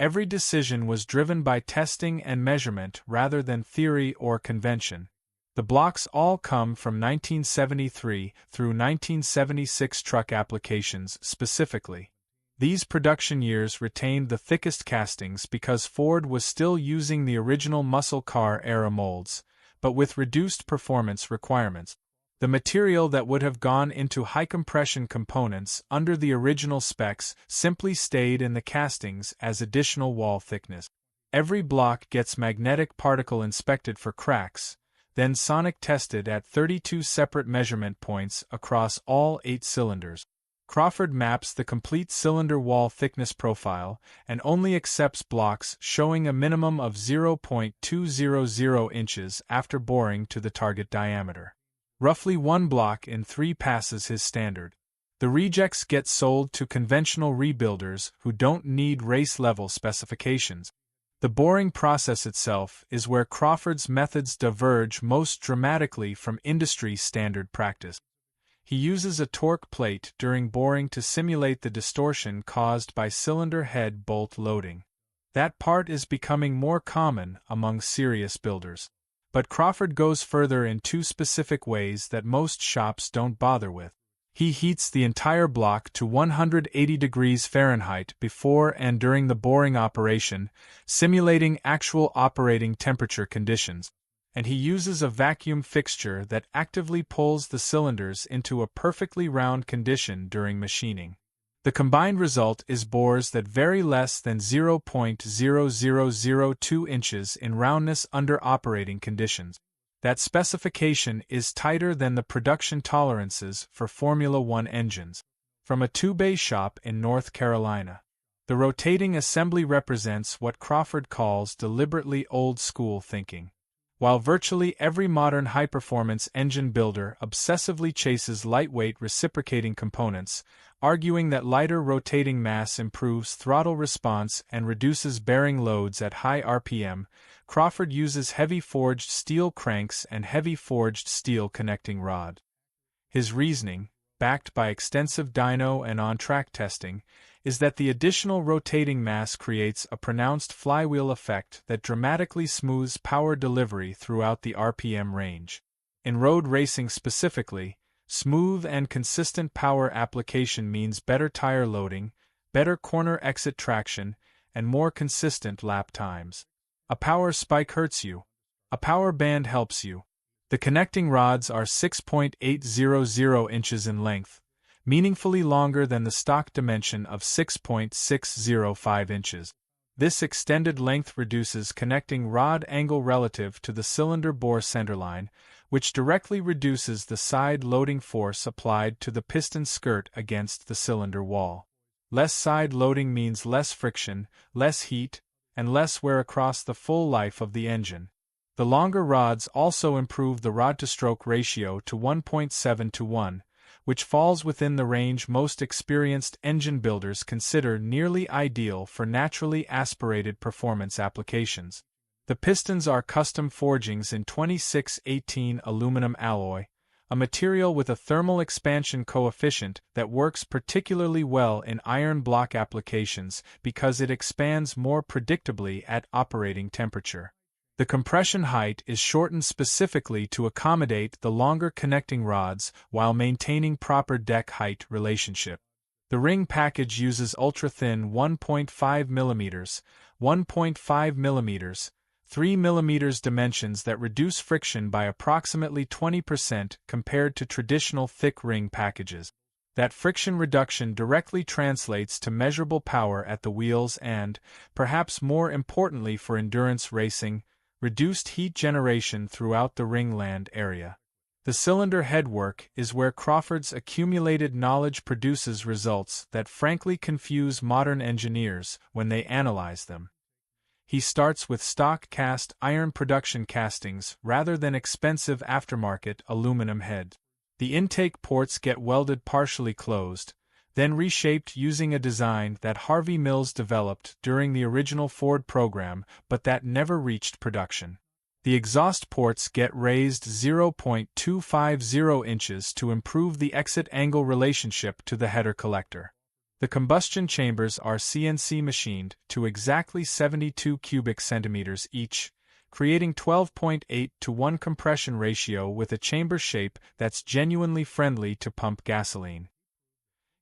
Every decision was driven by testing and measurement rather than theory or convention. The blocks all come from 1973 through 1976 truck applications specifically. These production years retained the thickest castings because Ford was still using the original muscle car era molds, but with reduced performance requirements. The material that would have gone into high-compression components under the original specs simply stayed in the castings as additional wall thickness. Every block gets magnetic particle inspected for cracks, then sonic tested at 32 separate measurement points across all 8 cylinders. Crawford maps the complete cylinder wall thickness profile and only accepts blocks showing a minimum of 0.200 inches after boring to the target diameter. Roughly 1 block in 3 passes his standard. The rejects get sold to conventional rebuilders who don't need race-level specifications. The boring process itself is where Crawford's methods diverge most dramatically from industry standard practice. He uses a torque plate during boring to simulate the distortion caused by cylinder head bolt loading. That part is becoming more common among serious builders. But Crawford goes further in 2 specific ways that most shops don't bother with. He heats the entire block to 180 degrees Fahrenheit before and during the boring operation, simulating actual operating temperature conditions. And he uses a vacuum fixture that actively pulls the cylinders into a perfectly round condition during machining. The combined result is bores that vary less than 0.0002 inches in roundness under operating conditions. That specification is tighter than the production tolerances for Formula One engines. From a 2-bay shop in North Carolina. The rotating assembly represents what Crawford calls deliberately old-school thinking. While virtually every modern high-performance engine builder obsessively chases lightweight reciprocating components, arguing that lighter rotating mass improves throttle response and reduces bearing loads at high RPM, Crawford uses heavy forged steel cranks and heavy forged steel connecting rod. His reasoning, backed by extensive dyno and on-track testing, is that the additional rotating mass creates a pronounced flywheel effect that dramatically smooths power delivery throughout the RPM range. In road racing specifically, smooth and consistent power application means better tire loading, better corner exit traction, and more consistent lap times. A power spike hurts you. A power band helps you. The connecting rods are 6.800 inches in length, meaningfully longer than the stock dimension of 6.605 inches. This extended length reduces connecting rod angle relative to the cylinder bore centerline, which directly reduces the side loading force applied to the piston skirt against the cylinder wall. Less side loading means less friction, less heat, and less wear across the full life of the engine. The longer rods also improve the rod-to-stroke ratio to 1.7 to 1, which falls within the range most experienced engine builders consider nearly ideal for naturally aspirated performance applications. The pistons are custom forgings in 2618 aluminum alloy, a material with a thermal expansion coefficient that works particularly well in iron block applications because it expands more predictably at operating temperature. The compression height is shortened specifically to accommodate the longer connecting rods while maintaining proper deck height relationship. The ring package uses ultra-thin 1.5 mm, 1.5 mm, 3 mm dimensions that reduce friction by approximately 20% compared to traditional thick ring packages. That friction reduction directly translates to measurable power at the wheels and, perhaps more importantly for endurance racing, reduced heat generation throughout the ringland area. The cylinder headwork is where Crawford's accumulated knowledge produces results that frankly confuse modern engineers when they analyze them. He starts with stock cast iron production castings rather than expensive aftermarket aluminum head. The intake ports get welded partially closed, then reshaped using a design that Harvey Mills developed during the original Ford program but that never reached production. The exhaust ports get raised 0.250 inches to improve the exit angle relationship to the header collector. The combustion chambers are CNC machined to exactly 72 cubic centimeters each, creating 12.8 to 1 compression ratio with a chamber shape that's genuinely friendly to pump gasoline.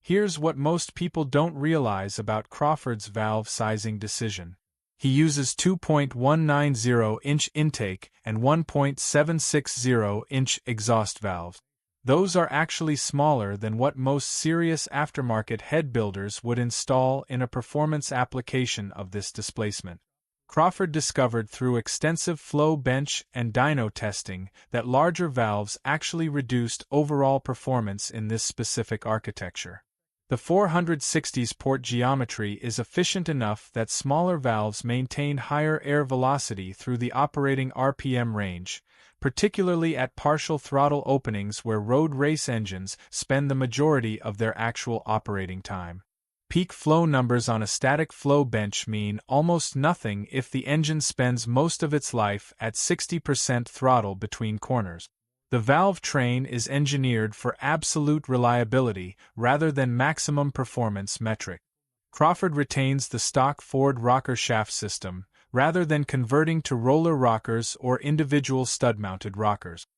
Here's what most people don't realize about Crawford's valve sizing decision. He uses 2.190-inch intake and 1.760-inch exhaust valves. Those are actually smaller than what most serious aftermarket head builders would install in a performance application of this displacement. Crawford discovered through extensive flow bench and dyno testing that larger valves actually reduced overall performance in this specific architecture. The 460's port geometry is efficient enough that smaller valves maintain higher air velocity through the operating RPM range, particularly at partial throttle openings where road race engines spend the majority of their actual operating time. Peak flow numbers on a static flow bench mean almost nothing if the engine spends most of its life at 60% throttle between corners. The valve train is engineered for absolute reliability rather than maximum performance metric. Crawford retains the stock Ford rocker shaft system, rather than converting to roller rockers or individual stud-mounted rockers.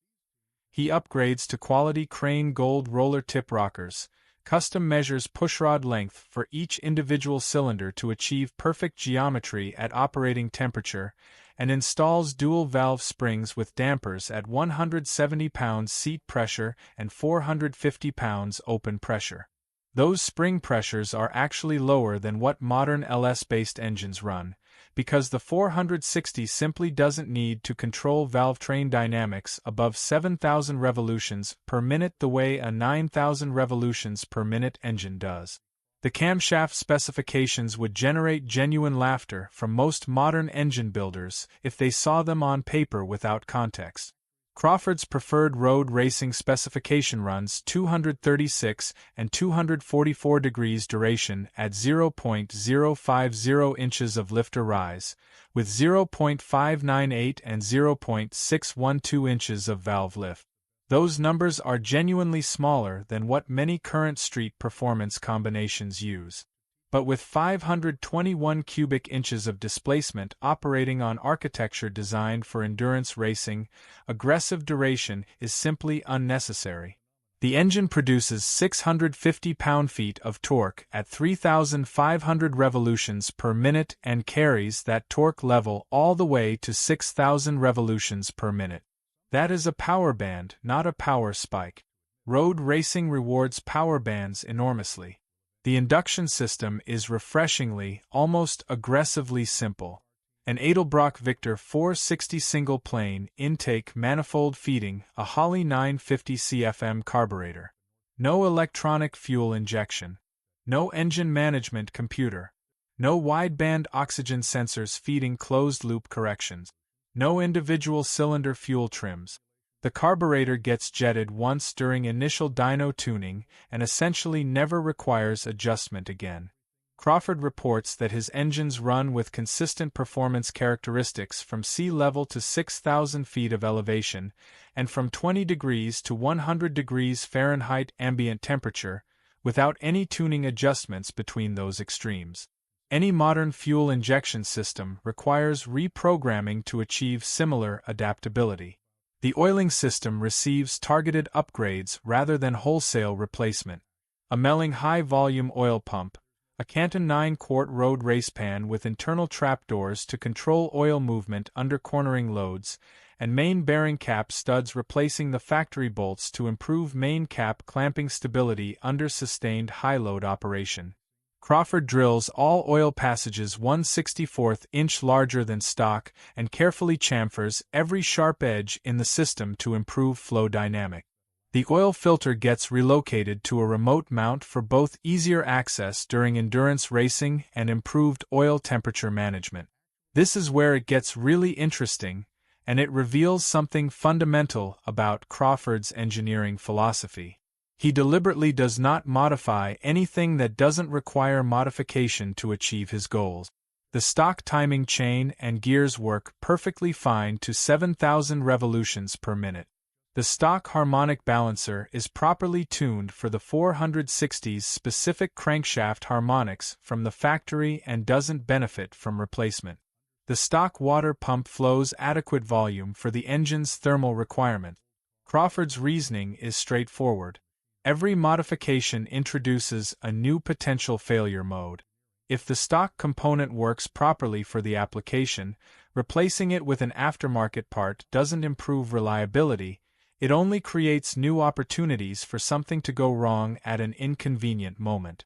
He upgrades to quality Crane Gold roller tip rockers, custom measures pushrod length for each individual cylinder to achieve perfect geometry at operating temperature, and installs dual valve springs with dampers at 170 pounds seat pressure and 450 pounds open pressure. Those spring pressures are actually lower than what modern LS-based engines run, because the 460 simply doesn't need to control valve train dynamics above 7,000 revolutions per minute the way a 9,000 revolutions per minute engine does. The camshaft specifications would generate genuine laughter from most modern engine builders if they saw them on paper without context. Crawford's preferred road racing specification runs 236 and 244 degrees duration at 0.050 inches of lifter rise, with 0.598 and 0.612 inches of valve lift. Those numbers are genuinely smaller than what many current street performance combinations use. But with 521 cubic inches of displacement operating on architecture designed for endurance racing, aggressive duration is simply unnecessary. The engine produces 650 pound-feet of torque at 3,500 revolutions per minute and carries that torque level all the way to 6,000 revolutions per minute. That is a power band, not a power spike. Road racing rewards power bands enormously. The induction system is refreshingly, almost aggressively simple. An Edelbrock Victor 460 single-plane intake manifold feeding a Holley 950 CFM carburetor. No electronic fuel injection. No engine management computer. No wideband oxygen sensors feeding closed-loop corrections. No individual cylinder fuel trims. The carburetor gets jetted once during initial dyno tuning and essentially never requires adjustment again. Crawford reports that his engines run with consistent performance characteristics from sea level to 6,000 feet of elevation, and from 20 degrees to 100 degrees Fahrenheit ambient temperature, without any tuning adjustments between those extremes. Any modern fuel injection system requires reprogramming to achieve similar adaptability. The oiling system receives targeted upgrades rather than wholesale replacement. A Melling high-volume oil pump, a Canton 9-quart road race pan with internal trapdoors to control oil movement under cornering loads, and main bearing cap studs replacing the factory bolts to improve main cap clamping stability under sustained high-load operation. Crawford drills all oil passages 1/64 inch larger than stock and carefully chamfers every sharp edge in the system to improve flow dynamic. The oil filter gets relocated to a remote mount for both easier access during endurance racing and improved oil temperature management. This is where it gets really interesting, and it reveals something fundamental about Crawford's engineering philosophy. He deliberately does not modify anything that doesn't require modification to achieve his goals. The stock timing chain and gears work perfectly fine to 7,000 revolutions per minute. The stock harmonic balancer is properly tuned for the 460's specific crankshaft harmonics from the factory and doesn't benefit from replacement. The stock water pump flows adequate volume for the engine's thermal requirement. Crawford's reasoning is straightforward. Every modification introduces a new potential failure mode. If the stock component works properly for the application, replacing it with an aftermarket part doesn't improve reliability. It only creates new opportunities for something to go wrong at an inconvenient moment.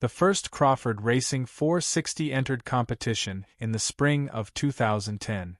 The first Crawford Racing 460 entered competition in the spring of 2010.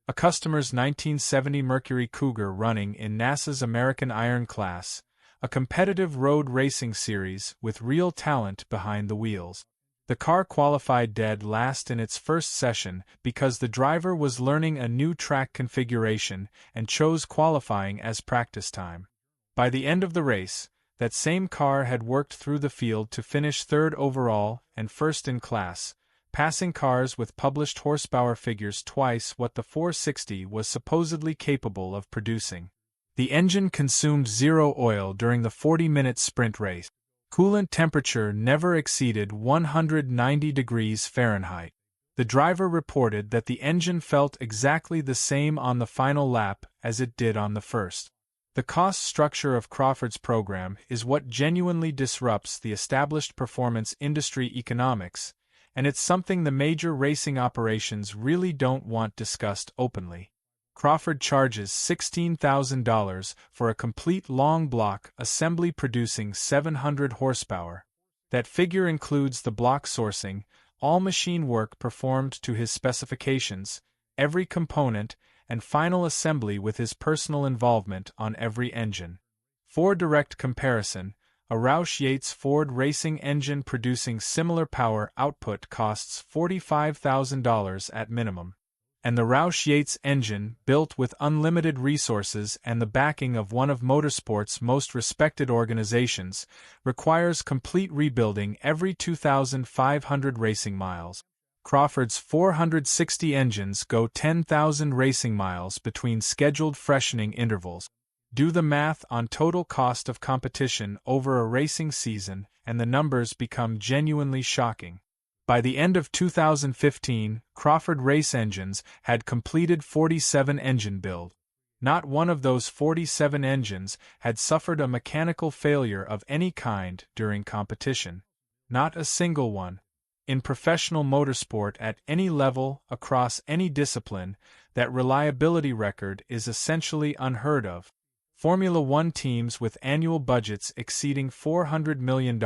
A customer's 1970 Mercury Cougar running in NASA's American Iron class, a competitive road racing series with real talent behind the wheels. The car qualified dead last in its first session because the driver was learning a new track configuration and chose qualifying as practice time. By the end of the race, that same car had worked through the field to finish third overall and first in class, passing cars with published horsepower figures twice what the 460 was supposedly capable of producing. The engine consumed zero oil during the 40-minute sprint race. Coolant temperature never exceeded 190 degrees Fahrenheit. The driver reported that the engine felt exactly the same on the final lap as it did on the first. The cost structure of Crawford's program is what genuinely disrupts the established performance industry economics, and it's something the major racing operations really don't want discussed openly. Crawford charges $16,000 for a complete long block assembly producing 700 horsepower. That figure includes the block sourcing, all machine work performed to his specifications, every component, and final assembly with his personal involvement on every engine. For direct comparison, a Roush Yates Ford racing engine producing similar power output costs $45,000 at minimum. And the Roush Yates engine, built with unlimited resources and the backing of one of Motorsports' most respected organizations, requires complete rebuilding every 2,500 racing miles. Crawford's 460 engines go 10,000 racing miles between scheduled freshening intervals. Do the math on total cost of competition over a racing season, and the numbers become genuinely shocking. By the end of 2015, Crawford race engines had completed 47 engine build. Not one of those 47 engines had suffered a mechanical failure of any kind during competition. Not a single one. In professional motorsport at any level, across any discipline, that reliability record is essentially unheard of. Formula One teams with annual budgets exceeding $400 million,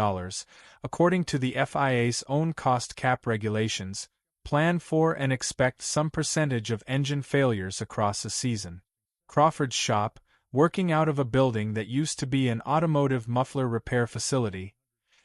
according to the FIA's own cost cap regulations, plan for and expect some percentage of engine failures across a season. Crawford's shop, working out of a building that used to be an automotive muffler repair facility,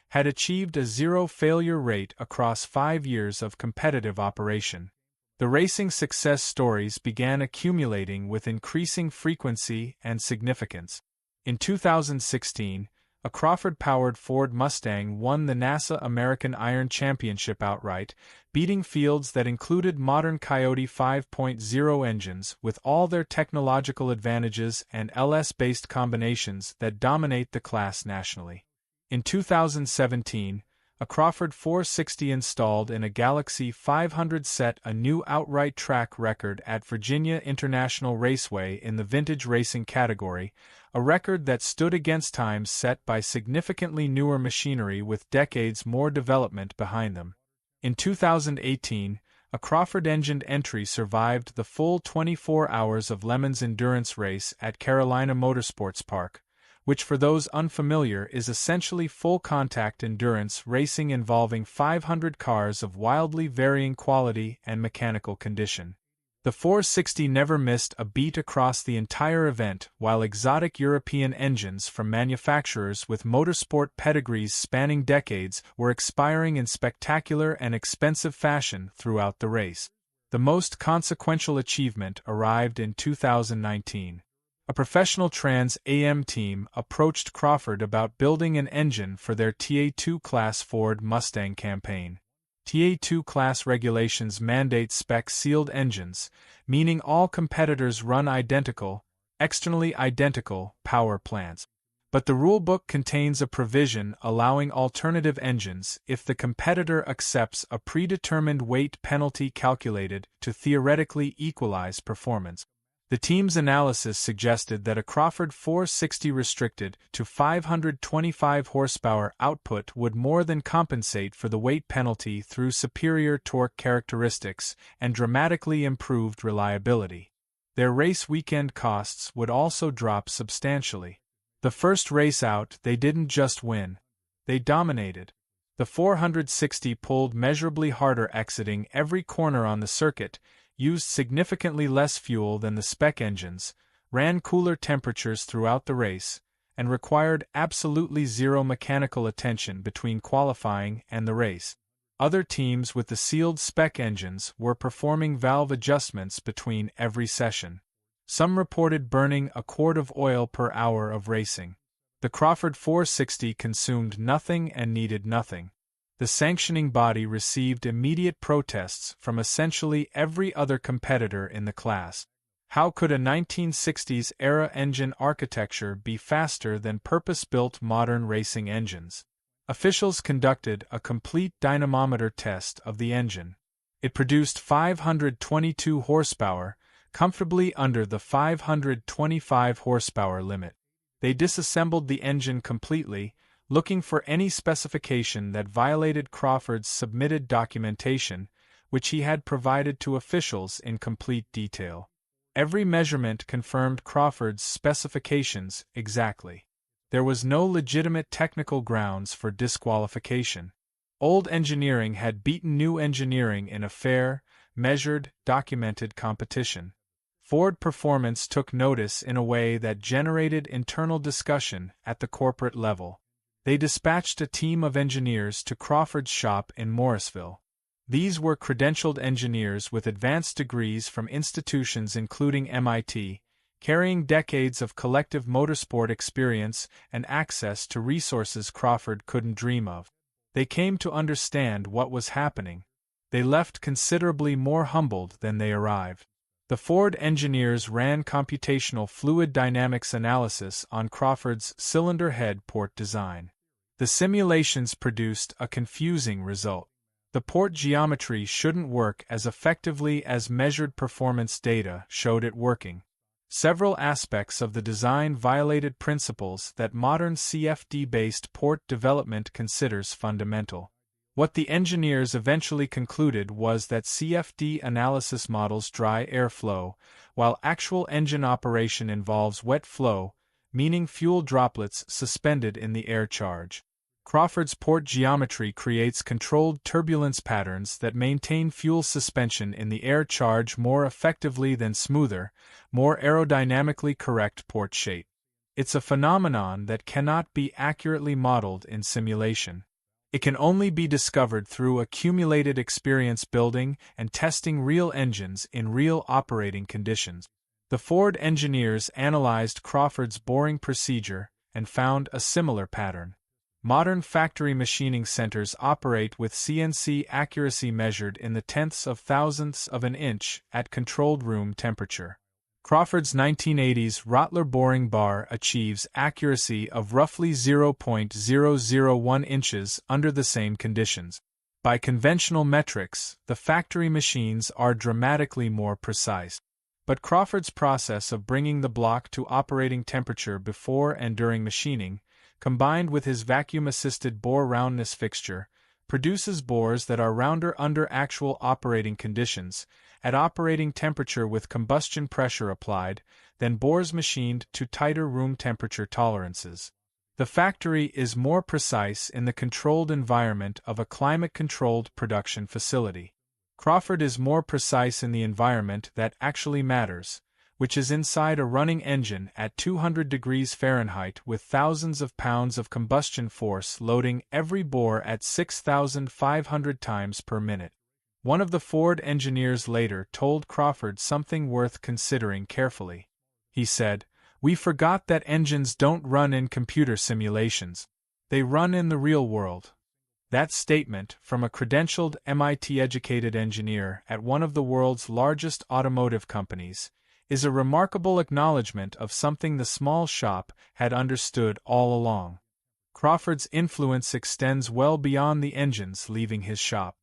had achieved a zero failure rate across 5 years of competitive operation. The racing success stories began accumulating with increasing frequency and significance. In 2016, a Crawford-powered Ford Mustang won the NASA American Iron Championship outright, beating fields that included modern Coyote 5.0 engines with all their technological advantages and LS-based combinations that dominate the class nationally. In 2017, a Crawford 460 installed in a Galaxy 500 set a new outright track record at Virginia International Raceway in the vintage racing category, a record that stood against times set by significantly newer machinery with decades more development behind them. In 2018, a Crawford-engined entry survived the full 24 hours of Le Mans endurance race at Carolina Motorsports Park, which for those unfamiliar is essentially full-contact endurance racing involving 500 cars of wildly varying quality and mechanical condition. The 460 never missed a beat across the entire event, while exotic European engines from manufacturers with motorsport pedigrees spanning decades were expiring in spectacular and expensive fashion throughout the race. The most consequential achievement arrived in 2019. A professional Trans Am team approached Crawford about building an engine for their TA2 class Ford Mustang campaign. TA2 class regulations mandate spec-sealed engines, meaning all competitors run identical, externally identical, power plants. But the rulebook contains a provision allowing alternative engines if the competitor accepts a predetermined weight penalty calculated to theoretically equalize performance. The team's analysis suggested that a Crawford 460 restricted to 525 horsepower output would more than compensate for the weight penalty through superior torque characteristics and dramatically improved reliability. Their race weekend costs would also drop substantially. The first race out, they didn't just win, they dominated. The 460 pulled measurably harder exiting every corner on the circuit, used significantly less fuel than the spec engines, ran cooler temperatures throughout the race, and required absolutely zero mechanical attention between qualifying and the race. Other teams with the sealed spec engines were performing valve adjustments between every session. Some reported burning a quart of oil per hour of racing. The Crawford 460 consumed nothing and needed nothing. The sanctioning body received immediate protests from essentially every other competitor in the class. How could a 1960s-era engine architecture be faster than purpose-built modern racing engines? Officials conducted a complete dynamometer test of the engine. It produced 522 horsepower, comfortably under the 525 horsepower limit. They disassembled the engine completely, looking for any specification that violated Crawford's submitted documentation, which he had provided to officials in complete detail. Every measurement confirmed Crawford's specifications exactly. There was no legitimate technical grounds for disqualification. Old engineering had beaten new engineering in a fair, measured, documented competition. Ford Performance took notice in a way that generated internal discussion at the corporate level. They dispatched a team of engineers to Crawford's shop in Morrisville. These were credentialed engineers with advanced degrees from institutions including MIT, carrying decades of collective motorsport experience and access to resources Crawford couldn't dream of. They came to understand what was happening. They left considerably more humbled than they arrived. The Ford engineers ran computational fluid dynamics analysis on Crawford's cylinder head port design. The simulations produced a confusing result. The port geometry shouldn't work as effectively as measured performance data showed it working. Several aspects of the design violated principles that modern CFD-based port development considers fundamental. What the engineers eventually concluded was that CFD analysis models dry airflow, while actual engine operation involves wet flow, meaning fuel droplets suspended in the air charge. Crawford's port geometry creates controlled turbulence patterns that maintain fuel suspension in the air charge more effectively than smoother, more aerodynamically correct port shape. It's a phenomenon that cannot be accurately modeled in simulation. It can only be discovered through accumulated experience building and testing real engines in real operating conditions. The Ford engineers analyzed Crawford's boring procedure and found a similar pattern. Modern factory machining centers operate with CNC accuracy measured in the tenths of thousandths of an inch at controlled room temperature. Crawford's 1980s Rottler boring bar achieves accuracy of roughly 0.001 inches under the same conditions. By conventional metrics, the factory machines are dramatically more precise. But Crawford's process of bringing the block to operating temperature before and during machining, combined with his vacuum-assisted bore roundness fixture, produces bores that are rounder under actual operating conditions, at operating temperature with combustion pressure applied, than bores machined to tighter room temperature tolerances. The factory is more precise in the controlled environment of a climate-controlled production facility. Crawford is more precise in the environment that actually matters, which is inside a running engine at 200 degrees Fahrenheit with thousands of pounds of combustion force loading every bore at 6,500 times per minute. One of the Ford engineers later told Crawford something worth considering carefully. He said, "We forgot that engines don't run in computer simulations. They run in the real world." That statement, from a credentialed MIT-educated engineer at one of the world's largest automotive companies, is a remarkable acknowledgement of something the small shop had understood all along. Crawford's influence extends well beyond the engines leaving his shop.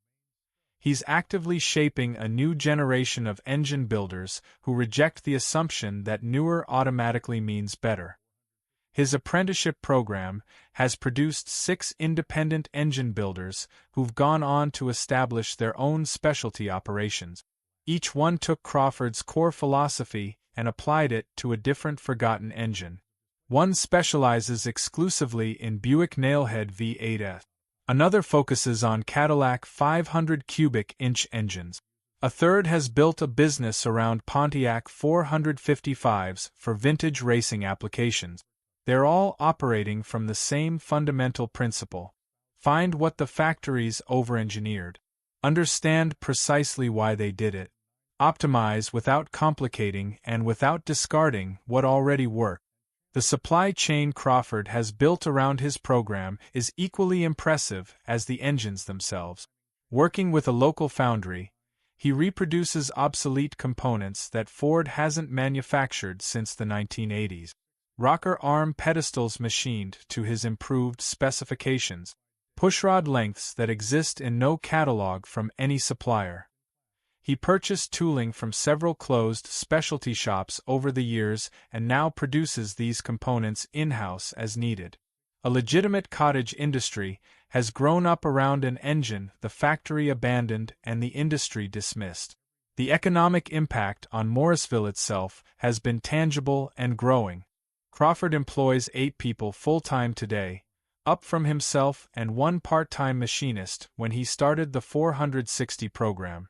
He's actively shaping a new generation of engine builders who reject the assumption that newer automatically means better. His apprenticeship program has produced 6 independent engine builders who've gone on to establish their own specialty operations. Each one took Crawford's core philosophy and applied it to a different forgotten engine. One specializes exclusively in Buick Nailhead V8s. Another focuses on Cadillac 500 cubic inch engines. A third has built a business around Pontiac 455s for vintage racing applications. They're all operating from the same fundamental principle. Find what the factories over-engineered. Understand precisely why they did it. Optimize without complicating and without discarding what already worked. The supply chain Crawford has built around his program is equally impressive as the engines themselves. Working with a local foundry, he reproduces obsolete components that Ford hasn't manufactured since the 1980s. Rocker arm pedestals machined to his improved specifications, pushrod lengths that exist in no catalog from any supplier. He purchased tooling from several closed specialty shops over the years and now produces these components in-house as needed. A legitimate cottage industry has grown up around an engine the factory abandoned and the industry dismissed. The economic impact on Morrisville itself has been tangible and growing. Crawford employs 8 people full-time today, up from himself and 1 part-time machinist when he started the 460 program.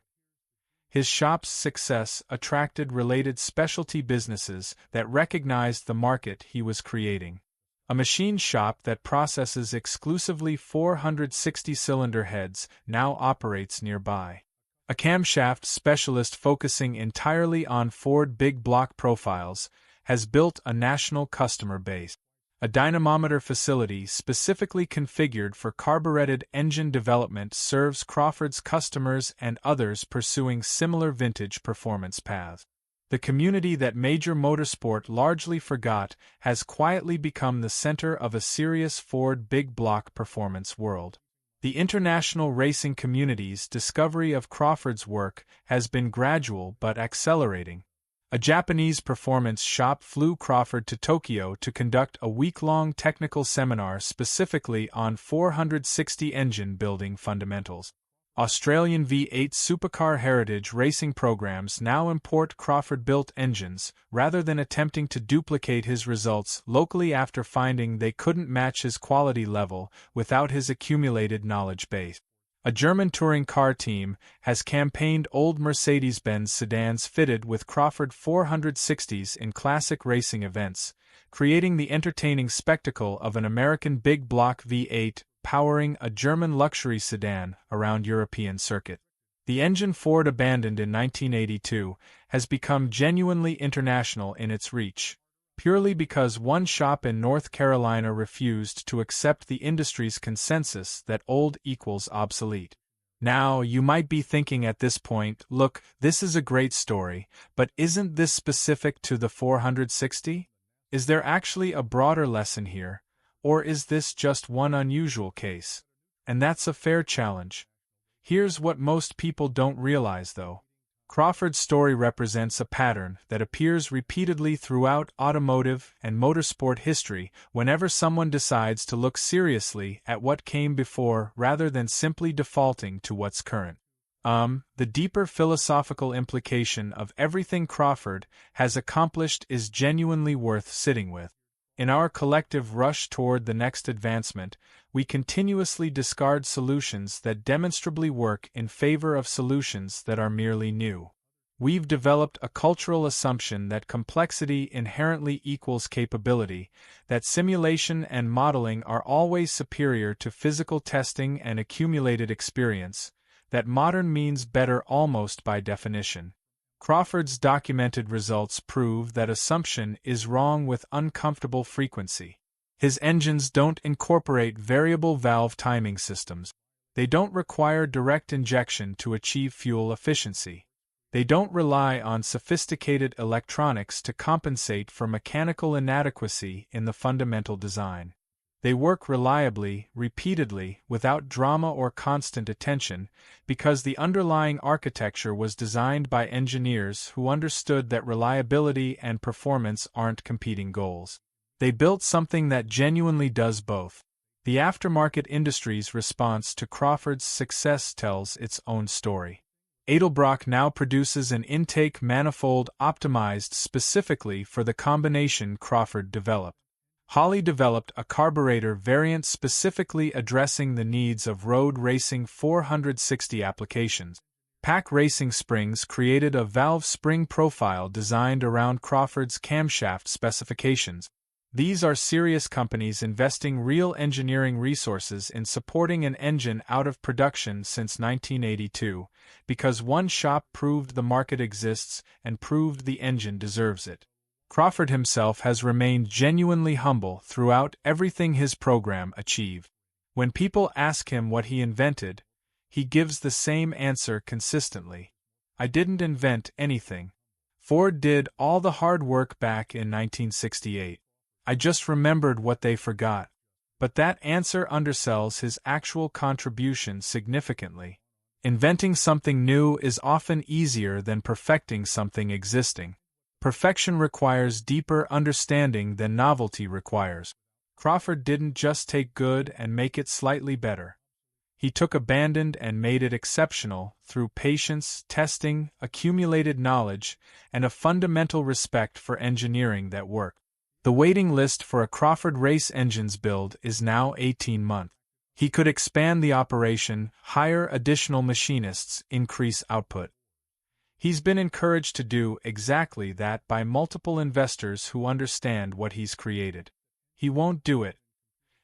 His shop's success attracted related specialty businesses that recognized the market he was creating. A machine shop that processes exclusively 460-cylinder heads now operates nearby. A camshaft specialist focusing entirely on Ford big block profiles has built a national customer base. A dynamometer facility specifically configured for carbureted engine development serves Crawford's customers and others pursuing similar vintage performance paths. The community that Major Motorsport largely forgot has quietly become the center of a serious Ford big block performance world. The international racing community's discovery of Crawford's work has been gradual but accelerating. A Japanese performance shop flew Crawford to Tokyo to conduct a week-long technical seminar specifically on 460 engine building fundamentals. Australian V8 supercar heritage racing programs now import Crawford-built engines, rather than attempting to duplicate his results locally after finding they couldn't match his quality level without his accumulated knowledge base. A German touring car team has campaigned old Mercedes-Benz sedans fitted with Crawford 460s in classic racing events, creating the entertaining spectacle of an American big block V8 powering a German luxury sedan around European circuit. The engine Ford abandoned in 1982 has become genuinely international in its reach, purely because one shop in North Carolina refused to accept the industry's consensus that old equals obsolete. Now, you might be thinking at this point, look, this is a great story, but isn't this specific to the 460? Is there actually a broader lesson here? Or is this just one unusual case? And that's a fair challenge. Here's what most people don't realize, though. Crawford's story represents a pattern that appears repeatedly throughout automotive and motorsport history whenever someone decides to look seriously at what came before rather than simply defaulting to what's current. The deeper philosophical implication of everything Crawford has accomplished is genuinely worth sitting with. In our collective rush toward the next advancement, we continuously discard solutions that demonstrably work in favor of solutions that are merely new. We've developed a cultural assumption that complexity inherently equals capability, that simulation and modeling are always superior to physical testing and accumulated experience, that modern means better almost by definition. Crawford's documented results prove that assumption is wrong with uncomfortable frequency. His engines don't incorporate variable valve timing systems. They don't require direct injection to achieve fuel efficiency. They don't rely on sophisticated electronics to compensate for mechanical inadequacy in the fundamental design. They work reliably, repeatedly, without drama or constant attention, because the underlying architecture was designed by engineers who understood that reliability and performance aren't competing goals. They built something that genuinely does both. The aftermarket industry's response to Crawford's success tells its own story. Edelbrock now produces an intake manifold optimized specifically for the combination Crawford developed. Holley developed a carburetor variant specifically addressing the needs of road racing 460 applications. Pack Racing Springs created a valve spring profile designed around Crawford's camshaft specifications. These are serious companies investing real engineering resources in supporting an engine out of production since 1982, because one shop proved the market exists and proved the engine deserves it. Crawford himself has remained genuinely humble throughout everything his program achieved. When people ask him what he invented, he gives the same answer consistently. I didn't invent anything. Ford did all the hard work back in 1968. I just remembered what they forgot. But that answer undersells his actual contribution significantly. Inventing something new is often easier than perfecting something existing. Perfection requires deeper understanding than novelty requires. Crawford didn't just take good and make it slightly better. He took abandoned and made it exceptional through patience, testing, accumulated knowledge, and a fundamental respect for engineering that worked. The waiting list for a Crawford race engines build is now 18 months. He could expand the operation, hire additional machinists, increase output. He's been encouraged to do exactly that by multiple investors who understand what he's created. He won't do it.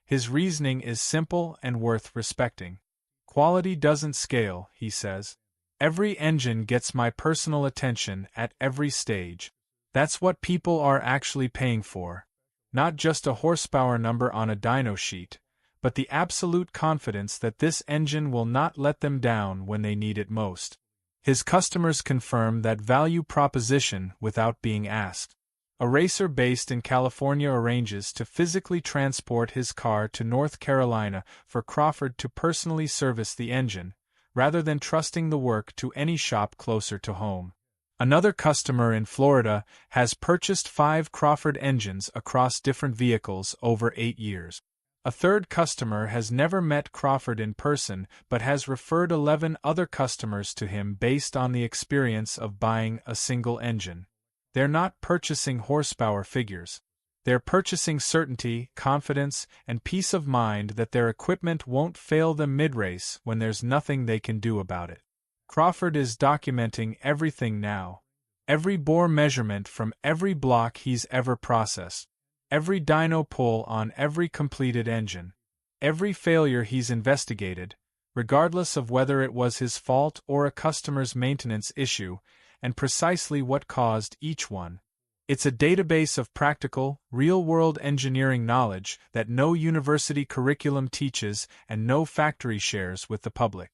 His reasoning is simple and worth respecting. Quality doesn't scale, he says. Every engine gets my personal attention at every stage. That's what people are actually paying for. Not just a horsepower number on a dyno sheet, but the absolute confidence that this engine will not let them down when they need it most. His customers confirm that value proposition without being asked. A racer based in California arranges to physically transport his car to North Carolina for Crawford to personally service the engine, rather than trusting the work to any shop closer to home. Another customer in Florida has purchased 5 Crawford engines across different vehicles over 8 years. A third customer has never met Crawford in person but has referred 11 other customers to him based on the experience of buying a single engine. They're not purchasing horsepower figures. They're purchasing certainty, confidence, and peace of mind that their equipment won't fail them mid-race when there's nothing they can do about it. Crawford is documenting everything now. Every bore measurement from every block he's ever processed. Every dyno pull on every completed engine. Every failure he's investigated, regardless of whether it was his fault or a customer's maintenance issue, and precisely what caused each one. It's a database of practical, real-world engineering knowledge that no university curriculum teaches and no factory shares with the public.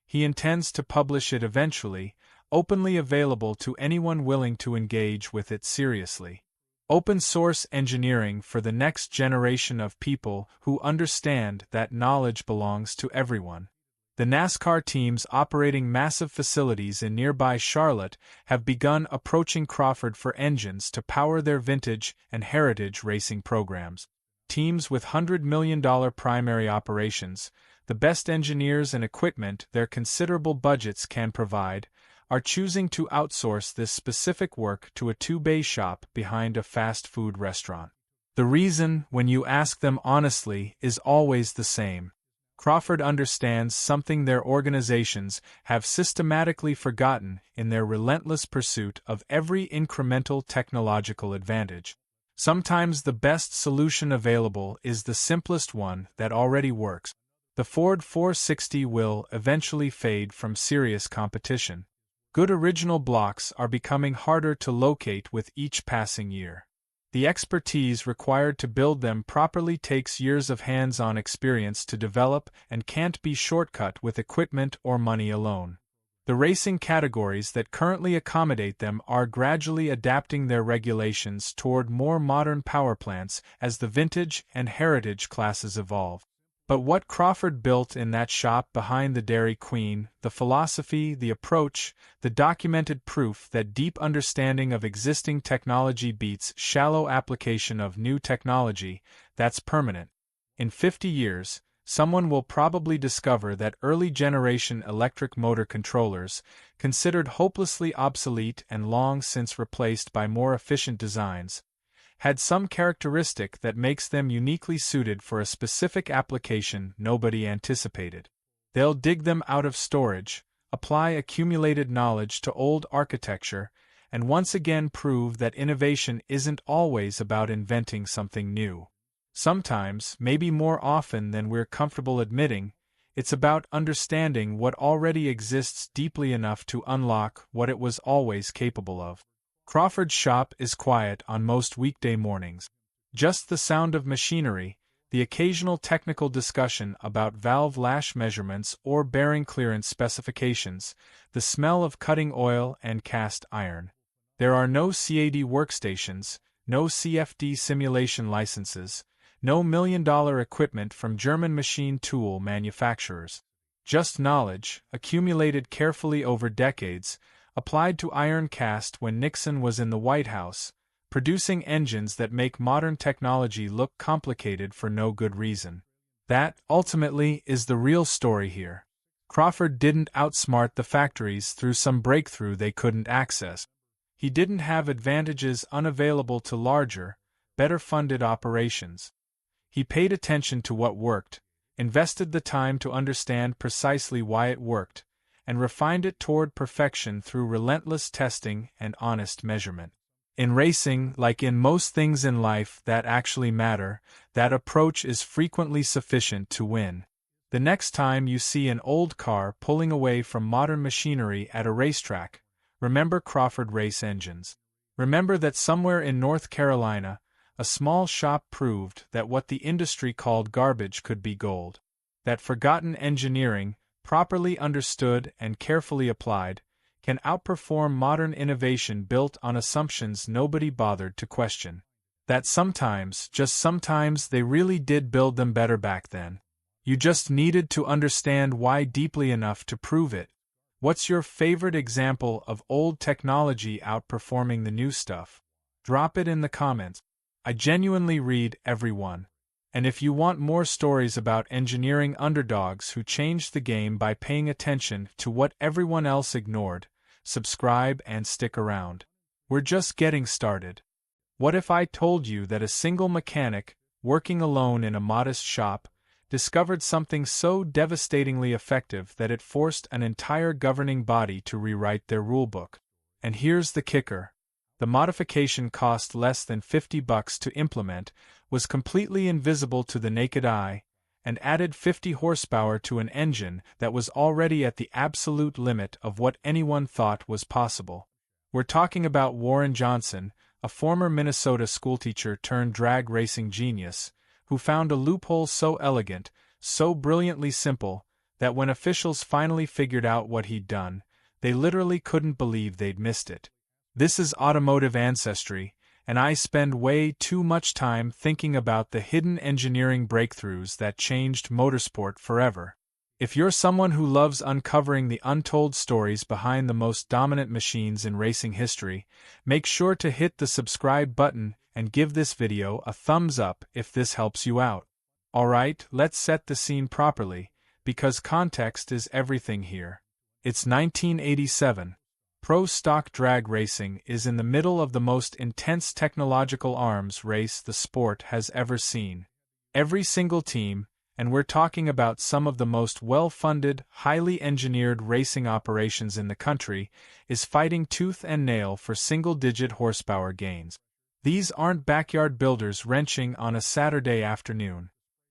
He intends to publish it eventually, openly available to anyone willing to engage with it seriously. Open-source engineering for the next generation of people who understand that knowledge belongs to everyone. The NASCAR teams operating massive facilities in nearby Charlotte have begun approaching Crawford for engines to power their vintage and heritage racing programs. Teams with $100 million primary operations, the best engineers and equipment their considerable budgets can provide, are choosing to outsource this specific work to a 2-bay shop behind a fast food restaurant. The reason, when you ask them honestly, is always the same. Crawford understands something their organizations have systematically forgotten in their relentless pursuit of every incremental technological advantage. Sometimes the best solution available is the simplest one that already works. The Ford 460 will eventually fade from serious competition. Good original blocks are becoming harder to locate with each passing year. The expertise required to build them properly takes years of hands-on experience to develop and can't be shortcut with equipment or money alone. The racing categories that currently accommodate them are gradually adapting their regulations toward more modern power plants as the vintage and heritage classes evolve. But what Crawford built in that shop behind the Dairy Queen, the philosophy, the approach, the documented proof that deep understanding of existing technology beats shallow application of new technology, that's permanent. In 50 years, someone will probably discover that early-generation electric motor controllers, considered hopelessly obsolete and long since replaced by more efficient designs, had some characteristic that makes them uniquely suited for a specific application nobody anticipated. They'll dig them out of storage, apply accumulated knowledge to old architecture, and once again prove that innovation isn't always about inventing something new. Sometimes, maybe more often than we're comfortable admitting, it's about understanding what already exists deeply enough to unlock what it was always capable of. Crawford's shop is quiet on most weekday mornings. Just the sound of machinery, the occasional technical discussion about valve lash measurements or bearing clearance specifications, the smell of cutting oil and cast iron. There are no CAD workstations, no CFD simulation licenses, no million-dollar equipment from German machine tool manufacturers. Just knowledge, accumulated carefully over decades, applied to iron cast when Nixon was in the White House, producing engines that make modern technology look complicated for no good reason. That, ultimately, is the real story here. Crawford didn't outsmart the factories through some breakthrough they couldn't access. He didn't have advantages unavailable to larger, better-funded operations. He paid attention to what worked, invested the time to understand precisely why it worked, and refined it toward perfection through relentless testing and honest measurement. In racing, like in most things in life that actually matter, that approach is frequently sufficient to win. The next time you see an old car pulling away from modern machinery at a racetrack, remember Crawford race engines. Remember that somewhere in North Carolina, a small shop proved that what the industry called garbage could be gold. That forgotten engineering, properly understood and carefully applied, can outperform modern innovation built on assumptions nobody bothered to question. That sometimes, just sometimes, they really did build them better back then. You just needed to understand why deeply enough to prove it. What's your favorite example of old technology outperforming the new stuff? Drop it in the comments. I genuinely read every one. And if you want more stories about engineering underdogs who changed the game by paying attention to what everyone else ignored, subscribe and stick around. We're just getting started. What if I told you that a single mechanic, working alone in a modest shop, discovered something so devastatingly effective that it forced an entire governing body to rewrite their rulebook? And here's the kicker. The modification cost less than $50 to implement, was completely invisible to the naked eye, and added 50 horsepower to an engine that was already at the absolute limit of what anyone thought was possible. We're talking about Warren Johnson, a former Minnesota schoolteacher turned drag racing genius, who found a loophole so elegant, so brilliantly simple, that when officials finally figured out what he'd done, they literally couldn't believe they'd missed it. This is automotive ancestry, and I spend way too much time thinking about the hidden engineering breakthroughs that changed motorsport forever. If you're someone who loves uncovering the untold stories behind the most dominant machines in racing history, make sure to hit the subscribe button and give this video a thumbs up if this helps you out. Alright, let's set the scene properly, because context is everything here. It's 1987. Pro stock drag racing is in the middle of the most intense technological arms race the sport has ever seen. Every single team, and we're talking about some of the most well-funded, highly engineered racing operations in the country, is fighting tooth and nail for single-digit horsepower gains. These aren't backyard builders wrenching on a Saturday afternoon.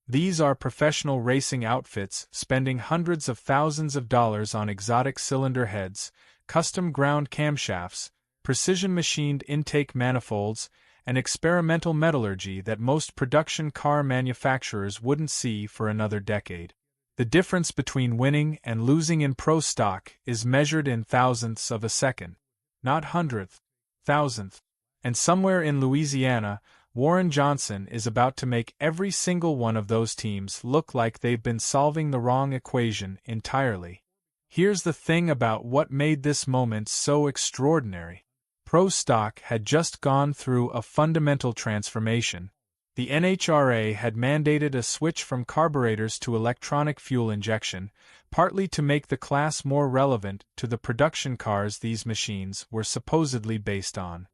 These are professional racing outfits spending hundreds of thousands of dollars on exotic cylinder heads, custom ground camshafts, precision-machined intake manifolds, and experimental metallurgy that most production car manufacturers wouldn't see for another decade. The difference between winning and losing in pro stock is measured in thousandths of a second, not hundredth, thousandth. And somewhere in Louisiana, Warren Johnson is about to make every single one of those teams look like they've been solving the wrong equation entirely. Here's the thing about what made this moment so extraordinary. Pro stock had just gone through a fundamental transformation. The NHRA had mandated a switch from carburetors to electronic fuel injection, partly to make the class more relevant to the production cars these machines were supposedly based on.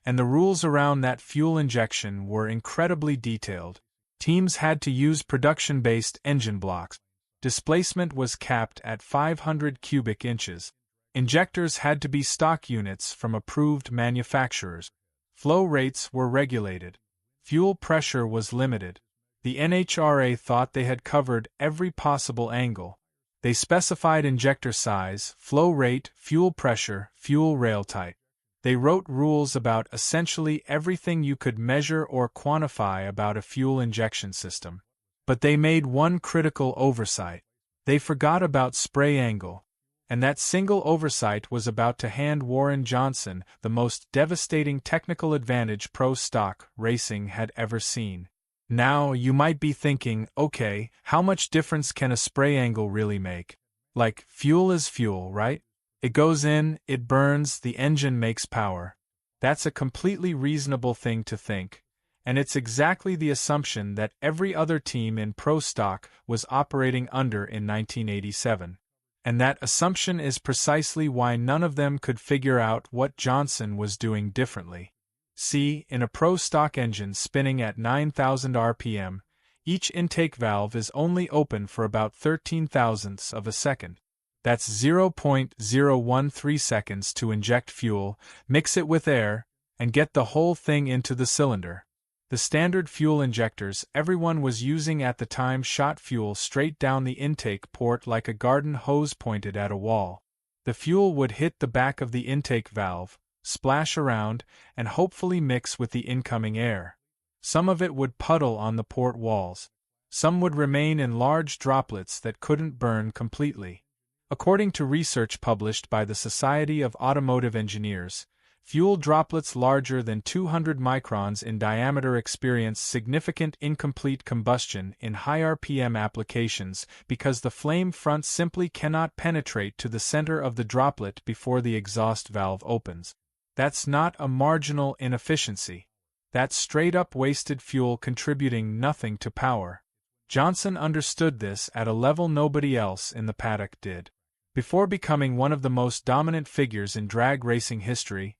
And the rules around that fuel injection were incredibly detailed. Teams had to use production-based engine blocks. Displacement was capped at 500 cubic inches. Injectors had to be stock units from approved manufacturers. Flow rates were regulated. Fuel pressure was limited. The NHRA thought they had covered every possible angle. They specified injector size, flow rate, fuel pressure, fuel rail type. They wrote rules about essentially everything you could measure or quantify about a fuel injection system. But they made one critical oversight. They forgot about spray angle. And that single oversight was about to hand Warren Johnson the most devastating technical advantage pro stock racing had ever seen. Now, you might be thinking, okay, how much difference can a spray angle really make? Like, fuel is fuel, right? It goes in, it burns, the engine makes power. That's a completely reasonable thing to think. And it's exactly the assumption that every other team in pro stock was operating under in 1987. And that assumption is precisely why none of them could figure out what Johnson was doing differently. See, in a pro stock engine spinning at 9,000 RPM, each intake valve is only open for about 13 thousandths of a second. That's 0.013 seconds to inject fuel, mix it with air, and get the whole thing into the cylinder. The standard fuel injectors everyone was using at the time shot fuel straight down the intake port like a garden hose pointed at a wall. The fuel would hit the back of the intake valve, splash around, and hopefully mix with the incoming air. Some of it would puddle on the port walls. Some would remain in large droplets that couldn't burn completely. According to research published by the Society of Automotive Engineers, Fuel droplets larger than 200 microns in diameter experience significant incomplete combustion in high RPM applications because the flame front simply cannot penetrate to the center of the droplet before the exhaust valve opens. That's not a marginal inefficiency. That's straight-up wasted fuel contributing nothing to power. Johnson understood this at a level nobody else in the paddock did. Before becoming one of the most dominant figures in drag racing history,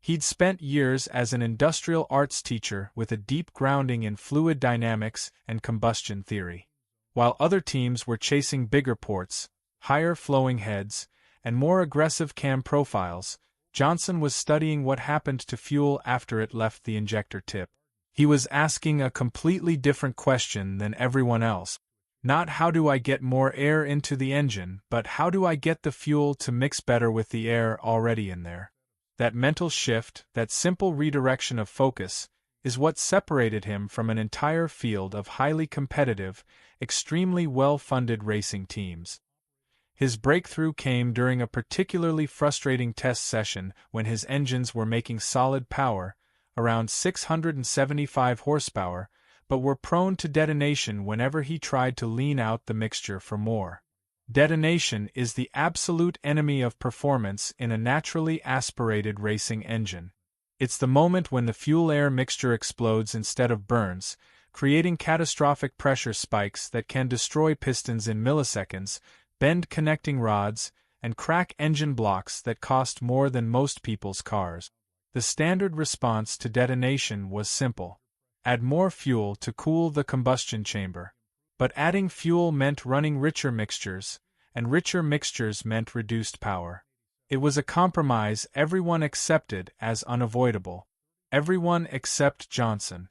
he'd spent years as an industrial arts teacher with a deep grounding in fluid dynamics and combustion theory. While other teams were chasing bigger ports, higher flowing heads, and more aggressive cam profiles, Johnson was studying what happened to fuel after it left the injector tip. He was asking a completely different question than everyone else. Not how do I get more air into the engine, but how do I get the fuel to mix better with the air already in there? That mental shift, that simple redirection of focus, is what separated him from an entire field of highly competitive, extremely well-funded racing teams. His breakthrough came during a particularly frustrating test session when his engines were making solid power, around 675 horsepower, but were prone to detonation whenever he tried to lean out the mixture for more. Detonation is the absolute enemy of performance in a naturally aspirated racing engine. It's the moment when the fuel-air mixture explodes instead of burns, creating catastrophic pressure spikes that can destroy pistons in milliseconds, bend connecting rods, and crack engine blocks that cost more than most people's cars. The standard response to detonation was simple: add more fuel to cool the combustion chamber. But adding fuel meant running richer mixtures, and richer mixtures meant reduced power. It was a compromise everyone accepted as unavoidable. Everyone except Johnson.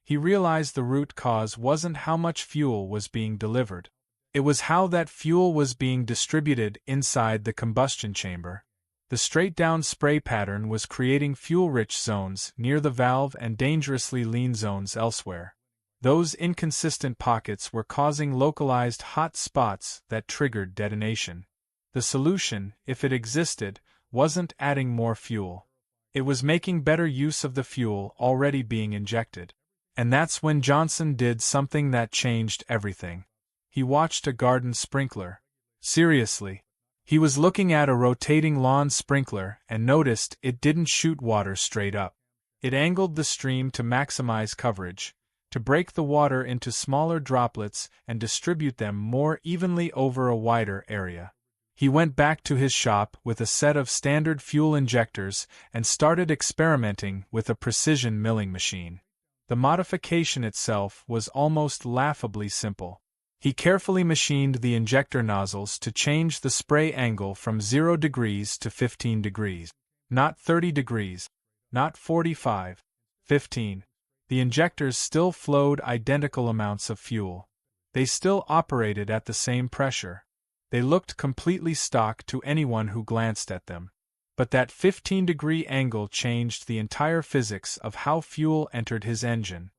He realized the root cause wasn't how much fuel was being delivered. It was how that fuel was being distributed inside the combustion chamber. The straight-down spray pattern was creating fuel-rich zones near the valve and dangerously lean zones elsewhere. Those inconsistent pockets were causing localized hot spots that triggered detonation. The solution, if it existed, wasn't adding more fuel. It was making better use of the fuel already being injected. And that's when Johnson did something that changed everything. He watched a garden sprinkler. Seriously. He was looking at a rotating lawn sprinkler and noticed it didn't shoot water straight up. It angled the stream to maximize coverage, to break the water into smaller droplets and distribute them more evenly over a wider area. He went back to his shop with a set of standard fuel injectors and started experimenting with a precision milling machine. The modification itself was almost laughably simple. He carefully machined the injector nozzles to change the spray angle from 0 degrees to 15 degrees. Not 30 degrees. Not 45. 15. The injectors still flowed identical amounts of fuel. They still operated at the same pressure. They looked completely stock to anyone who glanced at them. But that 15-degree angle changed the entire physics of how fuel entered his engine.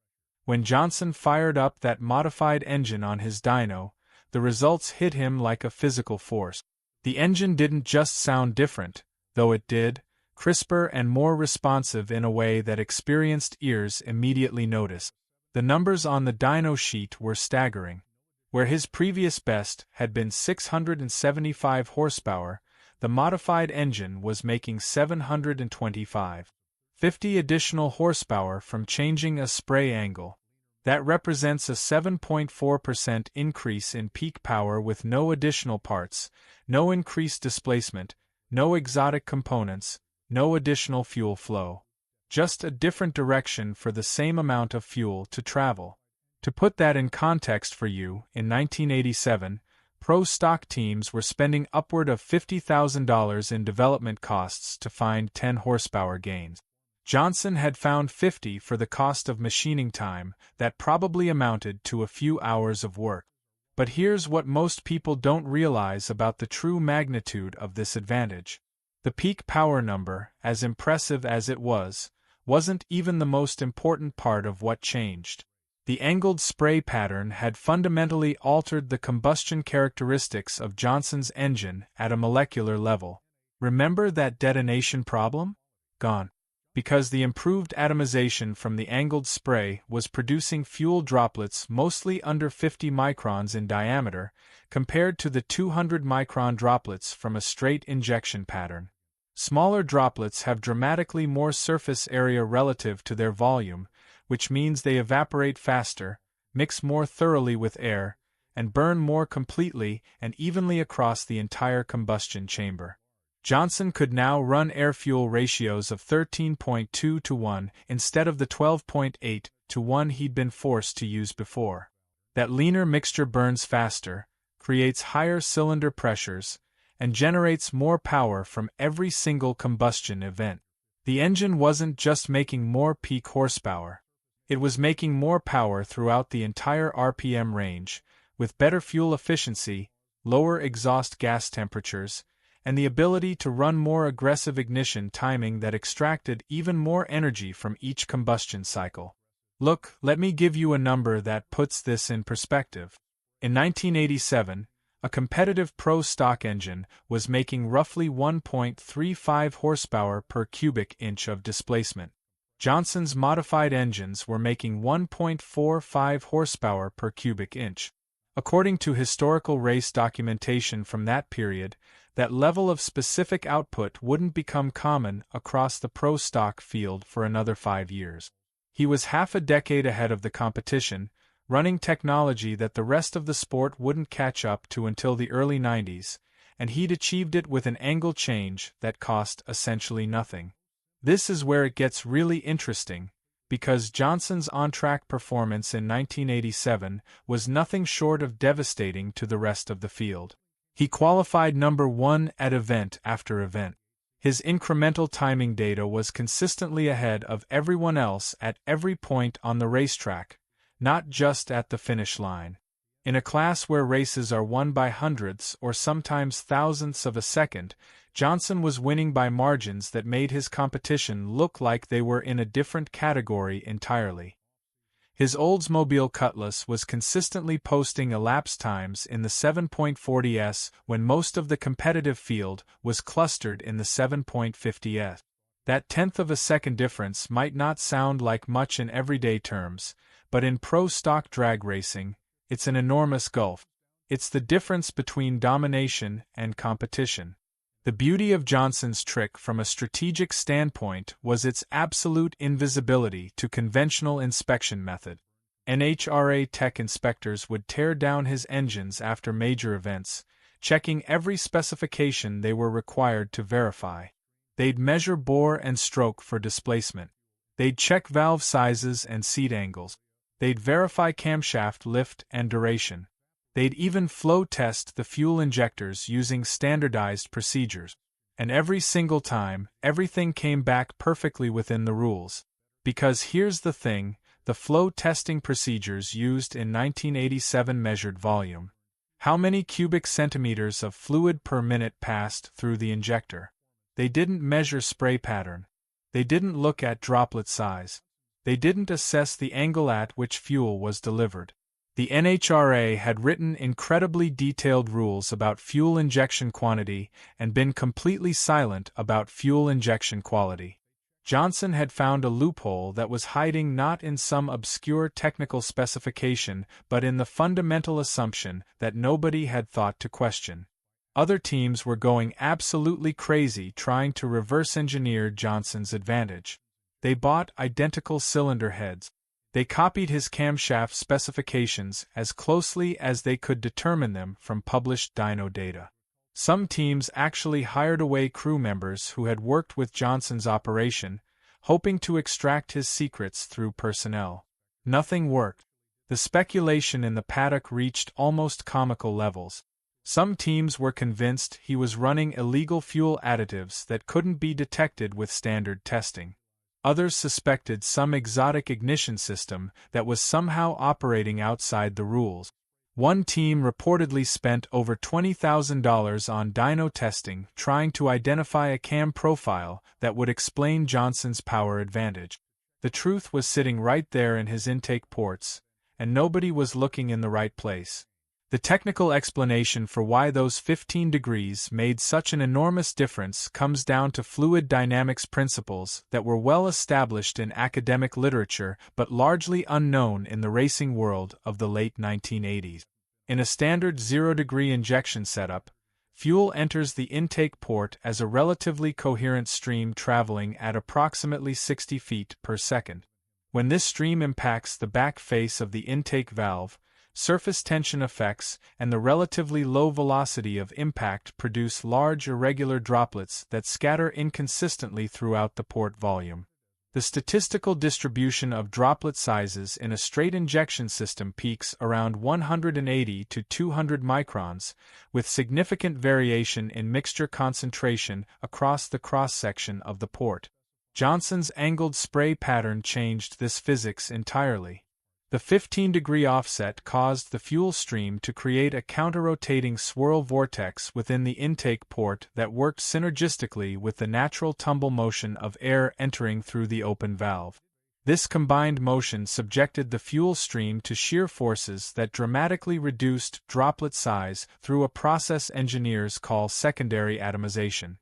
When Johnson fired up that modified engine on his dyno, the results hit him like a physical force. The engine didn't just sound different, though it did, crisper and more responsive in a way that experienced ears immediately noticed. The numbers on the dyno sheet were staggering. Where his previous best had been 675 horsepower, the modified engine was making 725. 50 additional horsepower from changing a spray angle. That represents a 7.4% increase in peak power with no additional parts, no increased displacement, no exotic components, no additional fuel flow. Just a different direction for the same amount of fuel to travel. To put that in context for you, in 1987, pro stock teams were spending upward of $50,000 in development costs to find 10 horsepower gains. Johnson had found 50 for the cost of machining time that probably amounted to a few hours of work. But here's what most people don't realize about the true magnitude of this advantage. The peak power number, as impressive as it was, wasn't even the most important part of what changed. The angled spray pattern had fundamentally altered the combustion characteristics of Johnson's engine at a molecular level. Remember that detonation problem? gone. Because the improved atomization from the angled spray was producing fuel droplets mostly under 50 microns in diameter, compared to the 200-micron droplets from a straight injection pattern. Smaller droplets have dramatically more surface area relative to their volume, which means they evaporate faster, mix more thoroughly with air, and burn more completely and evenly across the entire combustion chamber. Johnson could now run air-fuel ratios of 13.2 to 1 instead of the 12.8 to 1 he'd been forced to use before. That leaner mixture burns faster, creates higher cylinder pressures, and generates more power from every single combustion event. The engine wasn't just making more peak horsepower. It was making more power throughout the entire RPM range, with better fuel efficiency, lower exhaust gas temperatures, and the ability to run more aggressive ignition timing that extracted even more energy from each combustion cycle. Look, let me give you a number that puts this in perspective. In 1987, a competitive Pro stock engine was making roughly 1.35 horsepower per cubic inch of displacement. Johnson's modified engines were making 1.45 horsepower per cubic inch. According to historical race documentation from that period, that level of specific output wouldn't become common across the pro stock field for another 5 years. He was half a decade ahead of the competition, running technology that the rest of the sport wouldn't catch up to until the early 90s, and he'd achieved it with an angle change that cost essentially nothing. This is where it gets really interesting, because Johnson's on-track performance in 1987 was nothing short of devastating to the rest of the field. He qualified number 1 at event after event. His incremental timing data was consistently ahead of everyone else at every point on the racetrack, not just at the finish line. In a class where races are won by hundredths or sometimes thousandths of a second, Johnson was winning by margins that made his competition look like they were in a different category entirely. His Oldsmobile Cutlass was consistently posting elapsed times in the 7.40s when most of the competitive field was clustered in the 7.50s. That tenth of a second difference might not sound like much in everyday terms, but in pro stock drag racing, it's an enormous gulf. It's the difference between domination and competition. The beauty of Johnson's trick from a strategic standpoint was its absolute invisibility to conventional inspection method. NHRA tech inspectors would tear down his engines after major events, checking every specification they were required to verify. They'd measure bore and stroke for displacement. They'd check valve sizes and seat angles. They'd verify camshaft lift and duration. They'd even flow test the fuel injectors using standardized procedures. And every single time, everything came back perfectly within the rules. Because here's the thing, the flow testing procedures used in 1987 measured volume. How many cubic centimeters of fluid per minute passed through the injector? They didn't measure spray pattern. They didn't look at droplet size. They didn't assess the angle at which fuel was delivered. The NHRA had written incredibly detailed rules about fuel injection quantity and been completely silent about fuel injection quality. Johnson had found a loophole that was hiding not in some obscure technical specification but in the fundamental assumption that nobody had thought to question. Other teams were going absolutely crazy trying to reverse engineer Johnson's advantage. They bought identical cylinder heads. They copied his camshaft specifications as closely as they could determine them from published dyno data. Some teams actually hired away crew members who had worked with Johnson's operation, hoping to extract his secrets through personnel. Nothing worked. The speculation in the paddock reached almost comical levels. Some teams were convinced he was running illegal fuel additives that couldn't be detected with standard testing. Others suspected some exotic ignition system that was somehow operating outside the rules. One team reportedly spent over $20,000 on dyno testing trying to identify a cam profile that would explain Johnson's power advantage. The truth was sitting right there in his intake ports, and nobody was looking in the right place. The technical explanation for why those 15 degrees made such an enormous difference comes down to fluid dynamics principles that were well established in academic literature but largely unknown in the racing world of the late 1980s. In a standard 0-degree injection setup, fuel enters the intake port as a relatively coherent stream traveling at approximately 60 feet per second. When this stream impacts the back face of the intake valve, surface tension effects and the relatively low velocity of impact produce large irregular droplets that scatter inconsistently throughout the port volume. The statistical distribution of droplet sizes in a straight injection system peaks around 180 to 200 microns, with significant variation in mixture concentration across the cross-section of the port. Johnson's angled spray pattern changed this physics entirely. The 15-degree offset caused the fuel stream to create a counter-rotating swirl vortex within the intake port that worked synergistically with the natural tumble motion of air entering through the open valve. This combined motion subjected the fuel stream to shear forces that dramatically reduced droplet size through a process engineers call secondary atomization.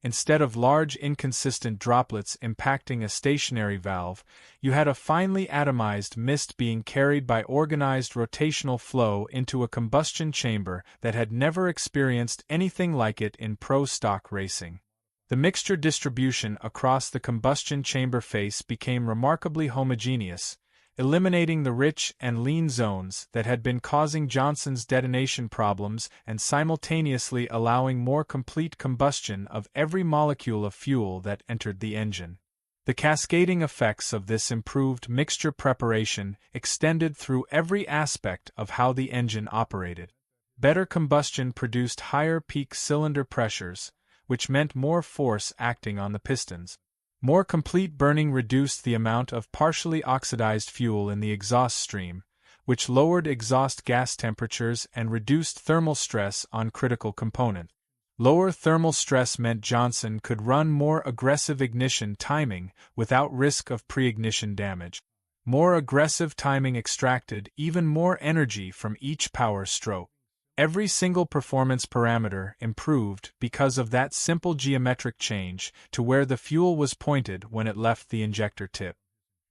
Instead of large inconsistent droplets impacting a stationary valve, you had a finely atomized mist being carried by organized rotational flow into a combustion chamber that had never experienced anything like it in pro-stock racing. The mixture distribution across the combustion chamber face became remarkably homogeneous, eliminating the rich and lean zones that had been causing Johnson's detonation problems and simultaneously allowing more complete combustion of every molecule of fuel that entered the engine. The cascading effects of this improved mixture preparation extended through every aspect of how the engine operated. Better combustion produced higher peak cylinder pressures, which meant more force acting on the pistons. More complete burning reduced the amount of partially oxidized fuel in the exhaust stream, which lowered exhaust gas temperatures and reduced thermal stress on critical components. Lower thermal stress meant Johnson could run more aggressive ignition timing without risk of pre-ignition damage. More aggressive timing extracted even more energy from each power stroke. Every single performance parameter improved because of that simple geometric change to where the fuel was pointed when it left the injector tip.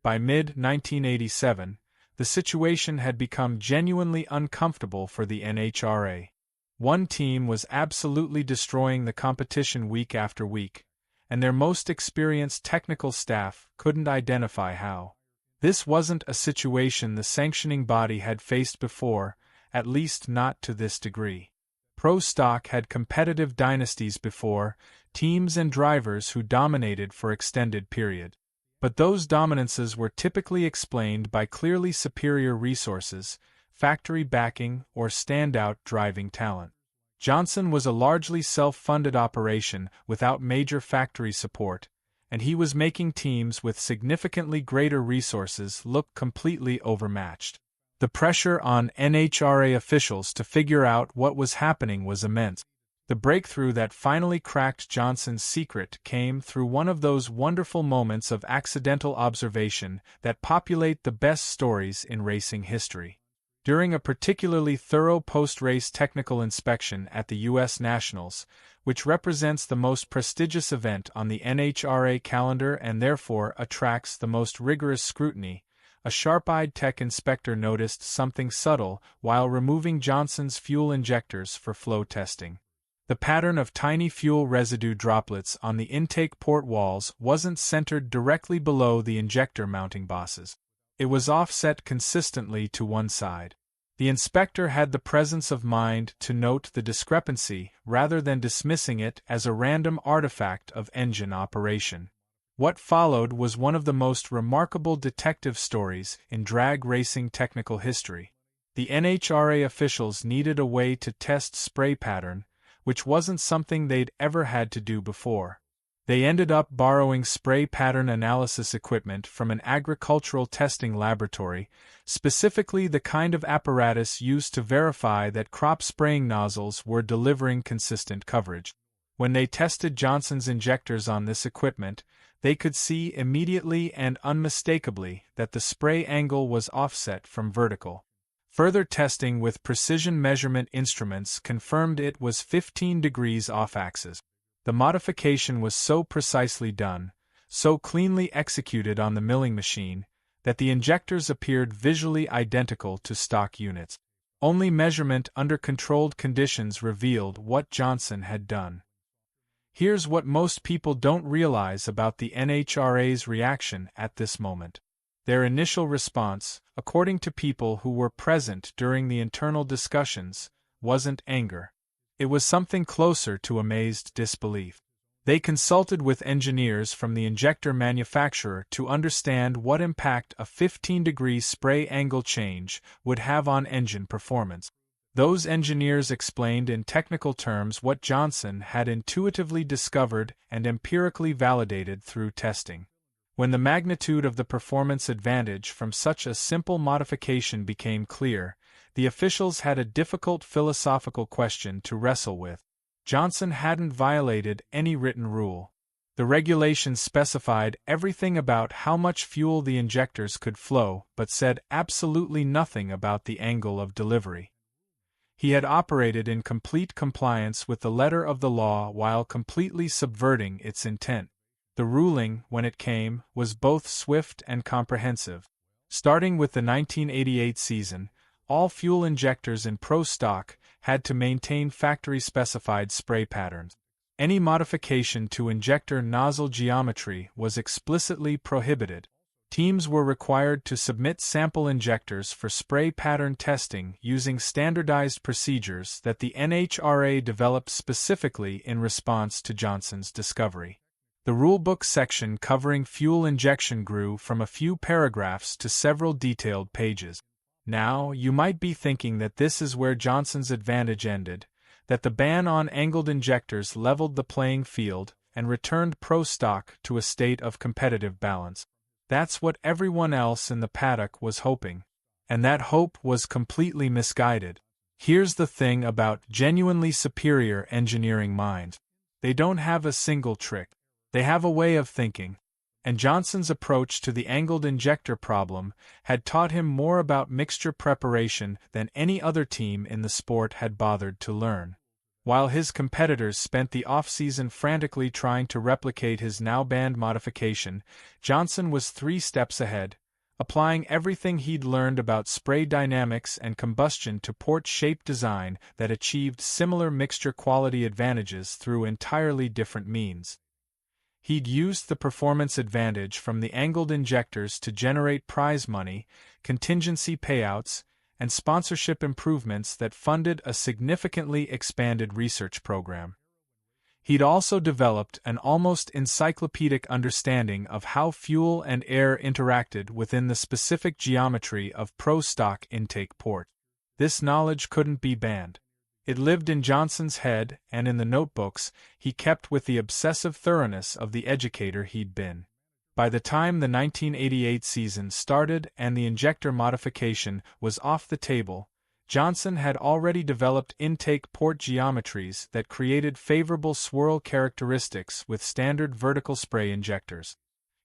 By mid-1987, the situation had become genuinely uncomfortable for the NHRA. One team was absolutely destroying the competition week after week, and their most experienced technical staff couldn't identify how. This wasn't a situation the sanctioning body had faced before, at least not to this degree. Pro stock had competitive dynasties before, teams and drivers who dominated for extended period. But those dominances were typically explained by clearly superior resources, factory backing, or standout driving talent. Johnson was a largely self-funded operation without major factory support, and he was making teams with significantly greater resources look completely overmatched. The pressure on NHRA officials to figure out what was happening was immense. The breakthrough that finally cracked Johnson's secret came through one of those wonderful moments of accidental observation that populate the best stories in racing history. During a particularly thorough post-race technical inspection at the U.S. Nationals, which represents the most prestigious event on the NHRA calendar and therefore attracts the most rigorous scrutiny, a sharp-eyed tech inspector noticed something subtle while removing Johnson's fuel injectors for flow testing. The pattern of tiny fuel residue droplets on the intake port walls wasn't centered directly below the injector mounting bosses. It was offset consistently to one side. The inspector had the presence of mind to note the discrepancy rather than dismissing it as a random artifact of engine operation. What followed was one of the most remarkable detective stories in drag racing technical history. The NHRA officials needed a way to test spray pattern, which wasn't something they'd ever had to do before. They ended up borrowing spray pattern analysis equipment from an agricultural testing laboratory, specifically the kind of apparatus used to verify that crop spraying nozzles were delivering consistent coverage. When they tested Johnson's injectors on this equipment, they could see immediately and unmistakably that the spray angle was offset from vertical. Further testing with precision measurement instruments confirmed it was 15 degrees off-axis. The modification was so precisely done, so cleanly executed on the milling machine, that the injectors appeared visually identical to stock units. Only measurement under controlled conditions revealed what Johnson had done. Here's what most people don't realize about the NHRA's reaction at this moment. Their initial response, according to people who were present during the internal discussions, wasn't anger. It was something closer to amazed disbelief. They consulted with engineers from the injector manufacturer to understand what impact a 15-degree spray angle change would have on engine performance. Those engineers explained in technical terms what Johnson had intuitively discovered and empirically validated through testing. When the magnitude of the performance advantage from such a simple modification became clear, the officials had a difficult philosophical question to wrestle with. Johnson hadn't violated any written rule. The regulations specified everything about how much fuel the injectors could flow, but said absolutely nothing about the angle of delivery. He had operated in complete compliance with the letter of the law while completely subverting its intent. The ruling, when it came, was both swift and comprehensive. Starting with the 1988 season, all fuel injectors in Pro Stock had to maintain factory-specified spray patterns. Any modification to injector nozzle geometry was explicitly prohibited. Teams were required to submit sample injectors for spray pattern testing using standardized procedures that the NHRA developed specifically in response to Johnson's discovery. The rulebook section covering fuel injection grew from a few paragraphs to several detailed pages. Now, you might be thinking that this is where Johnson's advantage ended, that the ban on angled injectors leveled the playing field and returned Pro Stock to a state of competitive balance. That's what everyone else in the paddock was hoping. And that hope was completely misguided. Here's the thing about genuinely superior engineering minds. They don't have a single trick. They have a way of thinking. And Johnson's approach to the angled injector problem had taught him more about mixture preparation than any other team in the sport had bothered to learn. While his competitors spent the off-season frantically trying to replicate his now-banned modification, Johnson was 3 steps ahead, applying everything he'd learned about spray dynamics and combustion to port shape design that achieved similar mixture quality advantages through entirely different means. He'd used the performance advantage from the angled injectors to generate prize money, contingency payouts, and sponsorship improvements that funded a significantly expanded research program. He'd also developed an almost encyclopedic understanding of how fuel and air interacted within the specific geometry of Pro Stock intake port. This knowledge couldn't be banned. It lived in Johnson's head and in the notebooks he kept with the obsessive thoroughness of the educator he'd been. By the time the 1988 season started and the injector modification was off the table, Johnson had already developed intake port geometries that created favorable swirl characteristics with standard vertical spray injectors.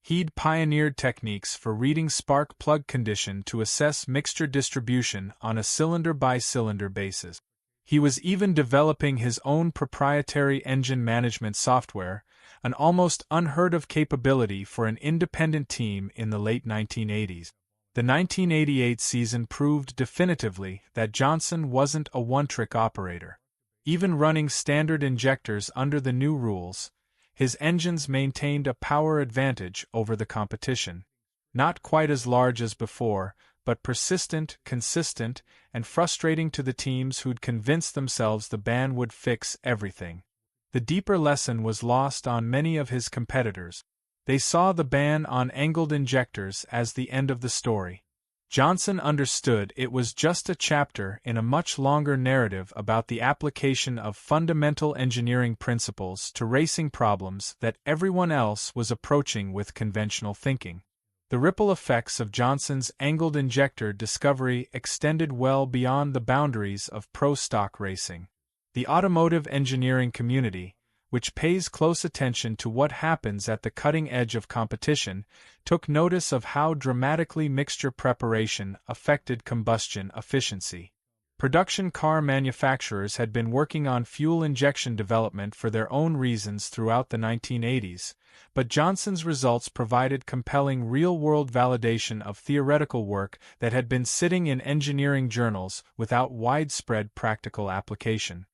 He'd pioneered techniques for reading spark plug condition to assess mixture distribution on a cylinder-by-cylinder basis. He was even developing his own proprietary engine management software, an almost unheard-of capability for an independent team in the late 1980s. The 1988 season proved definitively that Johnson wasn't a one-trick operator. Even running standard injectors under the new rules, his engines maintained a power advantage over the competition. Not quite as large as before, but persistent, consistent, and frustrating to the teams who'd convinced themselves the ban would fix everything. The deeper lesson was lost on many of his competitors. They saw the ban on angled injectors as the end of the story. Johnson understood it was just a chapter in a much longer narrative about the application of fundamental engineering principles to racing problems that everyone else was approaching with conventional thinking. The ripple effects of Johnson's angled injector discovery extended well beyond the boundaries of pro stock racing. The automotive engineering community, which pays close attention to what happens at the cutting edge of competition, took notice of how dramatically mixture preparation affected combustion efficiency. Production car manufacturers had been working on fuel injection development for their own reasons throughout the 1980s, but Johnson's results provided compelling real-world validation of theoretical work that had been sitting in engineering journals without widespread practical application.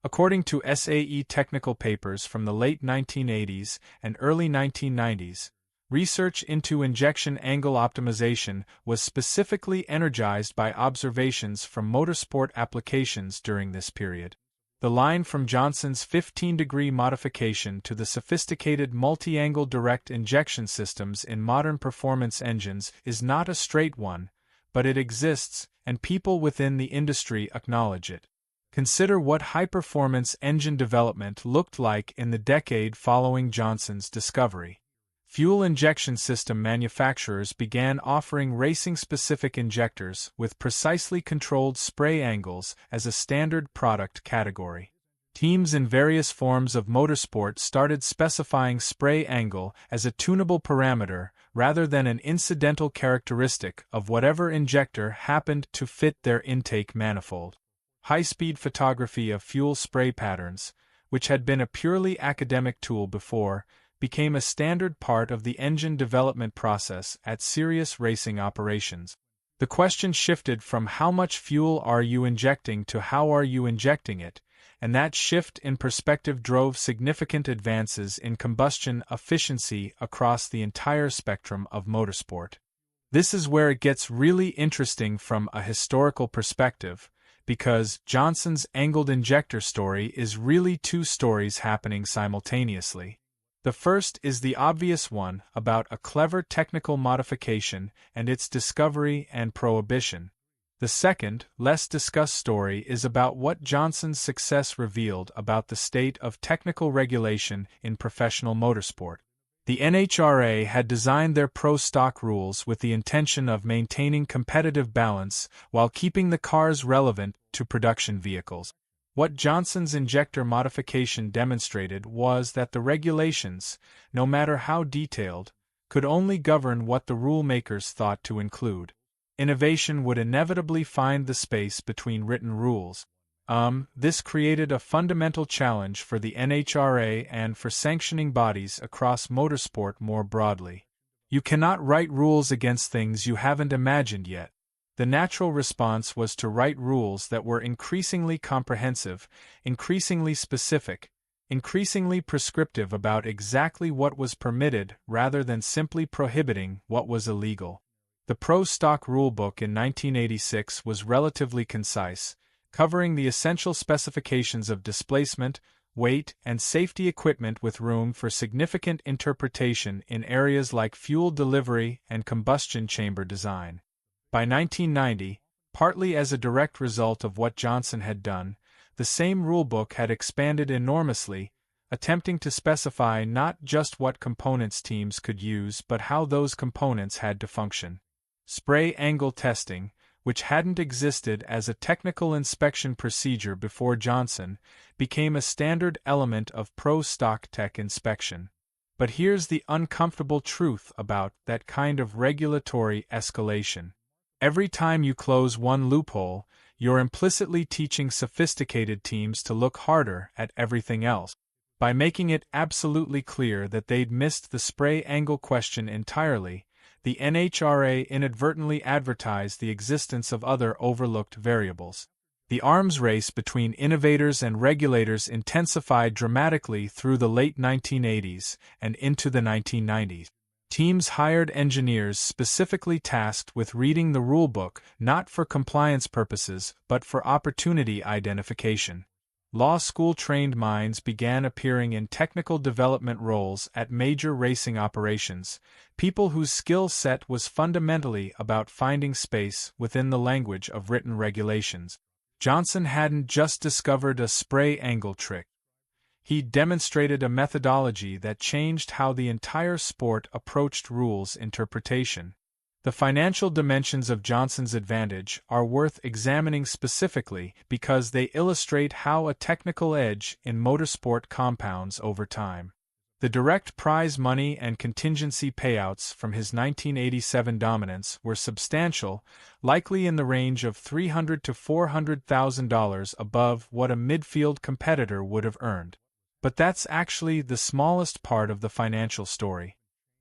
According to SAE technical papers from the late 1980s and early 1990s, research into injection angle optimization was specifically energized by observations from motorsport applications during this period. The line from Johnson's 15-degree modification to the sophisticated multi-angle direct injection systems in modern performance engines is not a straight one, but it exists, and people within the industry acknowledge it. Consider what high-performance engine development looked like in the decade following Johnson's discovery. Fuel injection system manufacturers began offering racing-specific injectors with precisely controlled spray angles as a standard product category. Teams in various forms of motorsport started specifying spray angle as a tunable parameter rather than an incidental characteristic of whatever injector happened to fit their intake manifold. High-speed photography of fuel spray patterns, which had been a purely academic tool before, became a standard part of the engine development process at serious racing operations. The question shifted from how much fuel are you injecting to how are you injecting it, and that shift in perspective drove significant advances in combustion efficiency across the entire spectrum of motorsport. This is where it gets really interesting from a historical perspective, because Johnson's angled injector story is really two stories happening simultaneously. The first is the obvious one about a clever technical modification and its discovery and prohibition. The second, less discussed story is about what Johnson's success revealed about the state of technical regulation in professional motorsport. The NHRA had designed their pro-stock rules with the intention of maintaining competitive balance while keeping the cars relevant to production vehicles. What Johnson's injector modification demonstrated was that the regulations, no matter how detailed, could only govern what the rulemakers thought to include. Innovation would inevitably find the space between written rules. This created a fundamental challenge for the NHRA and for sanctioning bodies across motorsport more broadly. You cannot write rules against things you haven't imagined yet. The natural response was to write rules that were increasingly comprehensive, increasingly specific, increasingly prescriptive about exactly what was permitted rather than simply prohibiting what was illegal. The Pro-Stock Rulebook in 1986 was relatively concise, covering the essential specifications of displacement, weight, and safety equipment with room for significant interpretation in areas like fuel delivery and combustion chamber design. By 1990, partly as a direct result of what Johnson had done, the same rulebook had expanded enormously, attempting to specify not just what components teams could use but how those components had to function. Spray angle testing, which hadn't existed as a technical inspection procedure before Johnson, became a standard element of pro-stock tech inspection. But here's the uncomfortable truth about that kind of regulatory escalation. Every time you close one loophole, you're implicitly teaching sophisticated teams to look harder at everything else. By making it absolutely clear that they'd missed the spray angle question entirely, the NHRA inadvertently advertised the existence of other overlooked variables. The arms race between innovators and regulators intensified dramatically through the late 1980s and into the 1990s. Teams hired engineers specifically tasked with reading the rulebook not for compliance purposes but for opportunity identification. Law school-trained minds began appearing in technical development roles at major racing operations, people whose skill set was fundamentally about finding space within the language of written regulations. Johnson hadn't just discovered a spray angle trick. He demonstrated a methodology that changed how the entire sport approached rules interpretation. The financial dimensions of Johnson's advantage are worth examining specifically because they illustrate how a technical edge in motorsport compounds over time. The direct prize money and contingency payouts from his 1987 dominance were substantial, likely in the range of $300,000 to $400,000 above what a midfield competitor would have earned. But that's actually the smallest part of the financial story.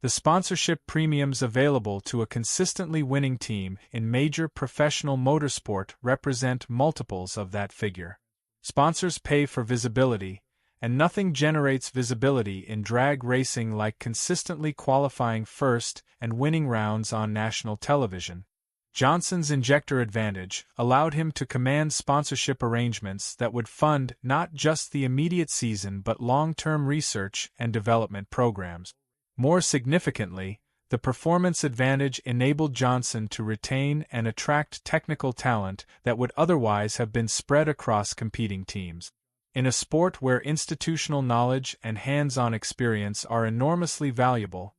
The sponsorship premiums available to a consistently winning team in major professional motorsport represent multiples of that figure. Sponsors pay for visibility, and nothing generates visibility in drag racing like consistently qualifying first and winning rounds on national television. Johnson's injector advantage allowed him to command sponsorship arrangements that would fund not just the immediate season but long-term research and development programs. More significantly, the performance advantage enabled Johnson to retain and attract technical talent that would otherwise have been spread across competing teams. In a sport where institutional knowledge and hands-on experience are enormously valuable,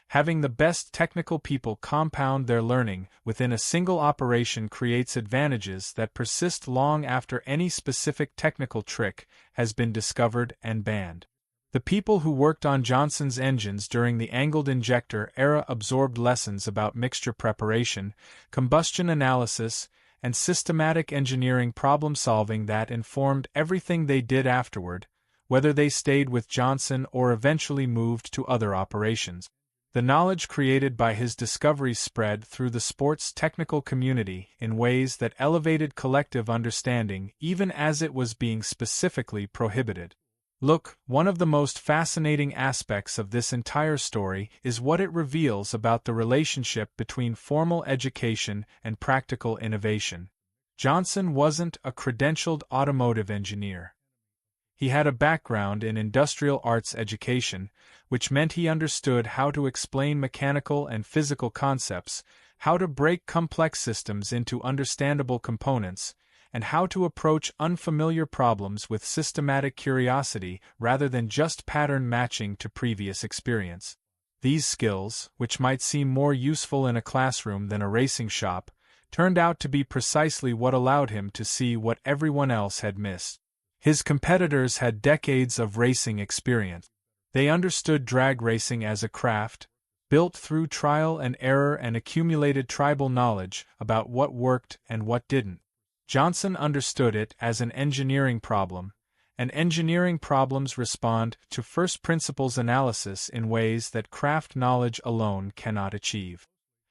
having the best technical people compound their learning within a single operation creates advantages that persist long after any specific technical trick has been discovered and banned. The people who worked on Johnson's engines during the angled injector era absorbed lessons about mixture preparation, combustion analysis, and systematic engineering problem-solving that informed everything they did afterward, whether they stayed with Johnson or eventually moved to other operations. The knowledge created by his discoveries spread through the sport's technical community in ways that elevated collective understanding even as it was being specifically prohibited. Look, one of the most fascinating aspects of this entire story is what it reveals about the relationship between formal education and practical innovation. Johnson wasn't a credentialed automotive engineer. He had a background in industrial arts education, which meant he understood how to explain mechanical and physical concepts, how to break complex systems into understandable components, and how to approach unfamiliar problems with systematic curiosity rather than just pattern matching to previous experience. These skills, which might seem more useful in a classroom than a racing shop, turned out to be precisely what allowed him to see what everyone else had missed. His competitors had decades of racing experience. They understood drag racing as a craft, built through trial and error and accumulated tribal knowledge about what worked and what didn't. Johnson understood it as an engineering problem, and engineering problems respond to first principles analysis in ways that craft knowledge alone cannot achieve.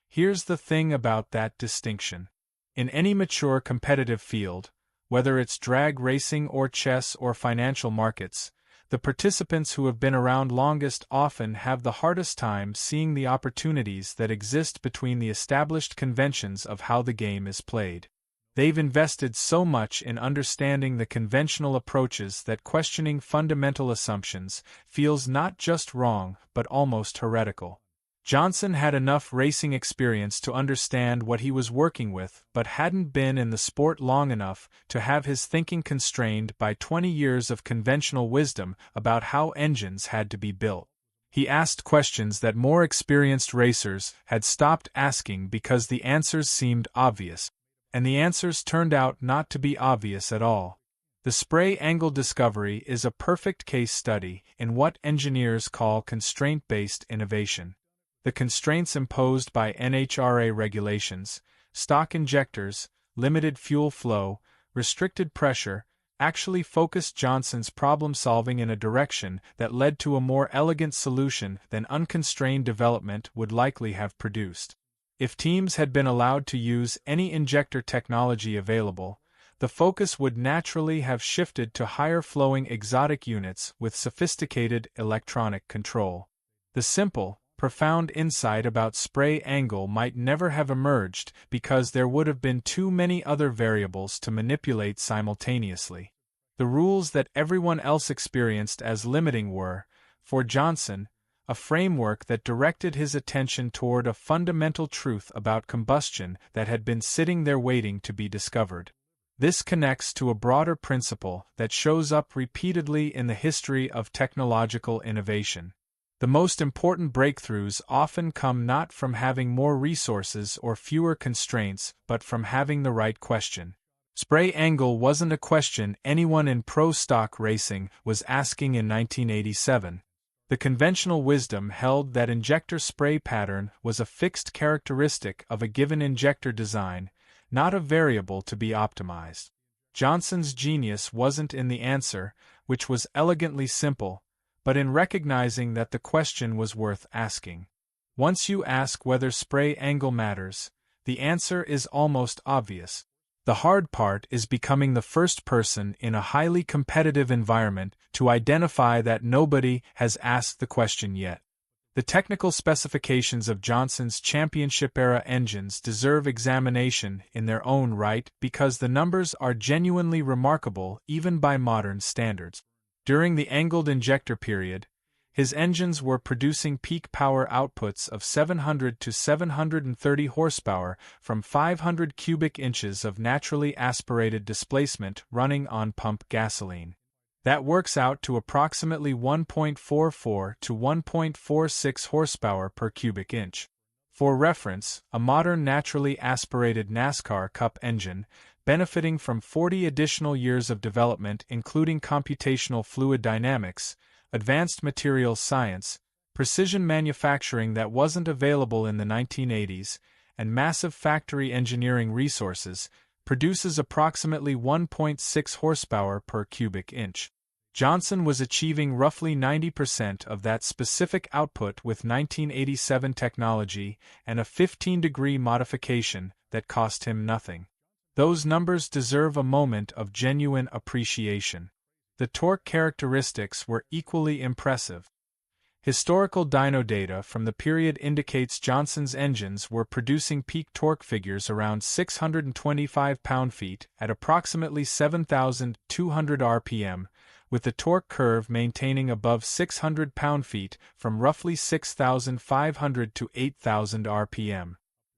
Here's the thing about that distinction. In any mature competitive field, whether it's drag racing or chess or financial markets, the participants who have been around longest often have the hardest time seeing the opportunities that exist between the established conventions of how the game is played. They've invested so much in understanding the conventional approaches that questioning fundamental assumptions feels not just wrong but almost heretical. Johnson had enough racing experience to understand what he was working with but hadn't been in the sport long enough to have his thinking constrained by 20 years of conventional wisdom about how engines had to be built. He asked questions that more experienced racers had stopped asking because the answers seemed obvious. And the answers turned out not to be obvious at all. The spray angle discovery is a perfect case study in what engineers call constraint-based innovation. The constraints imposed by NHRA regulations, stock injectors, limited fuel flow, restricted pressure, actually focused Johnson's problem-solving in a direction that led to a more elegant solution than unconstrained development would likely have produced. If teams had been allowed to use any injector technology available, the focus would naturally have shifted to higher-flowing exotic units with sophisticated electronic control. The simple, profound insight about spray angle might never have emerged because there would have been too many other variables to manipulate simultaneously. The rules that everyone else experienced as limiting were, for Johnson, a framework that directed his attention toward a fundamental truth about combustion that had been sitting there waiting to be discovered. This connects to a broader principle that shows up repeatedly in the history of technological innovation. The The most important breakthroughs often come not from having more resources or fewer constraints, but from having the right question. Spray angle wasn't a question anyone in pro-stock racing was asking in 1987. The conventional wisdom held that injector spray pattern was a fixed characteristic of a given injector design, not a variable to be optimized. Johnson's genius wasn't in the answer, which was elegantly simple, but in recognizing that the question was worth asking. Once you ask whether spray angle matters, the answer is almost obvious. The hard part is becoming the first person in a highly competitive environment to identify that nobody has asked the question yet. The technical specifications of Johnson's championship-era engines deserve examination in their own right because the numbers are genuinely remarkable even by modern standards. During the angled injector period, his engines were producing peak power outputs of 700 to 730 horsepower from 500 cubic inches of naturally aspirated displacement running on pump gasoline. That works out to approximately 1.44 to 1.46 horsepower per cubic inch. For reference, a modern naturally aspirated NASCAR Cup engine, benefiting from 40 additional years of development including computational fluid dynamics, advanced materials science, precision manufacturing that wasn't available in the 1980s, and massive factory engineering resources, produces approximately 1.6 horsepower per cubic inch. Johnson was achieving roughly 90% of that specific output with 1987 technology and a 15-degree modification that cost him nothing. Those numbers deserve a moment of genuine appreciation. The torque characteristics were equally impressive. Historical dyno data from the period indicates Johnson's engines were producing peak torque figures around 625 pound-feet at approximately 7,200 rpm, with the torque curve maintaining above 600 pound-feet from roughly 6,500 to 8,000 rpm.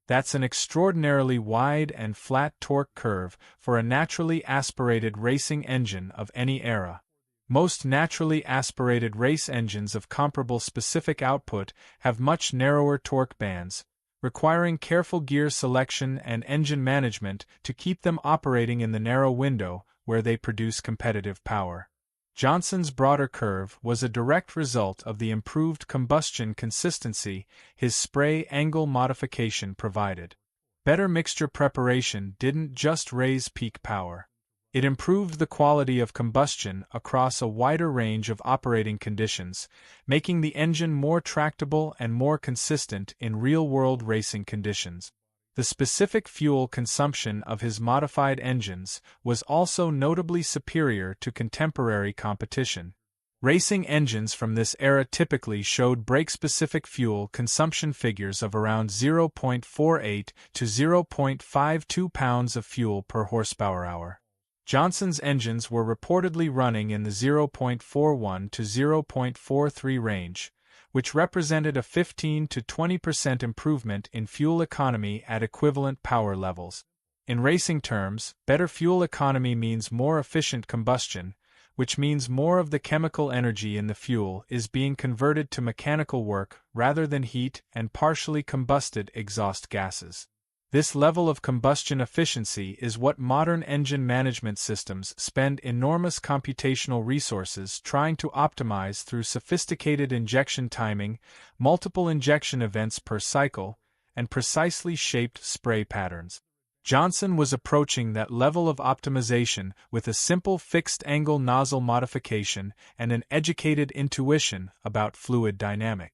That's an extraordinarily wide and flat torque curve for a naturally aspirated racing engine of any era. Most naturally aspirated race engines of comparable specific output have much narrower torque bands, requiring careful gear selection and engine management to keep them operating in the narrow window where they produce competitive power. Johnson's broader curve was a direct result of the improved combustion consistency his spray angle modification provided. Better mixture preparation didn't just raise peak power. It improved the quality of combustion across a wider range of operating conditions, making the engine more tractable and more consistent in real-world racing conditions. The specific fuel consumption of his modified engines was also notably superior to contemporary competition. Racing engines from this era typically showed brake-specific fuel consumption figures of around 0.48 to 0.52 pounds of fuel per horsepower-hour. Johnson's engines were reportedly running in the 0.41 to 0.43 range, which represented a 15 to 20% improvement in fuel economy at equivalent power levels. In racing terms, better fuel economy means more efficient combustion, which means more of the chemical energy in the fuel is being converted to mechanical work rather than heat and partially combusted exhaust gases. This level of combustion efficiency is what modern engine management systems spend enormous computational resources trying to optimize through sophisticated injection timing, multiple injection events per cycle, and precisely shaped spray patterns. Johnson was approaching that level of optimization with a simple fixed-angle nozzle modification and an educated intuition about fluid dynamics.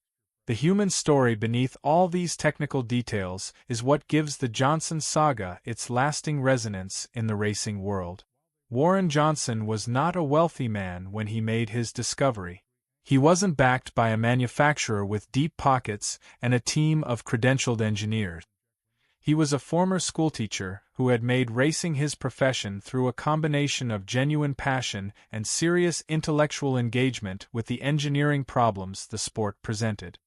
The human story beneath all these technical details is what gives the Johnson saga its lasting resonance in the racing world. Warren Johnson was not a wealthy man when he made his discovery. He wasn't backed by a manufacturer with deep pockets and a team of credentialed engineers. He was a former schoolteacher who had made racing his profession through a combination of genuine passion and serious intellectual engagement with the engineering problems the sport presented.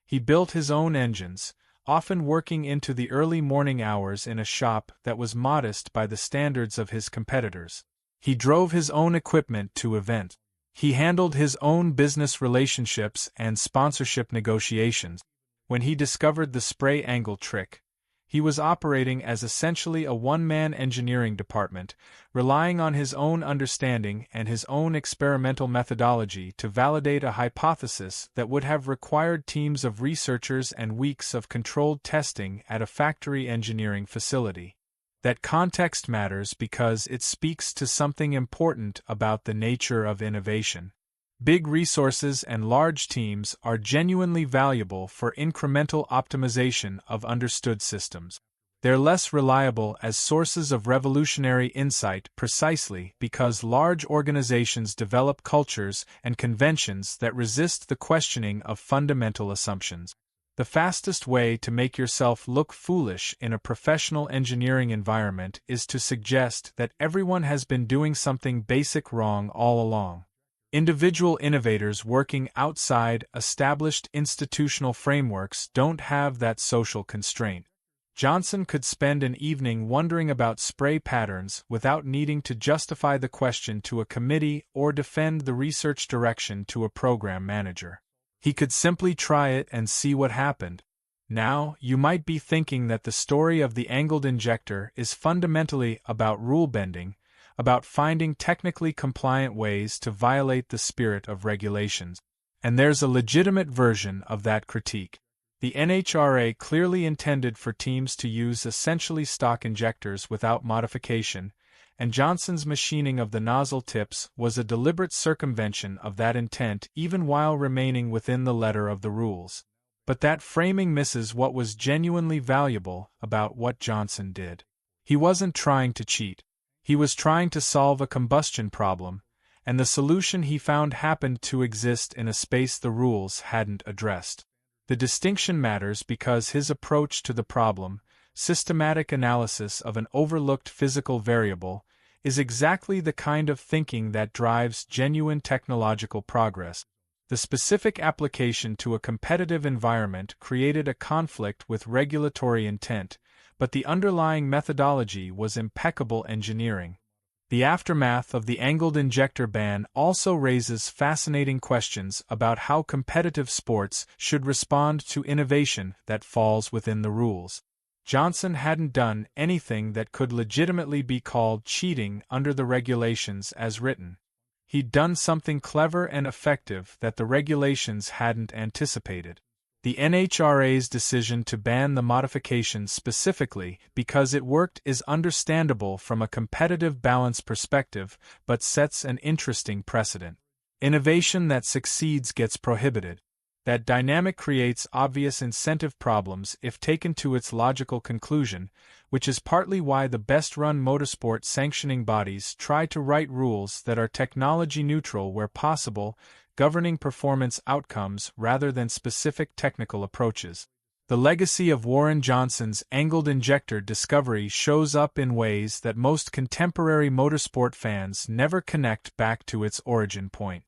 He built his own engines, often working into the early morning hours in a shop that was modest by the standards of his competitors. He drove his own equipment to events. He handled his own business relationships and sponsorship negotiations. When he discovered the spray angle trick, he was operating as essentially a one-man engineering department, relying on his own understanding and his own experimental methodology to validate a hypothesis that would have required teams of researchers and weeks of controlled testing at a factory engineering facility. That context matters because it speaks to something important about the nature of innovation. Big resources and large teams are genuinely valuable for incremental optimization of understood systems. They're less reliable as sources of revolutionary insight precisely because large organizations develop cultures and conventions that resist the questioning of fundamental assumptions. The fastest way to make yourself look foolish in a professional engineering environment is to suggest that everyone has been doing something basic wrong all along. Individual innovators working outside established institutional frameworks don't have that social constraint. Johnson could spend an evening wondering about spray patterns without needing to justify the question to a committee or defend the research direction to a program manager. He could simply try it and see what happened. Now, you might be thinking that the story of the angled injector is fundamentally about rule bending, about finding technically compliant ways to violate the spirit of regulations. And there's a legitimate version of that critique. The NHRA clearly intended for teams to use essentially stock injectors without modification, and Johnson's machining of the nozzle tips was a deliberate circumvention of that intent even while remaining within the letter of the rules. But that framing misses what was genuinely valuable about what Johnson did. He wasn't trying to cheat. He was trying to solve a combustion problem, and the solution he found happened to exist in a space the rules hadn't addressed. The distinction matters because his approach to the problem, systematic analysis of an overlooked physical variable, is exactly the kind of thinking that drives genuine technological progress. The specific application to a competitive environment created a conflict with regulatory intent, but the underlying methodology was impeccable engineering. The aftermath of the angled injector ban also raises fascinating questions about how competitive sports should respond to innovation that falls within the rules. Johnson hadn't done anything that could legitimately be called cheating under the regulations as written. He'd done something clever and effective that the regulations hadn't anticipated. The NHRA's decision to ban the modifications specifically because it worked is understandable from a competitive balance perspective, but sets an interesting precedent. Innovation that succeeds gets prohibited. That dynamic creates obvious incentive problems if taken to its logical conclusion, which is partly why the best-run motorsport sanctioning bodies try to write rules that are technology-neutral where possible, governing performance outcomes rather than specific technical approaches. The legacy of Warren Johnson's angled injector discovery shows up in ways that most contemporary motorsport fans never connect back to its origin point.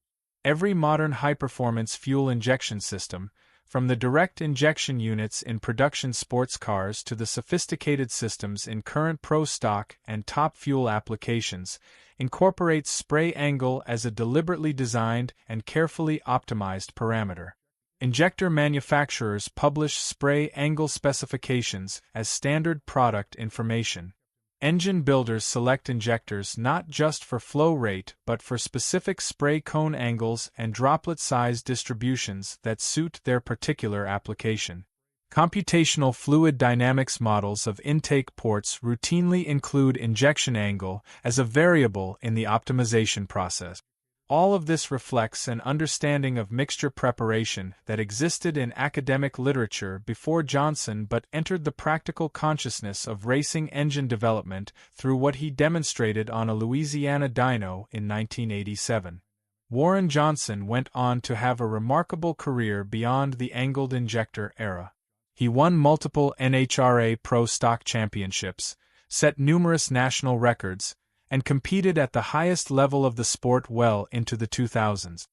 Every modern high-performance fuel injection system, from the direct injection units in production sports cars to the sophisticated systems in current pro stock and top fuel applications, incorporates spray angle as a deliberately designed and carefully optimized parameter. Injector manufacturers publish spray angle specifications as standard product information. Engine builders select injectors not just for flow rate but for specific spray cone angles and droplet size distributions that suit their particular application. Computational fluid dynamics models of intake ports routinely include injection angle as a variable in the optimization process. All of this reflects an understanding of mixture preparation that existed in academic literature before Johnson but entered the practical consciousness of racing engine development through what he demonstrated on a Louisiana dyno in 1987. Warren Johnson went on to have a remarkable career beyond the angled injector era. He won multiple NHRA Pro Stock Championships, set numerous national records, and competed at the highest level of the sport well into the 2000s.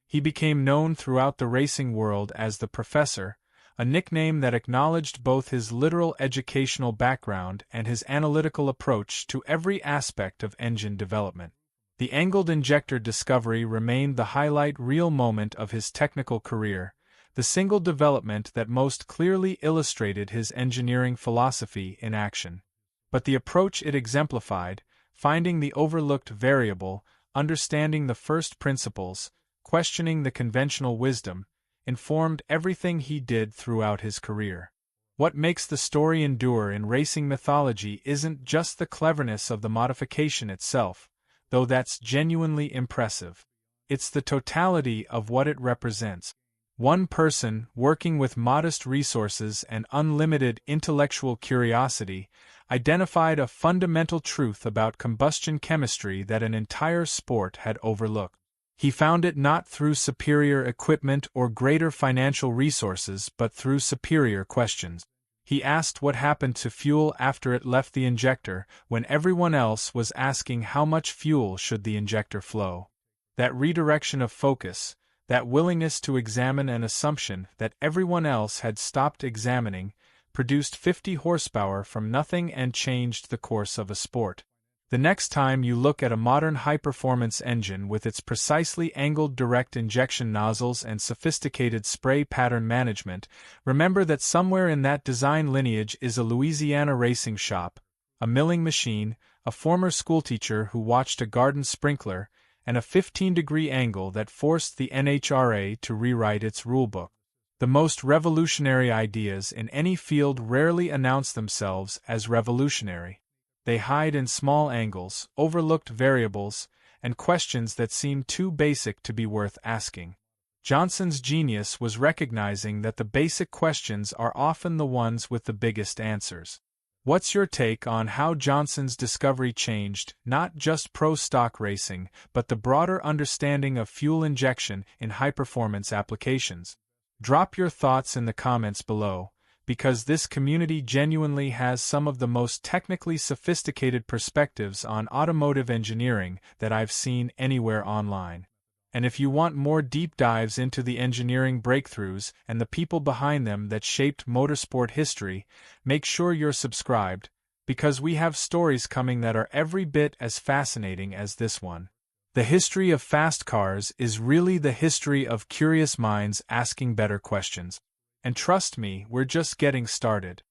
He became known throughout the racing world as the Professor, a nickname that acknowledged both his literal educational background and his analytical approach to every aspect of engine development. The angled injector discovery remained the highlight reel moment of his technical career, the single development that most clearly illustrated his engineering philosophy in action. But the approach it exemplified, finding the overlooked variable, understanding the first principles, questioning the conventional wisdom, informed everything he did throughout his career. What makes the story endure in racing mythology isn't just the cleverness of the modification itself, though that's genuinely impressive. It's the totality of what it represents. One person, working with modest resources and unlimited intellectual curiosity, identified a fundamental truth about combustion chemistry that an entire sport had overlooked. He found it not through superior equipment or greater financial resources but through superior questions. He asked what happened to fuel after it left the injector when everyone else was asking how much fuel should the injector flow. That redirection of focus, that willingness to examine an assumption that everyone else had stopped examining, produced 50 horsepower from nothing and changed the course of a sport. The next time you look at a modern high-performance engine with its precisely angled direct injection nozzles and sophisticated spray pattern management, remember that somewhere in that design lineage is a Louisiana racing shop, a milling machine, a former schoolteacher who watched a garden sprinkler, and a 15-degree angle that forced the NHRA to rewrite its rulebook. The most revolutionary ideas in any field rarely announce themselves as revolutionary. They hide in small angles, overlooked variables, and questions that seem too basic to be worth asking. Johnson's genius was recognizing that the basic questions are often the ones with the biggest answers. What's your take on how Johnson's discovery changed not just pro-stock racing, but the broader understanding of fuel injection in high-performance applications? Drop your thoughts in the comments below, because this community genuinely has some of the most technically sophisticated perspectives on automotive engineering that I've seen anywhere online. And if you want more deep dives into the engineering breakthroughs and the people behind them that shaped motorsport history, make sure you're subscribed, because we have stories coming that are every bit as fascinating as this one. The history of fast cars is really the history of curious minds asking better questions. And trust me, we're just getting started.